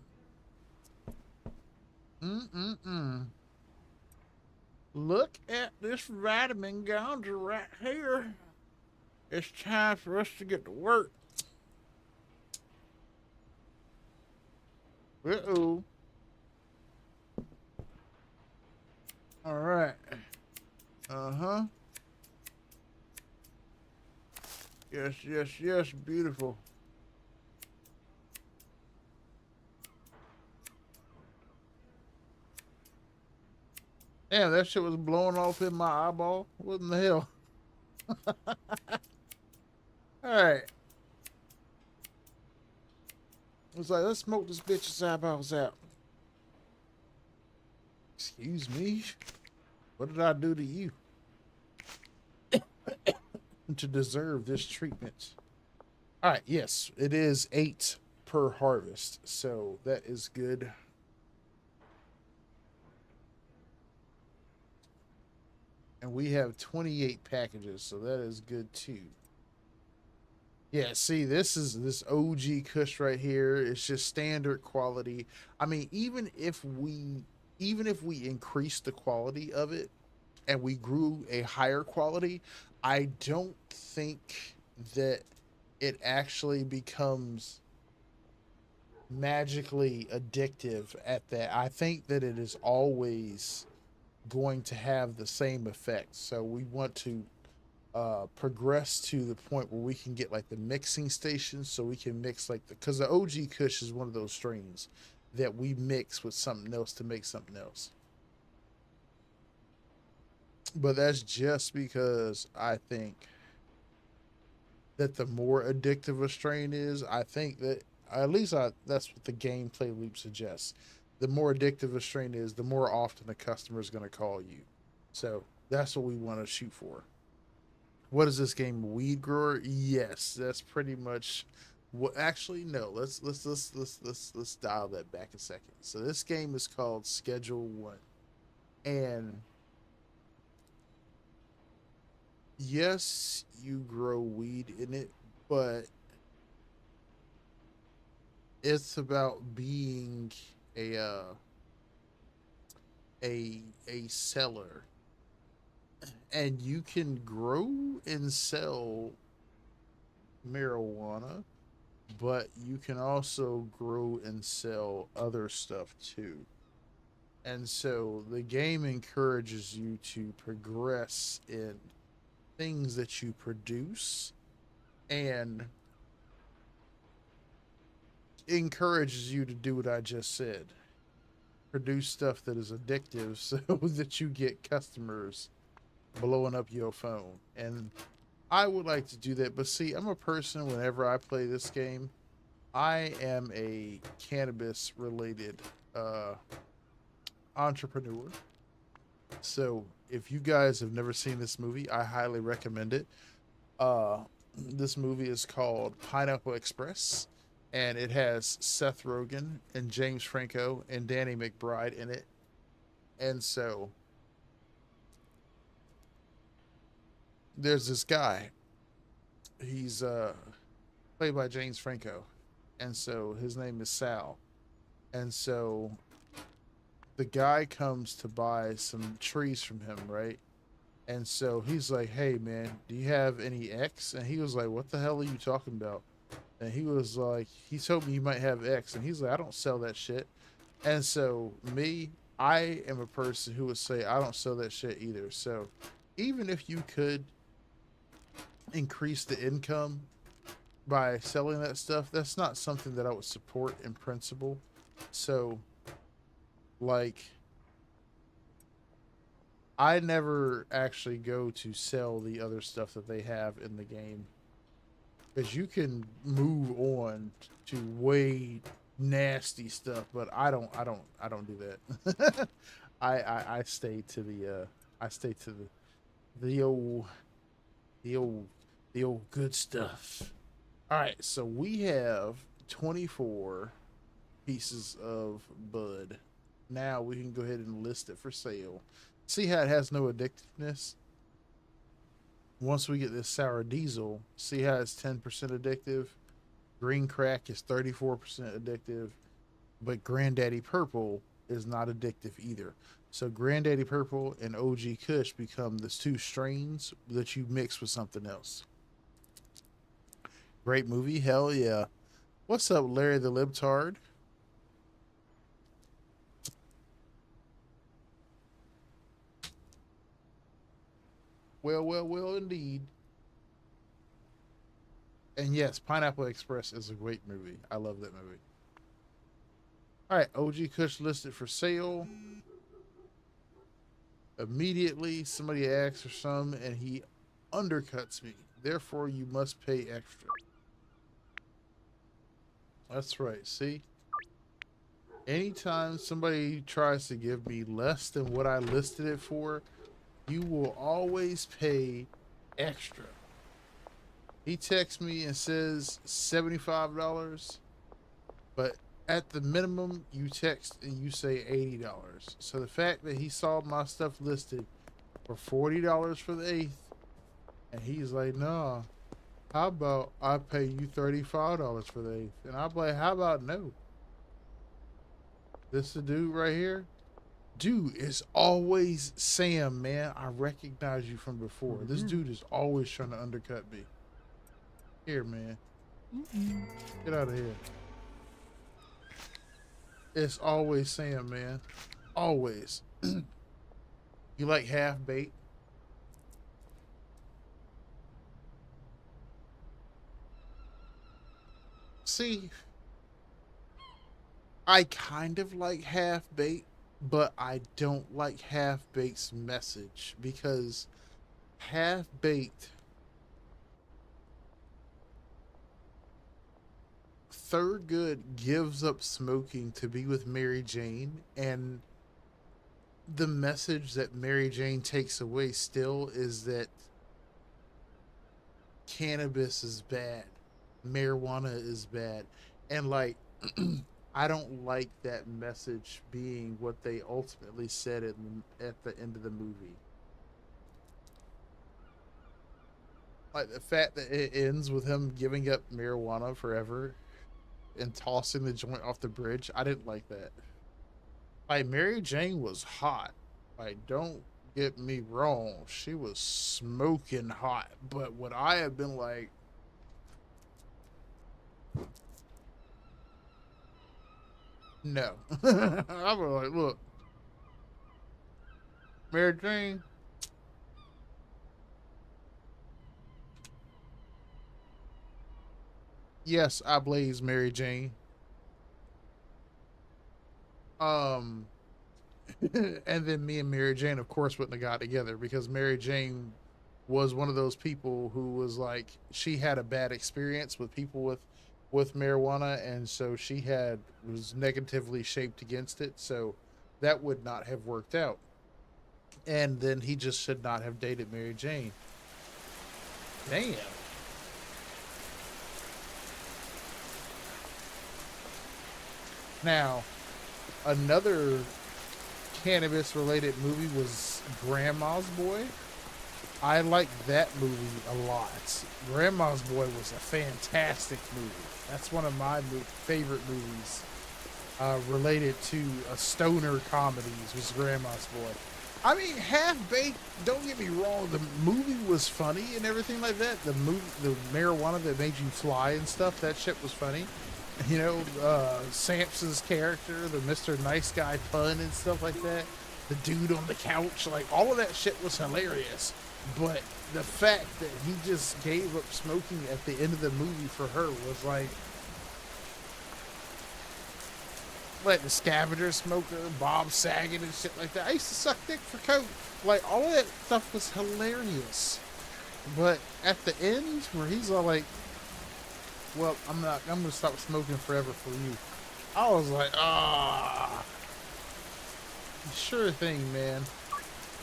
Look at this vitamin ganja right here. It's time for us to get to work. Uh-oh. All right. Uh-huh. Yes, yes, yes. Beautiful. Damn, that shit was blowing off in my eyeball. What in the hell? Alright. It's like, let's smoke this bitch's eyeballs out. Excuse me. What did I do to you to deserve this treatment? All right, yes, it is 8 per harvest, so that is good. And we have 28 packages, so that is good too. Yeah, see, this is this OG Kush right here. It's just standard quality. I mean, even if we increase the quality of it and we grew a higher quality, I don't think that it actually becomes magically addictive at that. I think that it is always going to have the same effect. So we want to progress to the point where we can get like the mixing station, so we can mix like because the OG Kush is one of those strains that we mix with something else to make something else. But that's just because I think that the more addictive a strain is, I think that at least that's what the gameplay loop suggests. The more addictive a strain is, the more often the customer is going to call you. So that's what we want to shoot for. What is this game? Weed grower? Yes, that's pretty much what. Actually, no. Let's dial that back a second. So this game is called Schedule One, and yes, you grow weed in it, but it's about being a a seller, and you can grow and sell marijuana, but you can also grow and sell other stuff too. And so the game encourages you to progress in things that you produce and encourages you to do what I just said, produce stuff that is addictive so that you get customers blowing up your phone. And I would like to do that, but see, I'm a person whenever I play this game, I am a cannabis related uh, entrepreneur. So if you guys have never seen this movie, I highly recommend it. Uh, this movie is called Pineapple Express, and it has Seth Rogen and James Franco and Danny McBride in it. And so there's this guy. He's played by James Franco, and so his name is Sal. And so the guy comes to buy some trees from him, right? And so he's like, "Hey man, do you have any X?" And he was like, "What the hell are you talking about?" And he was like, "He told me you might have X." And he's like, "I don't sell that shit." And so me, I am a person who would say I don't sell that shit either. So even if you could increase the income by selling that stuff, that's not something that I would support in principle. So like I never actually go to sell the other stuff that they have in the game because you can move on to way nasty stuff, but I don't do that. I stay to I stay to the old the old the old good stuff. All right, so we have 24 pieces of bud. Now we can go ahead and list it for sale. See how it has no addictiveness? Once we get this sour diesel, see how it's 10% addictive? Green crack is 34% addictive, but Granddaddy Purple is not addictive either. So Granddaddy Purple and OG Kush become the two strains that you mix with something else. Great movie, hell yeah. What's up, Larry the Libtard? Well, indeed. And yes, Pineapple Express is a great movie. I love that movie. All right, OG Kush listed for sale. Immediately, somebody asks for some, and he undercuts me. Therefore, you must pay extra. That's right. See, Anytime somebody tries to give me less than what I listed it for, you will always pay extra. He texts me and says $75, but at the minimum, you text and you say $80. So the fact that he saw my stuff listed for $40 for the eighth, and he's like, "Nah, how about I pay you $35 for the eighth?" And I'm like, "How about no?" This the dude right here. Dude is always Sam, man. I recognize you from before. This dude is always trying to undercut me. Here, man. Get out of here. It's always Sam, man. Always. You like half bait? See, I kind of like half bait, but I don't like half bait's message because half baked Thurgood gives up smoking to be with Mary Jane, and the message that Mary Jane takes away still is that cannabis is bad, marijuana is bad, and like I don't like that message being what they ultimately said at the end of the movie. Like the fact that it ends with him giving up marijuana forever and tossing the joint off the bridge, I didn't like that. Like Mary Jane was hot. Like don't get me wrong, she was smoking hot. But would I have been like, no? I was like, look, Mary Jane. Yes, I blaze Mary Jane. Um, and then me and Mary Jane, of course, wouldn't have got together because Mary Jane was one of those people who was like she had a bad experience with people with marijuana, and so she had was negatively shaped against it. So that would not have worked out. And then he just should not have dated Mary Jane. Damn. Now, another cannabis related movie was Grandma's Boy. I liked that movie a lot. Grandma's Boy was a fantastic movie. That's one of my favorite movies related to a stoner comedies was Grandma's Boy. I mean, Half Baked. Don't get me wrong. The movie was funny and everything like that. The marijuana that made you fly and stuff. That shit was funny. You know, Sampson's character, the Mr. Nice Guy pun and stuff like that. The dude on the couch, like all of that shit was hilarious. But the fact that he just gave up smoking at the end of the movie for her was like the scavenger smoker, Bob Saget and shit like that. I used to suck dick for coke. Like all of that stuff was hilarious. But at the end, where he's all like, "Well, I'm gonna stop smoking forever for you." I was like, ah, sure thing, man.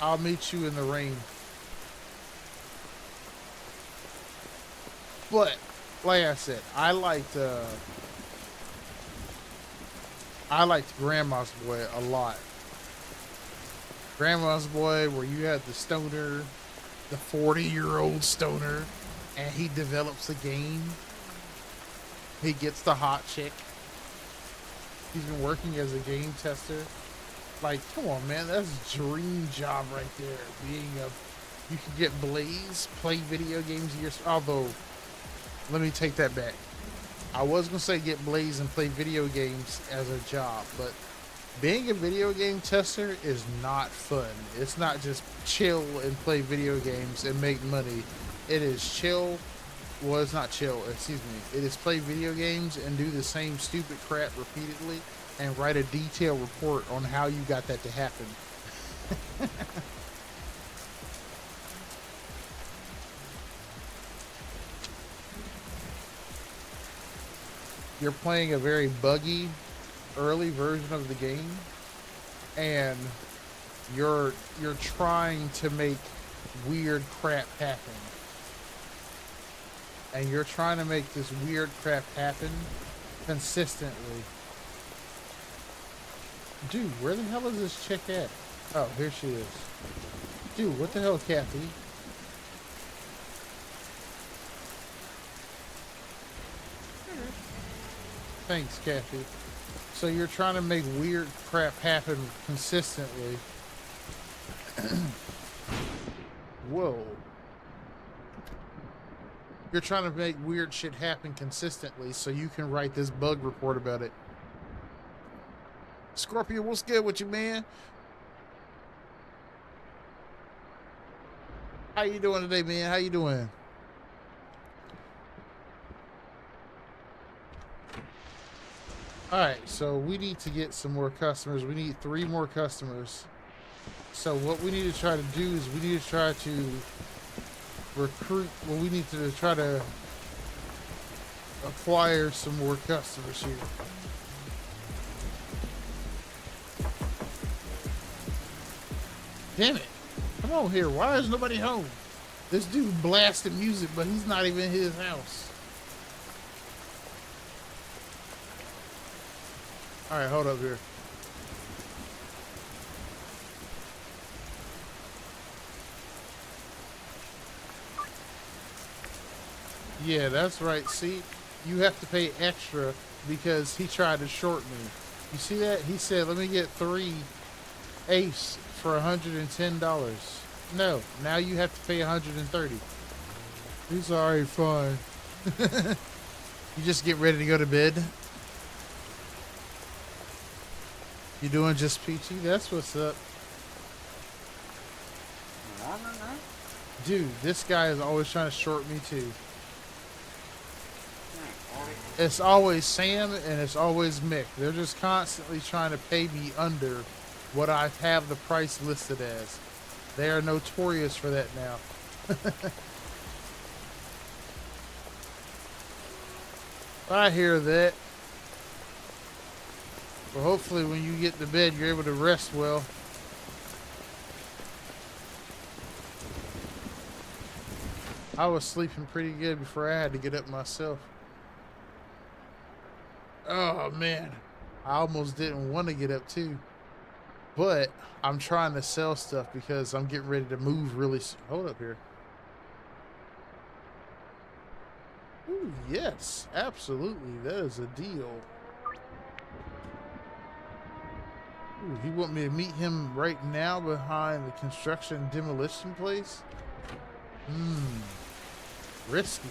I'll meet you in the rain. But like I said, I liked Grandma's Boy a lot. Grandma's Boy, where you had the stoner, the 40-year-old stoner, and he develops a game. He gets the hot chick. He's been working as a game tester. Like, come on, man, that's a dream job right there. You can get Blaze, play video games. Although, let me take that back. I was gonna say get Blaze and play video games as a job, but being a video game tester is not fun. It's not just chill and play video games and make money. It is chill. Well, it's not chill. Excuse me. It is play video games and do the same stupid crap repeatedly and write a detailed report on how you got that to happen. You're playing a very buggy early version of the game, and you're trying to make weird crap happen. And you're trying to make this weird crap happen consistently. Dude, where the hell is this chick at? Oh, here she is. Dude, what the hell, Kathy? Thanks, Kathy. So you're trying to make weird crap happen consistently. Whoa. You're trying to make weird shit happen consistently so you can write this bug report about it. Scorpio, what's good with you, man? How you doing today, man? How you doing? Alright, so we need to get some more customers. We need 3 more customers. So what we need to try to do is we need to try to recruit, well, we need to try to acquire some more customers here. Damn it. Come on here. Why is nobody home? This dude blasted music, but he's not even in his house. Alright, hold up here. Yeah, that's right. See, you have to pay extra because he tried to short me. You see that? He said, let me get 3 ace for $110. No, now you have to pay $130. He's alright, fine. You just get ready to go to bed? You doing just peachy? That's what's up. Dude, this guy is always trying to short me too. It's always Sam and it's always Mick. They're just constantly trying to pay me under what I have the price listed as. They are notorious for that now. I hear that. Well, hopefully when you get to bed, you're able to rest well. I was sleeping pretty good before I had to get up myself. Oh, man. I almost didn't want to get up, too. But I'm trying to sell stuff because I'm getting ready to move really soon. Hold up here. Ooh, yes. Absolutely. That is a deal. Ooh, he want me to meet him right now behind the construction demolition place? Risky.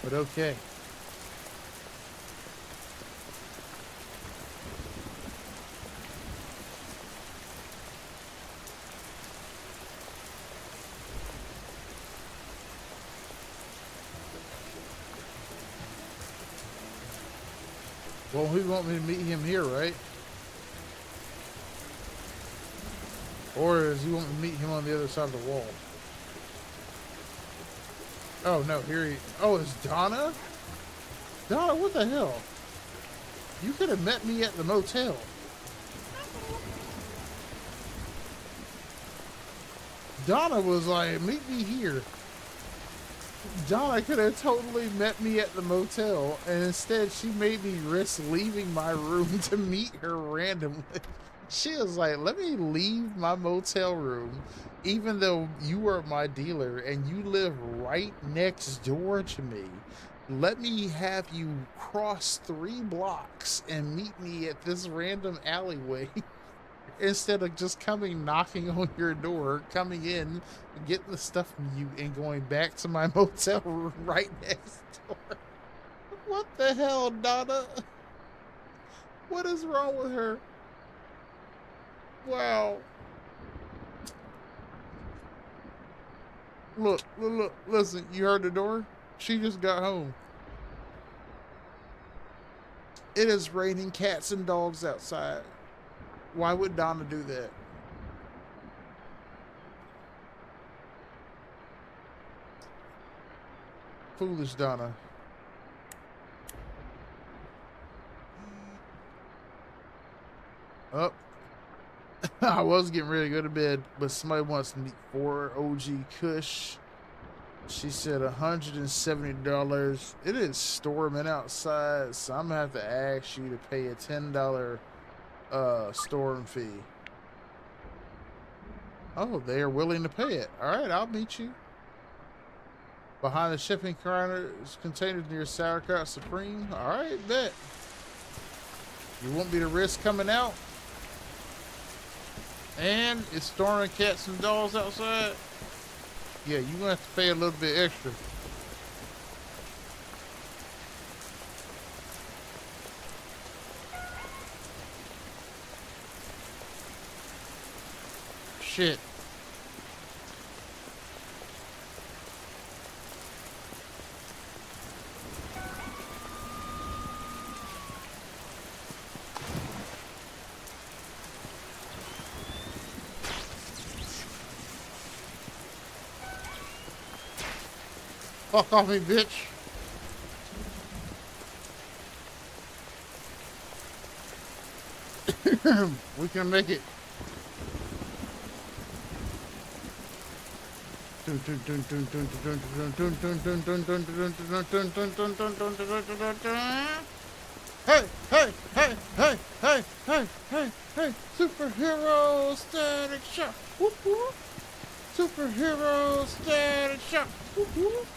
But okay. Well, he want me to meet him here, right? Or does he want me to meet him on the other side of the wall? Oh, no, here he... Oh, it's Donna? Donna, what the hell? You could have met me at the motel. Donna was like, meet me here. Donna could have totally met me at the motel, and instead she made me risk leaving my room to meet her randomly. She was like, let me leave my motel room, even though you are my dealer and you live right next door to me. Let me have you cross 3 blocks and meet me at this random alleyway instead of just coming knocking on your door, coming in, getting the stuff from you, and going back to my motel room right next door. What the hell, Donna? What is wrong with her? Wow. Look, listen, you heard the door? She just got home. It is raining cats and dogs outside. Why would Donna do that? Foolish Donna. Oh, I was getting ready to go to bed, but somebody wants to meet 4 OG Kush. She said $170. It is storming outside, so I'm gonna have to ask you to pay a $10 storm fee. Oh, they are willing to pay it. All right, I'll meet you. Behind the shipping containers near Sauerkraut Supreme. All right, bet. You want me to risk coming out? And it's storming cats and dogs outside. Yeah, you're gonna have to pay a little bit extra. Shit. Fuck off me, bitch. We can make it. Hey, hey, hey, hey, hey, hey, hey, hey, superhero static shock. Whoop, whoop. Superhero static shock. Whoop, whoop.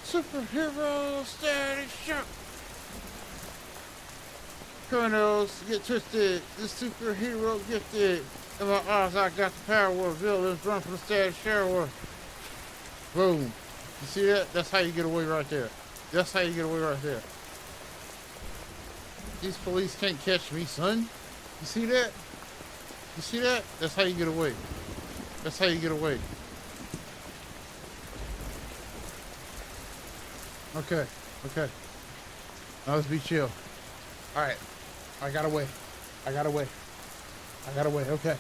Superhero static shock. Colonels get twisted. The superhero gifted. In my arms, I got the power. Villains run from the static shower. Boom. You see that? That's how you get away right there. That's how you get away right there. These police can't catch me, son. You see that? You see that? That's how you get away. That's how you get away. Okay. Okay. Now let's be chill. Alright. I got away. I got away. I got away. Okay.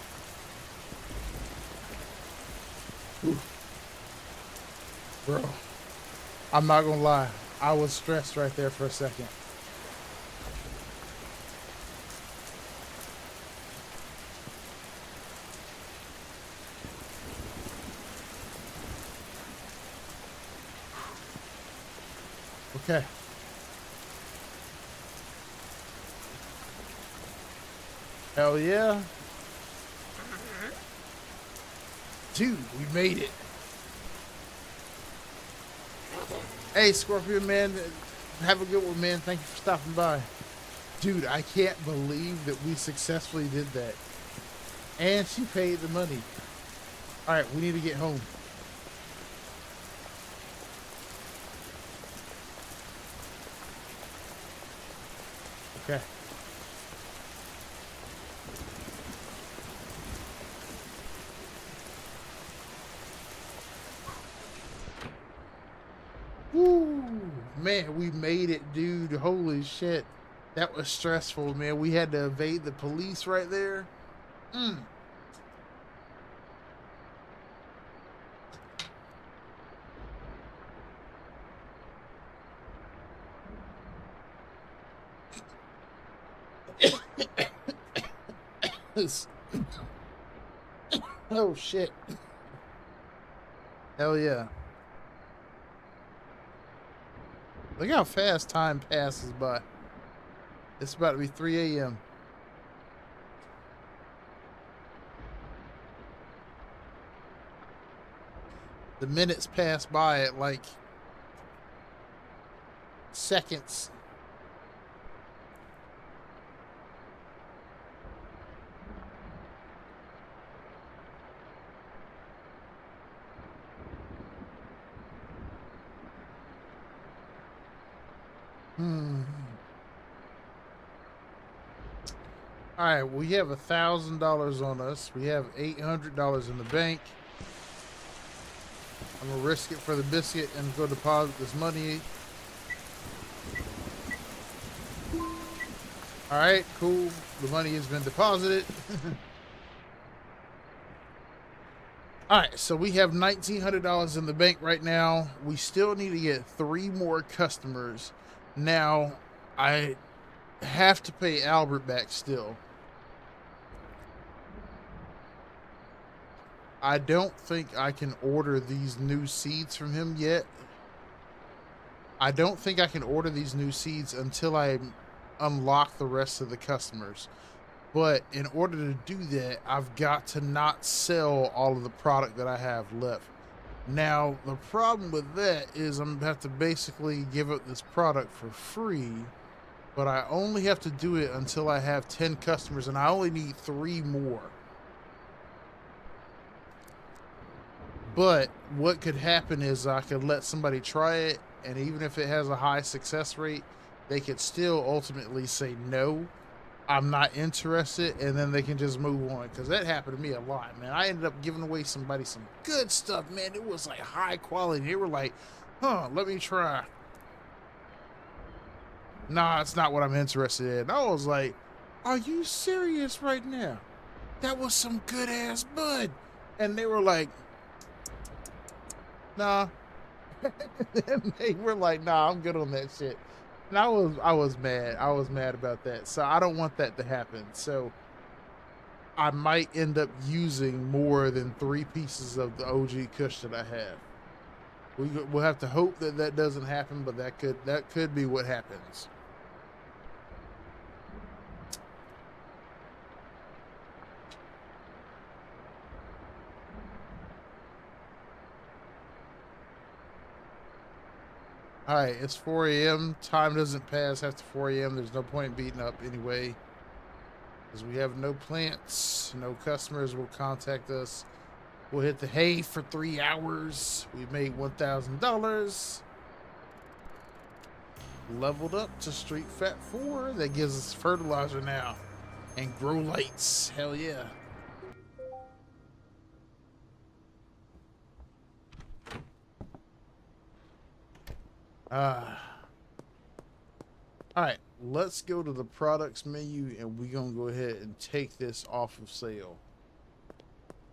Ooh. Bro. I'm not gonna lie. I was stressed right there for a second. Okay. Hell yeah. Dude, we made it. Hey, Scorpion Man. Have a good one, man. Thank you for stopping by. Dude, I can't believe that we successfully did that. And she paid the money. Alright, we need to get home. Okay. Woo! Man, we made it, dude. Holy shit. That was stressful, man. We had to evade the police right there. Oh shit. Hell yeah. Look how fast time passes by. It's about to be 3 a.m. The minutes pass by at like seconds. All right, we have $1,000 on us. We have $800 in the bank. I'm gonna risk it for the biscuit and go deposit this money. All right, cool. The money has been deposited. All right, so we have $1,900 in the bank right now. We still need to get 3 more customers. Now, I have to pay Albert back still. I don't think I can order these new seeds from him yet. I don't think I can order these new seeds until I unlock the rest of the customers. But in order to do that, I've got to not sell all of the product that I have left. Now, the problem with that is I'm going to have to basically give up this product for free, but I only have to do it until I have 10 customers, and I only need 3 more. But what could happen is I could let somebody try it, and even if it has a high success rate, they could still ultimately say no, I'm not interested, and then they can just move on. Because that happened to me a lot, man. I ended up giving away somebody some good stuff, man. It was like high quality. They were like, huh, let me try. Nah, it's not what I'm interested in. I was like, are you serious right now? That was some good ass bud. And they were like, nah. And they were like, nah, I'm good on that shit. And I was mad. I was mad about that. So I don't want that to happen. So I might end up using more than 3 pieces of the OG Kush that I have. We'll have to hope that that doesn't happen, but that could be what happens. All right, it's 4 a.m. Time doesn't pass after 4 a.m. There's no point beating up anyway. Because we have no plants, no customers will contact us. We'll hit the hay for 3 hours. We made $1,000. Leveled up to Street Fat 4. That gives us fertilizer now. And grow lights. Hell yeah. Alright, let's go to the products menu and we're going to go ahead and take this off of sale.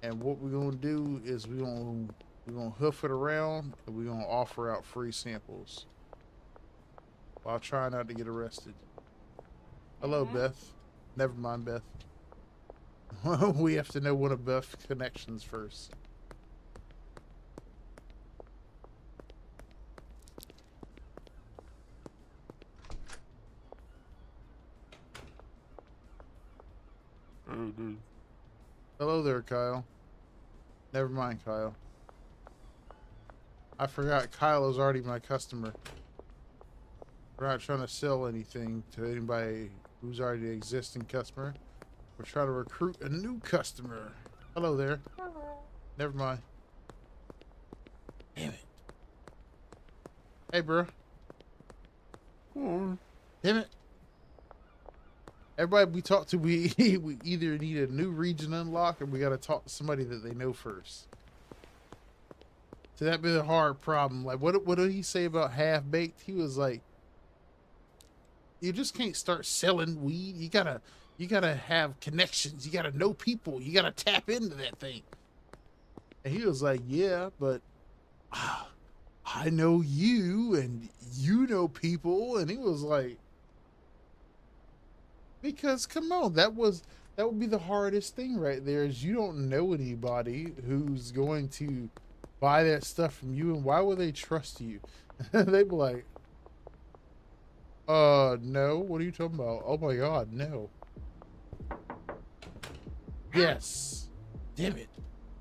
And what we're going to do is we're going to hoof it around and we're going to offer out free samples. While trying not to get arrested. Hello, Beth. Never mind, Beth. We have to know one of Beth's connections first. Hello there, Kyle. Never mind, Kyle. I forgot Kyle is already my customer. We're not trying to sell anything to anybody who's already an existing customer. We're trying to recruit a new customer. Hello there. Hello. Never mind. Damn it. Hey, bro. Damn it. Everybody we talk to, we either need a new region unlock or we got to talk to somebody that they know first. So that'd be the hard problem. Like, what did he say about half-baked? He was like, you just can't start selling weed. You gotta have connections. You gotta know people. You gotta tap into that thing. And he was like, yeah, but I know you and you know people. And he was like, because come on, that would be the hardest thing right there is you don't know anybody who's going to buy that stuff from you. And why would they trust you? They'd be like, no, what are you talking about? Oh my God, no. Yes. Damn it.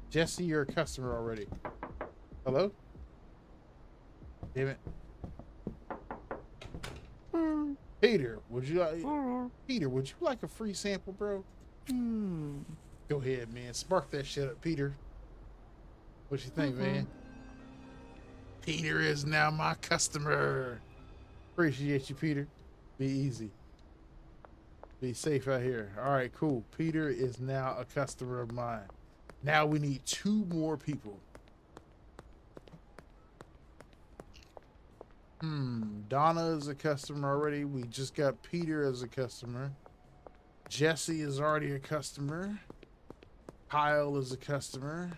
Jesse, you're a customer already. Hello? Damn it. Peter, would you like Peter, would you like a free sample, bro? Go ahead, man. Spark that shit up, Peter. What you think, man? Peter is now my customer. Appreciate you, Peter. Be easy. Be safe out here. All right, cool. Peter is now a customer of mine. Now we need 2 more people. Donna is a customer already. We just got Peter as a customer. Jesse is already a customer. Kyle is a customer.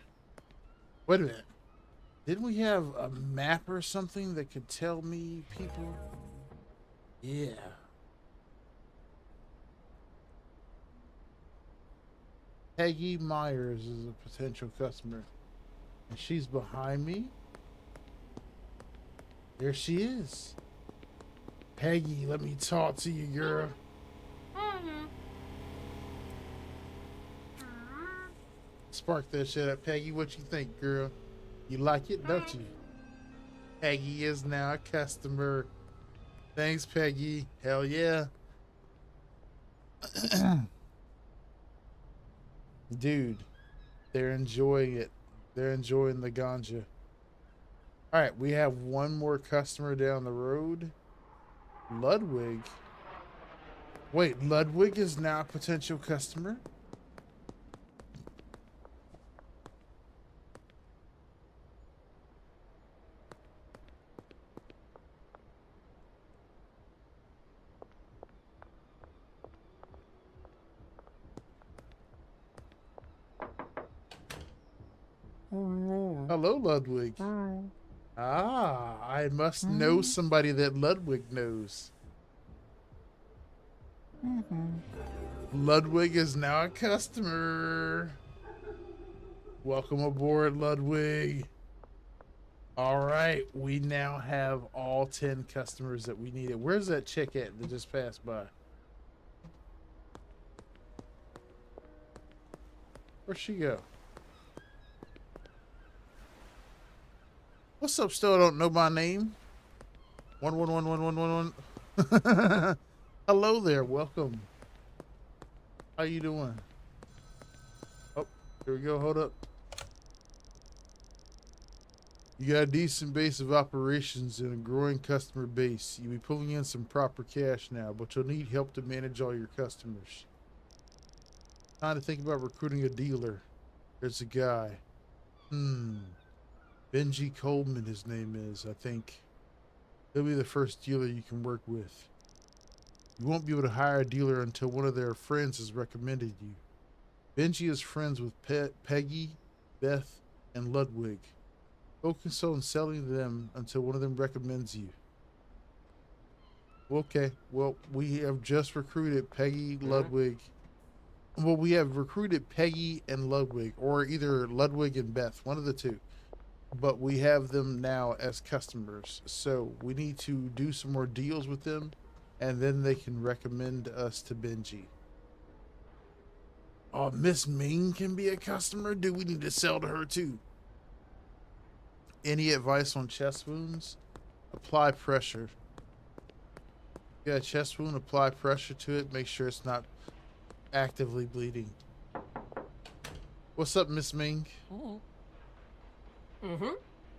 Wait a minute. Didn't we have a map or something that could tell me people? Yeah. Peggy Myers is a potential customer. And she's behind me. There she is. Peggy, let me talk to you, girl. Spark that shit up. Peggy, what you think, girl? You like it, don't you? Peggy is now a customer. Thanks, Peggy. Hell yeah. Dude, they're enjoying it. They're enjoying the ganja. All right, we have one more customer down the road. Ludwig. Wait, Ludwig is now a potential customer? Hello, Ludwig.
Hi.
Ah, I must know somebody that Ludwig knows. Ludwig is now a customer. Welcome aboard, Ludwig. All right, we now have all 10 customers that we needed. Where's that chick at that just passed by? Where'd she go? What's up, still don't know my name? 111111. Hello there, welcome. How you doing? Oh, here we go, hold up. You got a decent base of operations and a growing customer base. You'll be pulling in some proper cash now, but you'll need help to manage all your customers. Time to think about recruiting a dealer. There's a guy. Benji Coleman, his name is, I think. He'll be the first dealer you can work with. You won't be able to hire a dealer until one of their friends has recommended you. Benji is friends with Peggy, Beth, and Ludwig. Focus on selling them until one of them recommends you. Okay, well, we have just recruited Peggy, Ludwig. Well, we have recruited Peggy and Ludwig, or either Ludwig and Beth, one of the two. But we have them now as customers. So we need to do some more deals with them, and then they can recommend us to Benji. Oh, Miss Ming can be a customer? Do we need to sell to her too? Any advice on chest wounds? Apply pressure. You got a chest wound, apply pressure to it. Make sure it's not actively bleeding. What's up, Miss Ming?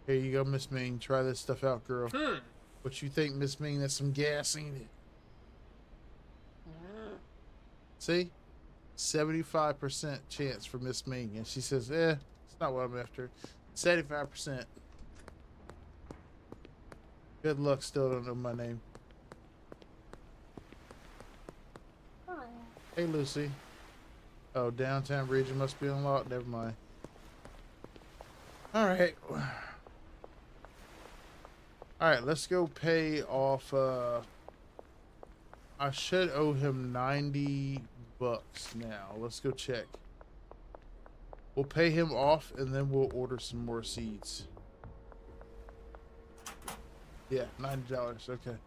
Here you go, Miss Ming. Try this stuff out, girl. What you think, Miss Ming? That's some gas, ain't it? See? 75% chance for Miss Ming. And she says, it's not what I'm after. 75%. Good luck, still don't know my name. Hey, Lucy. Oh, downtown region must be unlocked. Never mind. All right. All right, let's go pay off. I should owe him 90 bucks now. Let's go check. We'll pay him off and then we'll order some more seeds. Yeah, $90. Okay.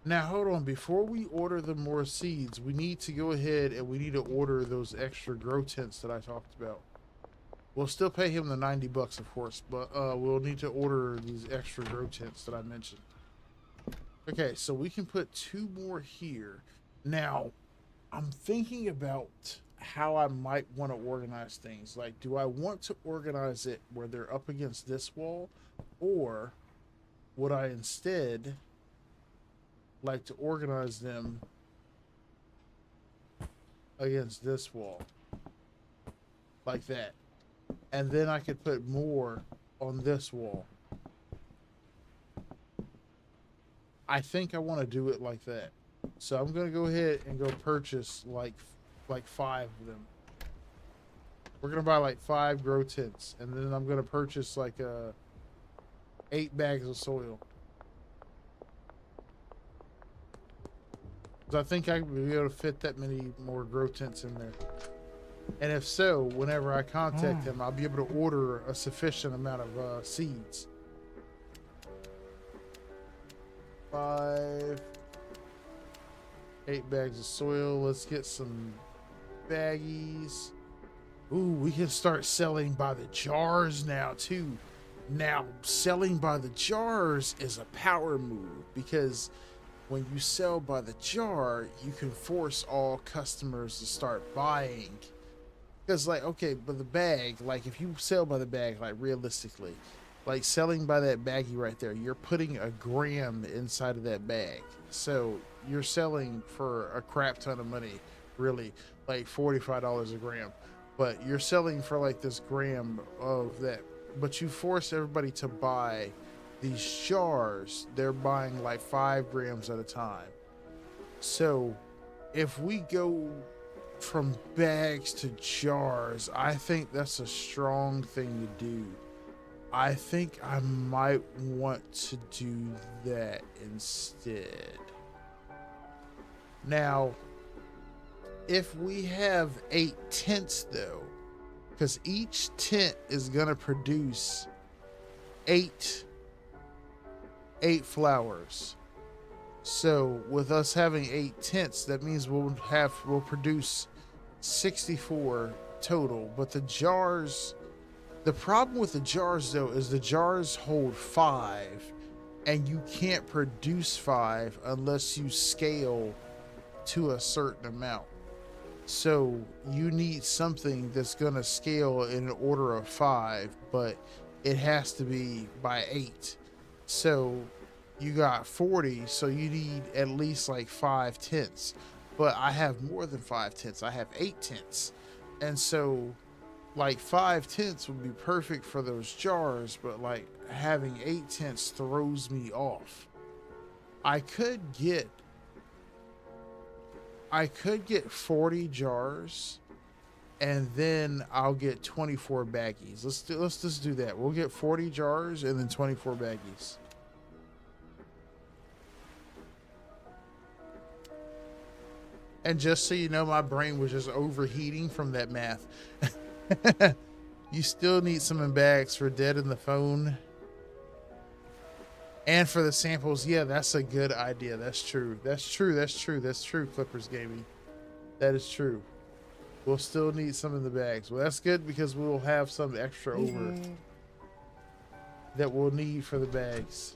Now, hold on. Before we order the more seeds, we need to go ahead and we need to order those extra grow tents that I talked about. We'll still pay him the 90 bucks, of course, but we'll need to order these extra grow tents that I mentioned. Okay, so we can put 2 more here. Now, I'm thinking about how I might want to organize things. Like, do I want to organize it where they're up against this wall, or would I instead like to organize them against this wall like that, and then I could put more on this wall? I think I want to do it like that, so I'm gonna go ahead and go purchase like 5 of them. We're gonna buy like 5 grow tents, and then I'm gonna purchase like 8 bags of soil. 'Cause I think I would be able to fit that many more grow tents in there. And if so, whenever I contact them, I'll be able to order a sufficient amount of seeds. 5, 8 bags of soil. Let's get some baggies. Ooh, we can start selling by the jars now too. Now, selling by the jars is a power move because when you sell by the jar, you can force all customers to start buying. Because, like, okay, but the bag, like, if you sell by the bag, like, realistically, like, selling by that baggie right there, you're putting a gram inside of that bag. So, you're selling for a crap ton of money, really, like $45 a gram. But you're selling for, like, this gram of that. But you force everybody to buy these jars. They're buying, like, 5 grams at a time. So, if we go from bags to jars, I think that's a strong thing to do. I think I might want to do that instead. Now, if we have 8 tents though, because each tent is gonna produce 8 flowers. So with us having 8 tents, that means we'll produce 64 total. But the jars, the problem with the jars though is the jars hold 5, and you can't produce 5 unless you scale to a certain amount. So you need something that's gonna scale in an order of 5, but it has to be by 8. So you got 40, so you need at least like 5 tents. But I have more than 5 tents. I have 8 tents. And so like 5 tents would be perfect for those jars, but like having 8 tents throws me off. I could get 40 jars, and then I'll get 24 baggies. Let's just do that. We'll get 40 jars and then 24 baggies. And just so you know, my brain was just overheating from that math. You still need some in bags for Dead in the Phone. And for the samples, yeah, that's a good idea. That's true. That's true. That's true. That's true, Clippers Gaming. That is true. We'll still need some in the bags. Well, that's good because we'll have some extra over that we'll need for the bags.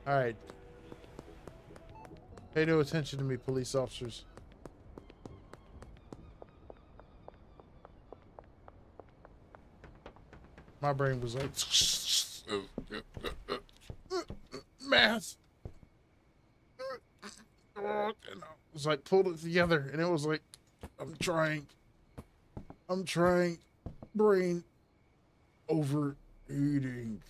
All right. Pay no attention to me, police officers. My brain was like, math. And I was like, pulled it together, and it was like, I'm trying, brain overeating.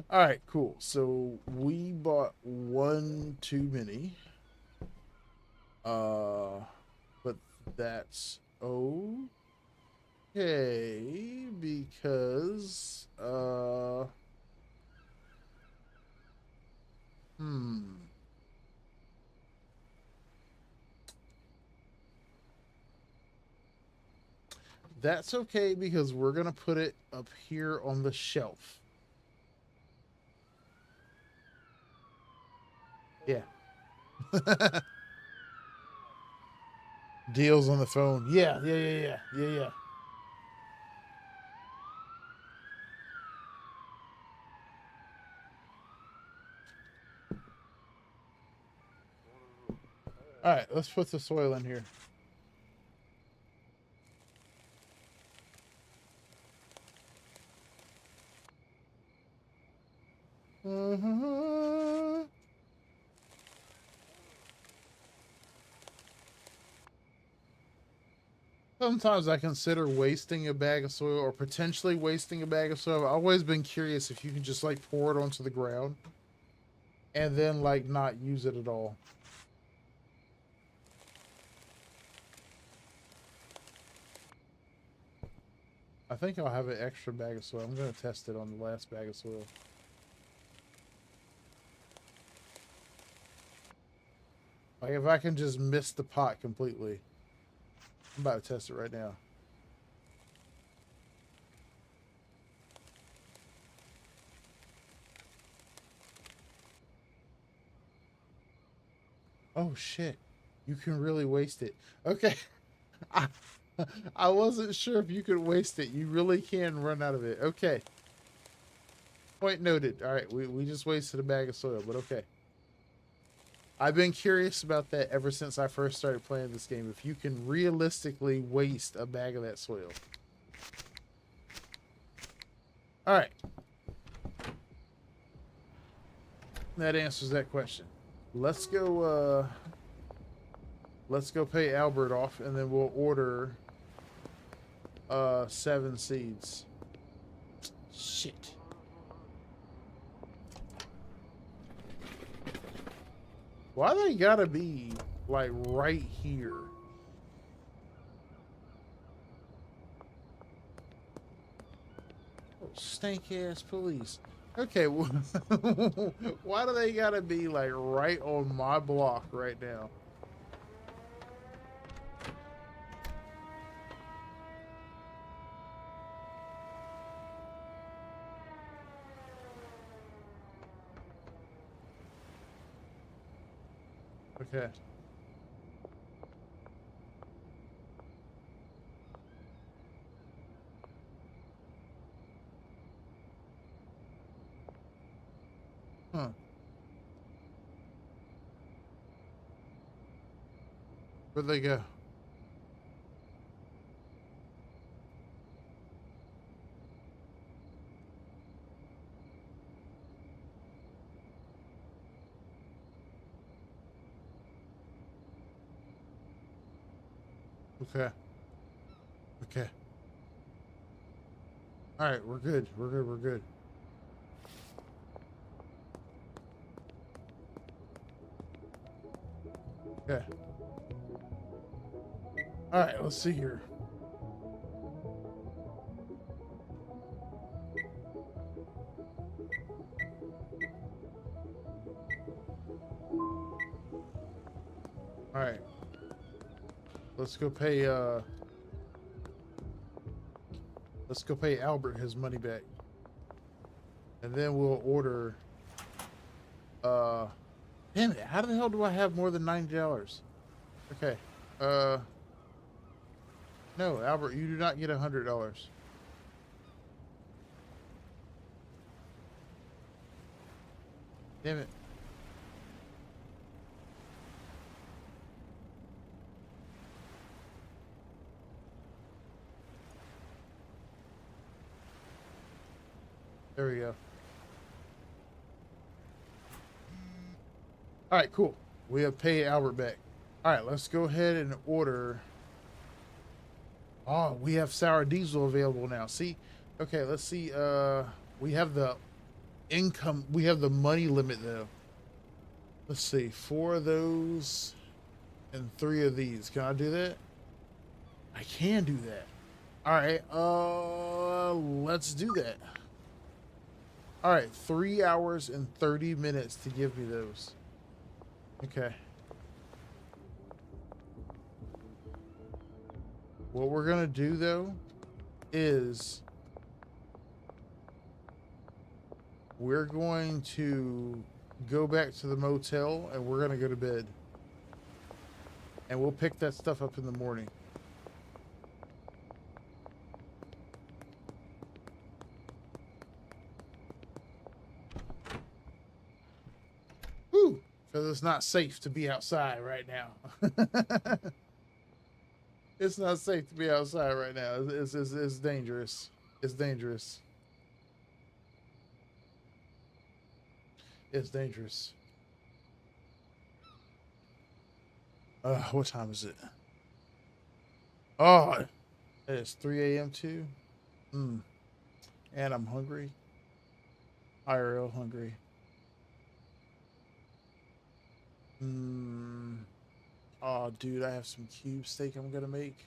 All right, cool. So we bought one too many. But that's okay because that's okay because we're gonna put it up here on the shelf. Yeah. Deals on the phone. Yeah. All right, let's put the soil in here. Sometimes I consider wasting a bag of soil or potentially wasting a bag of soil. I've always been curious if you can just like pour it onto the ground and then like not use it at all. I think I'll have an extra bag of soil. I'm going to test it on the last bag of soil. Like if I can just miss the pot completely. I'm about to test it right now. Oh shit. You can really waste it. Okay. I, I wasn't sure if you could waste it. You really can run out of it. Okay. Point noted. All right, we just wasted a bag of soil, but okay. I've been curious about that ever since I first started playing this game. If you can realistically waste a bag of that soil. All right. That answers that question. Let's go pay Albert off and then we'll order 7 seeds. Shit. Why they gotta be like right here? Oh, stank ass police. Okay, well, why do they gotta be like right on my block right now? Okay. Huh. Where'd they go? Okay. Okay. All right, we're good. We're good. We're good. Okay. All right, let's see here. All right. Let's go pay Albert his money back. And then we'll order damn it, how the hell do I have more than $90? Okay. No, Albert, you do not get $100. Damn it. There we go. All right, cool. We have paid Albert back. All right, let's go ahead and order. Oh, we have sour diesel available now. See? Okay, let's see. We have the income. We have the money limit, though. Let's see. 4 of those and 3 of these. Can I do that? I can do that. All right. Let's do that. All right. 3 hours and 30 minutes to give me those. Okay. What we're going to do, though, is we're going to go back to the motel and we're going to go to bed. And we'll pick that stuff up in the morning. Whew! Because it's not safe to be outside right now. It's not safe to be outside right now. It's dangerous. It's dangerous. It's dangerous. What time is it? Oh, it's 3 a.m. too. And I'm hungry. IRL hungry. Oh, dude, I have some cube steak I'm gonna make.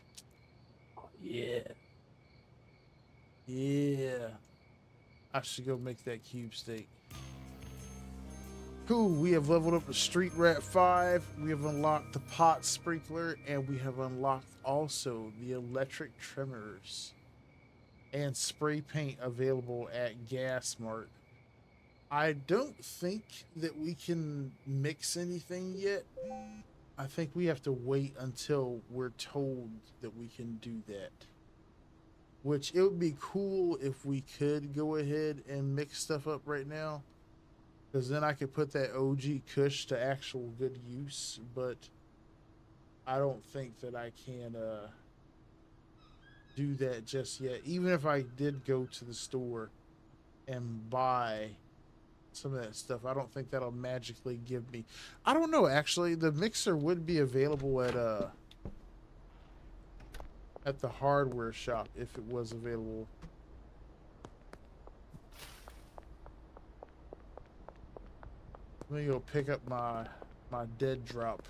Oh, yeah. Yeah. I should go make that cube steak. Cool. We have leveled up the Street Rat 5. We have unlocked the pot sprinkler, and we have unlocked also the electric trimmers and spray paint available at Gas Mart. I don't think that we can mix anything yet. I think we have to wait until we're told that we can do that. Which it would be cool if we could go ahead and mix stuff up right now. Because then I could put that OG Kush to actual good use. But I don't think that I can do that just yet. Even if I did go to the store and buy some of that stuff, I don't think that'll magically give me. I don't know, actually. The mixer would be available at the hardware shop if it was available. Let me go pick up my dead drop.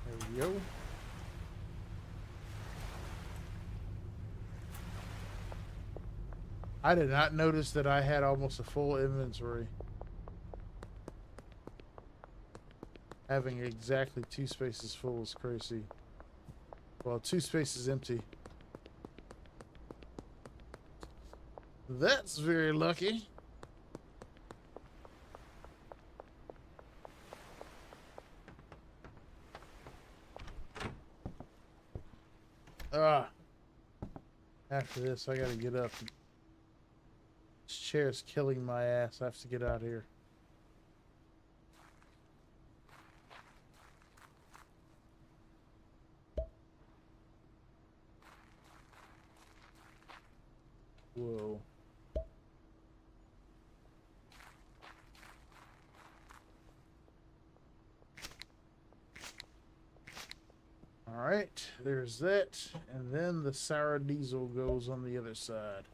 There we go. I did not notice that I had almost a full inventory. Having exactly 2 spaces full is crazy. Well, 2 spaces empty. That's very lucky. After this, I gotta get up. This chair is killing my ass. I have to get out of here. Whoa. All right, there's that. And then the sour diesel goes on the other side.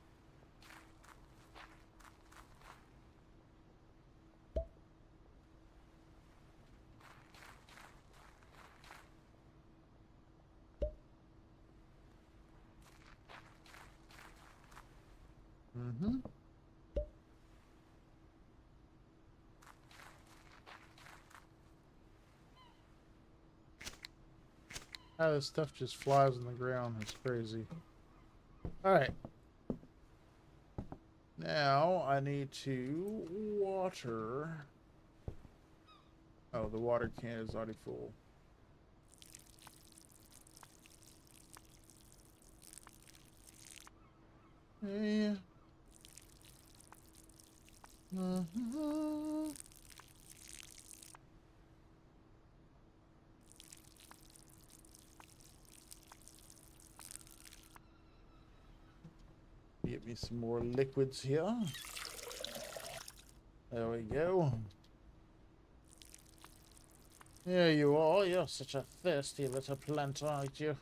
Mm-hmm. How this stuff just flies on the ground. It's crazy. Alright. Now I need to water. Oh, the water can is already full. Yeah. Mm-hmm. Get me some more liquids here. There we go. There you are. You're such a thirsty little plant, aren't you?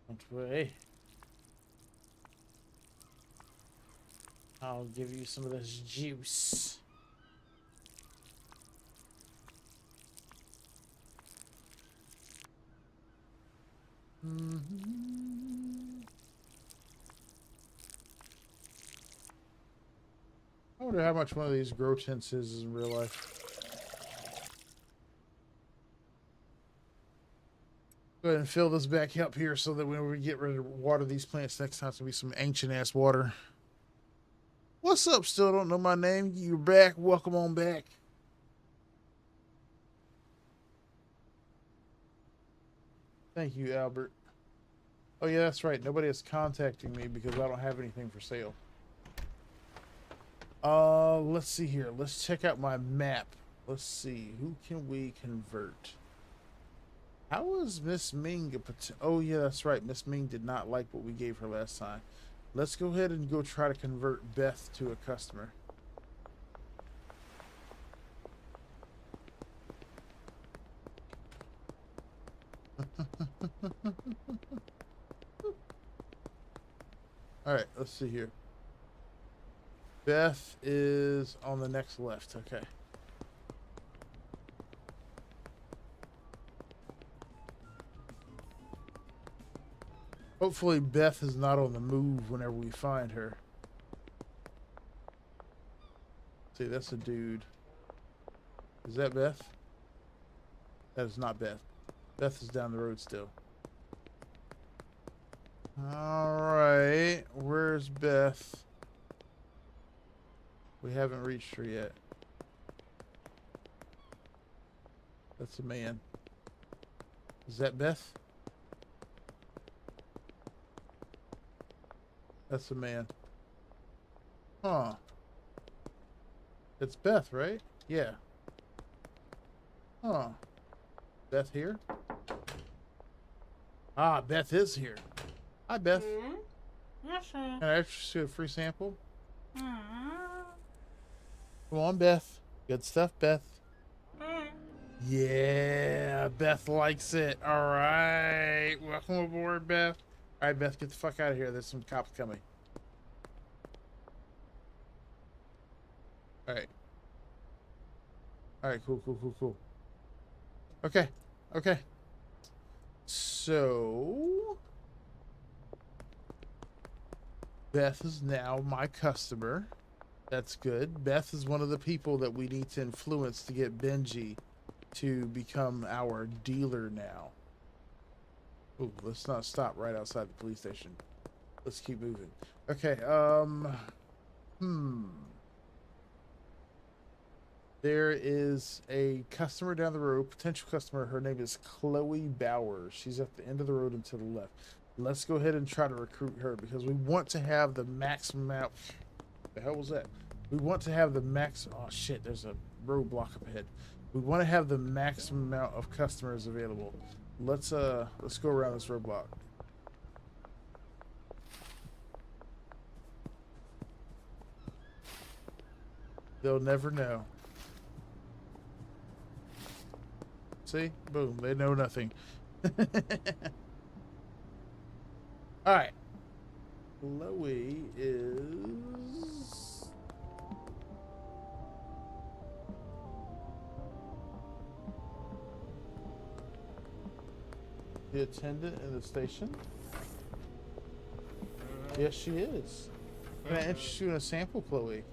Don't worry. I'll give you some of this juice. I wonder how much one of these grow tents is in real life. Go ahead and fill this back up here so that when we get ready to water these plants next time, it's going to be some ancient ass water. What's up? Still don't know my name. You're back. Welcome on back. Thank you, Albert. Oh, yeah, that's right. Nobody is contacting me because I don't have anything for sale. Let's see here. Let's check out my map. Let's see. Who can we convert? How was Miss Ming? Oh, yeah, that's right. Miss Ming did not like what we gave her last time. Let's go ahead and go try to convert Beth to a customer. All right, let's see here. Beth is on the next left. Okay. Hopefully Beth is not on the move whenever we find her. See, that's a dude. Is that Beth? That is not Beth. Beth is down the road still. Alright. Where's Beth? We haven't reached her yet. That's a man. Is that Beth? That's a man. Huh. It's Beth, right? Yeah. Huh. Beth here? Ah, Beth is here. Hi, Beth.
Yes, sir.
Can I interest you a free sample?
Mm.
Come on, Beth. Good stuff, Beth. Yeah, Beth likes it. All right. Welcome aboard, Beth. All right, Beth, get the fuck out of here. There's some cops coming. All right. All right, cool. Okay. So, Beth is now my customer. That's good. Beth is one of the people that we need to influence to get Benji to become our dealer now. Ooh, let's not stop right outside the police station. Let's keep moving. Okay, there is a customer down the road, potential customer. Her name is Chloe Bowers. She's at the end of the road and to the left. Let's go ahead and try to recruit her because we want to have the maximum amount. The hell was that? We want to have the max. Oh shit! There's a roadblock up ahead. We want to have the maximum amount of customers available. Let's go around this roadblock. They'll never know. See? Boom. They know nothing. All right. Chloe is... the attendant in the station? Yes, she is. Can I interest you in a sample, Chloe?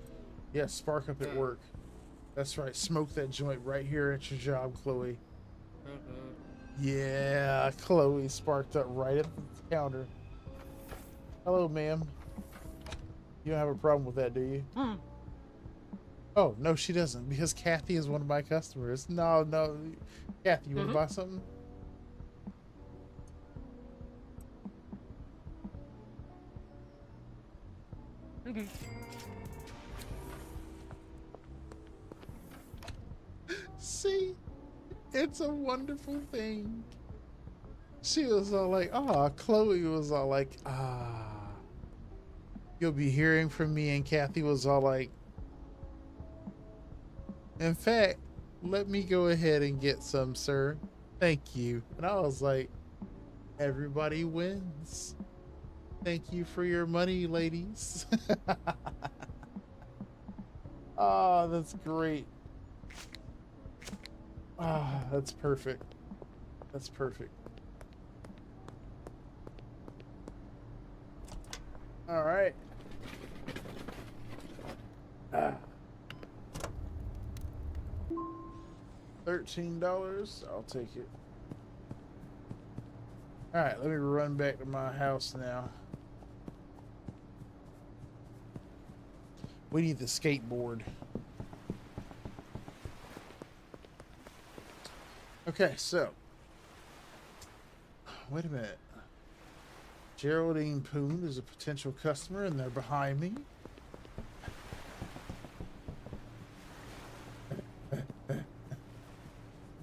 Yes, spark up at work. That's right. Smoke that joint right here at your job, Chloe. Yeah, Chloe sparked up right at the counter. Hello, ma'am. You don't have a problem with that, do you? Oh, no, she doesn't, because Kathy is one of my customers. No. Kathy, you want to buy something?
Okay.
See? It's a wonderful thing. She was all like, ah, Chloe was all like, ah. You'll be hearing from me, and Kathy was all like, in fact, let me go ahead and get some, sir. Thank you. And I was like, everybody wins. Thank you for your money, ladies. Ah, that's great. Ah, that's perfect. That's perfect. All right. $13. I'll take it. All right, let me run back to my house now. We need the skateboard. Okay, so wait a minute. Geraldine Poon is a potential customer, and they're behind me.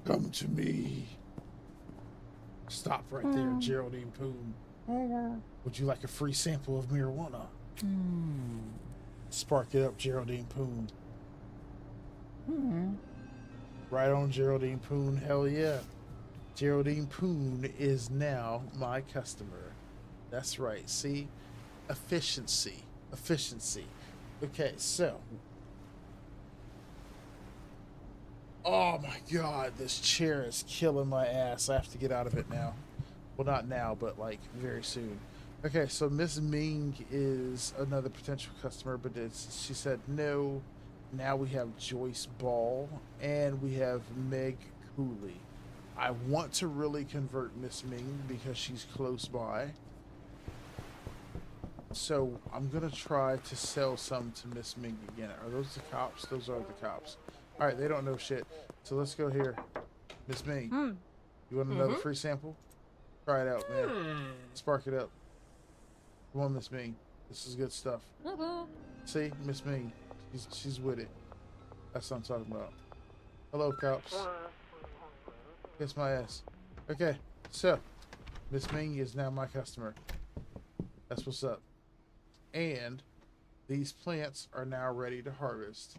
Come to me. Stop right there, Geraldine Poon. Would you like a free sample of marijuana? Spark it up, Geraldine Poon. Right on, Geraldine Poon. Hell yeah. Geraldine Poon is now my customer. That's right. See? Efficiency. Okay, so. Oh my god, this chair is killing my ass. I have to get out of it now. Well, not now, but like very soon. Okay, so Miss Ming is another potential customer, but she said no. Now we have Joyce Ball and we have Meg Cooley. I want to really convert Miss Ming because she's close by. So I'm gonna try to sell some to Miss Ming again. Are those the cops? Those are the cops. All right, they don't know shit. So let's go here, Miss Ming.
Hmm.
You want another free sample? Try it out, man. Spark it up. Come on, Miss Ming. This is good stuff. See, Miss Ming, she's with it. That's what I'm talking about. Hello, cops. Kiss my ass. Okay, so Miss Ming is now my customer. That's what's up. And these plants are now ready to harvest.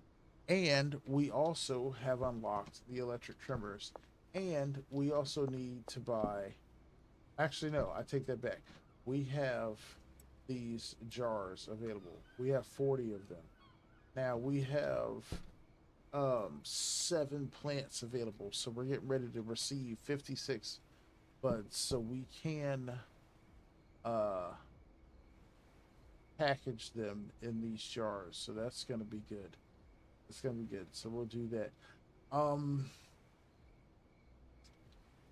And we also have unlocked the electric trimmers. And we also need to buy... Actually, no, I take that back. We have these jars available. We have 40 of them. Now we have 7 plants available. So we're getting ready to receive 56 buds. So we can package them in these jars. So that's going to be good. It's going to be good. So we'll do that.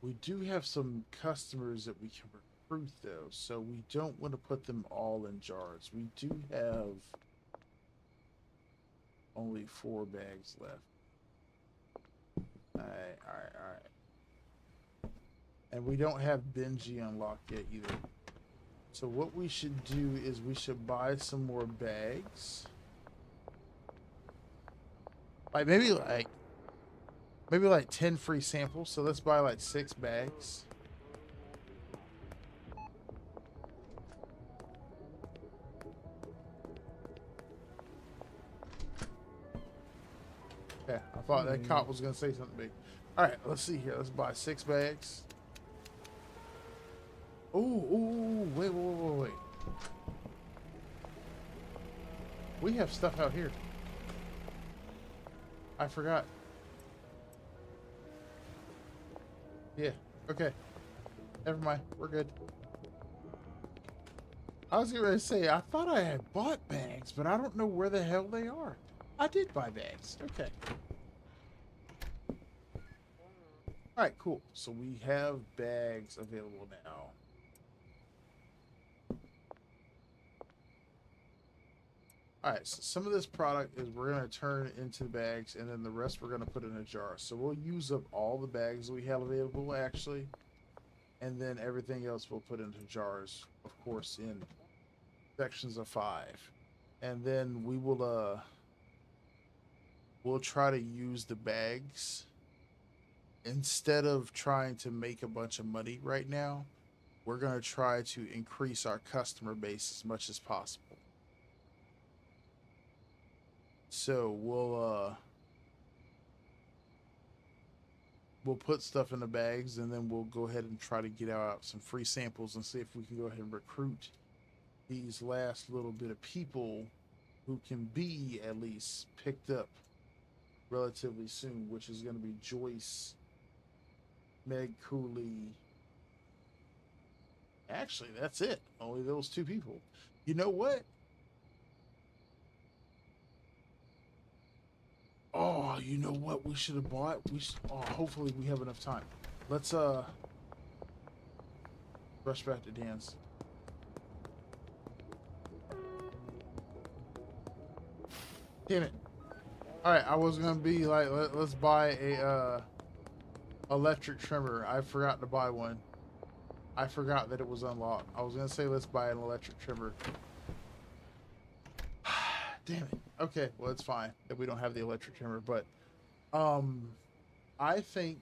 We do have some customers that we can recruit though, so we don't want to put them all in jars. We do have only 4 bags left. Alright. And we don't have Benji unlocked yet either. So what we should do is we should buy some more bags. Maybe like 10 free samples. So let's buy like 6 bags. Okay, I thought that cop was gonna say something big. All right, let's see here. Let's buy 6 bags. Ooh, wait. We have stuff out here. I forgot. Yeah, okay. Never mind. We're good. I was going to say, I thought I had bought bags, but I don't know where the hell they are. I did buy bags. Okay. Alright, cool. So we have bags available now. Alright, so some of this product is we're going to turn into bags, and then the rest we're going to put in a jar. So we'll use up all the bags we have available, actually. And then everything else we'll put into jars, of course, in sections of 5. And then we will, we'll try to use the bags. Instead of trying to make a bunch of money right now, we're going to try to increase our customer base as much as possible. So we'll put stuff in the bags, and then we'll go ahead and try to get out some free samples and see if we can go ahead and recruit these last little bit of people who can be at least picked up relatively soon, which is going to be Joyce, Meg Cooley. Actually, that's it. Only those 2 people. You know what? Oh, you know what we should have bought? Hopefully we have enough time. Let's rush back to Dan's. Damn it. Alright, I was gonna be like, let's buy a electric trimmer. I forgot to buy one. I forgot that it was unlocked. I was gonna say let's buy an electric trimmer. Damn it. Okay, well it's fine that we don't have the electric trimmer, but I think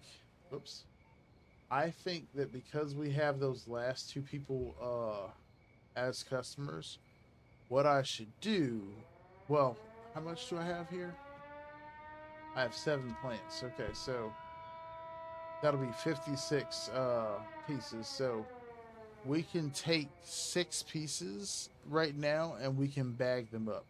that because we have those last 2 people as customers, what I should do, well, how much do I have here? I have 7 plants. Okay, so that'll be 56 pieces. So we can take 6 pieces right now and we can bag them up.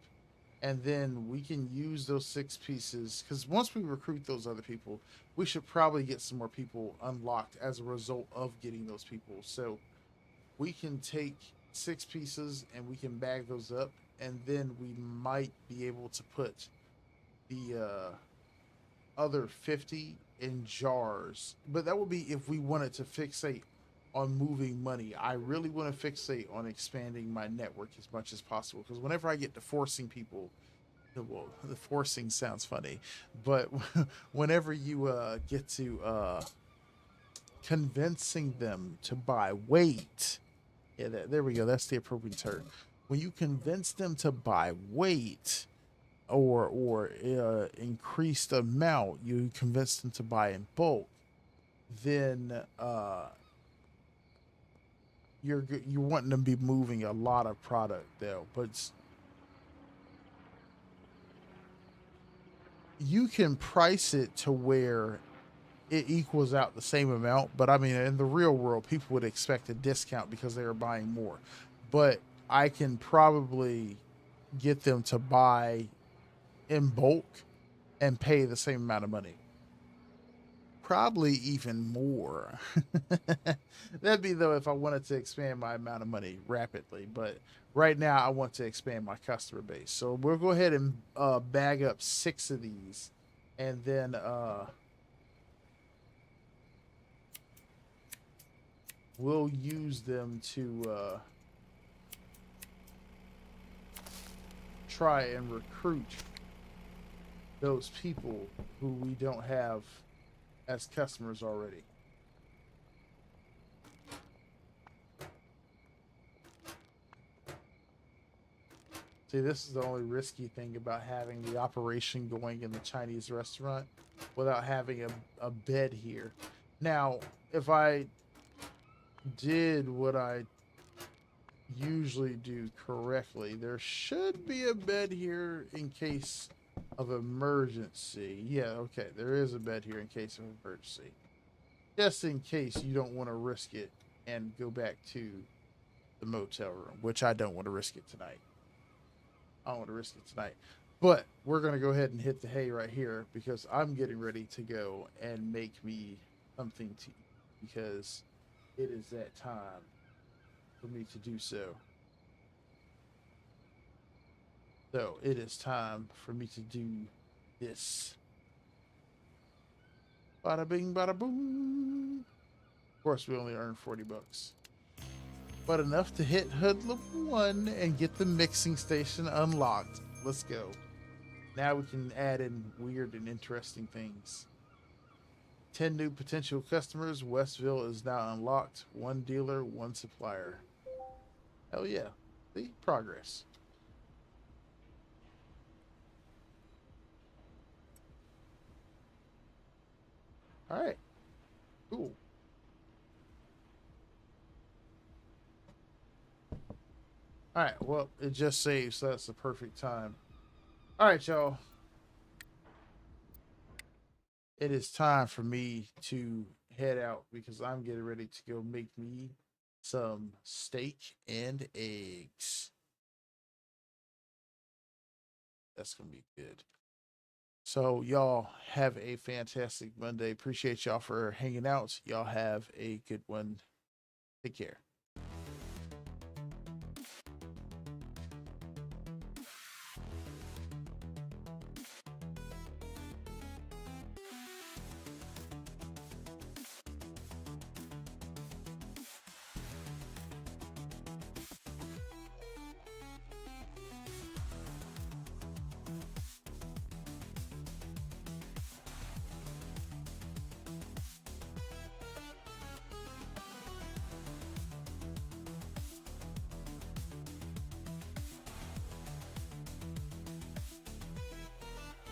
And then we can use those 6 pieces, because once we recruit those other people, we should probably get some more people unlocked as a result of getting those people. So we can take 6 pieces, and we can bag those up, and then we might be able to put the other 50 in jars. But that would be if we wanted to fixate on moving money. I really want to fixate on expanding my network as much as possible, because whenever I get to forcing people, well, the forcing sounds funny, but whenever you get to convincing them to buy weight, yeah, there we go. That's the appropriate term. When you convince them to buy weight, or increased amount, you convince them to buy in bulk, then you're wanting them to be moving a lot of product though. But you can price it to where it equals out the same amount. But I mean, in the real world, people would expect a discount because they are buying more. But I can probably get them to buy in bulk and pay the same amount of money. Probably even more. That'd be though if I wanted to expand my amount of money rapidly. But right now, I want to expand my customer base. So we'll go ahead and bag up 6 of these, and then we'll use them to try and recruit those people who we don't have as customers already. See, this is the only risky thing about having the operation going in the Chinese restaurant without having a bed here. Now, if I did what I usually do correctly, there should be a bed here in case of emergency. Yeah, okay, there is a bed here in case of emergency. Just in case you don't want to risk it and go back to the motel room, which I don't want to risk it tonight. I don't want to risk it tonight. But we're going to go ahead and hit the hay right here because I'm getting ready to go and make me something to eat because it is that time for me to do so. So it is time for me to do this. Bada bing, bada boom. Of course, we only earned 40 bucks. But enough to hit Hoodlum 1 and get the mixing station unlocked. Let's go. Now we can add in weird and interesting things. 10 new potential customers. Westville is now unlocked. 1 dealer, 1 supplier. Hell yeah. See? Progress. All right. Cool. All right. Well, it just saved, so that's the perfect time. All right, y'all. It is time for me to head out because I'm getting ready to go make me some steak and eggs. That's going to be good. So, y'all have a fantastic Monday. Appreciate y'all for hanging out. Y'all have a good one. Take care.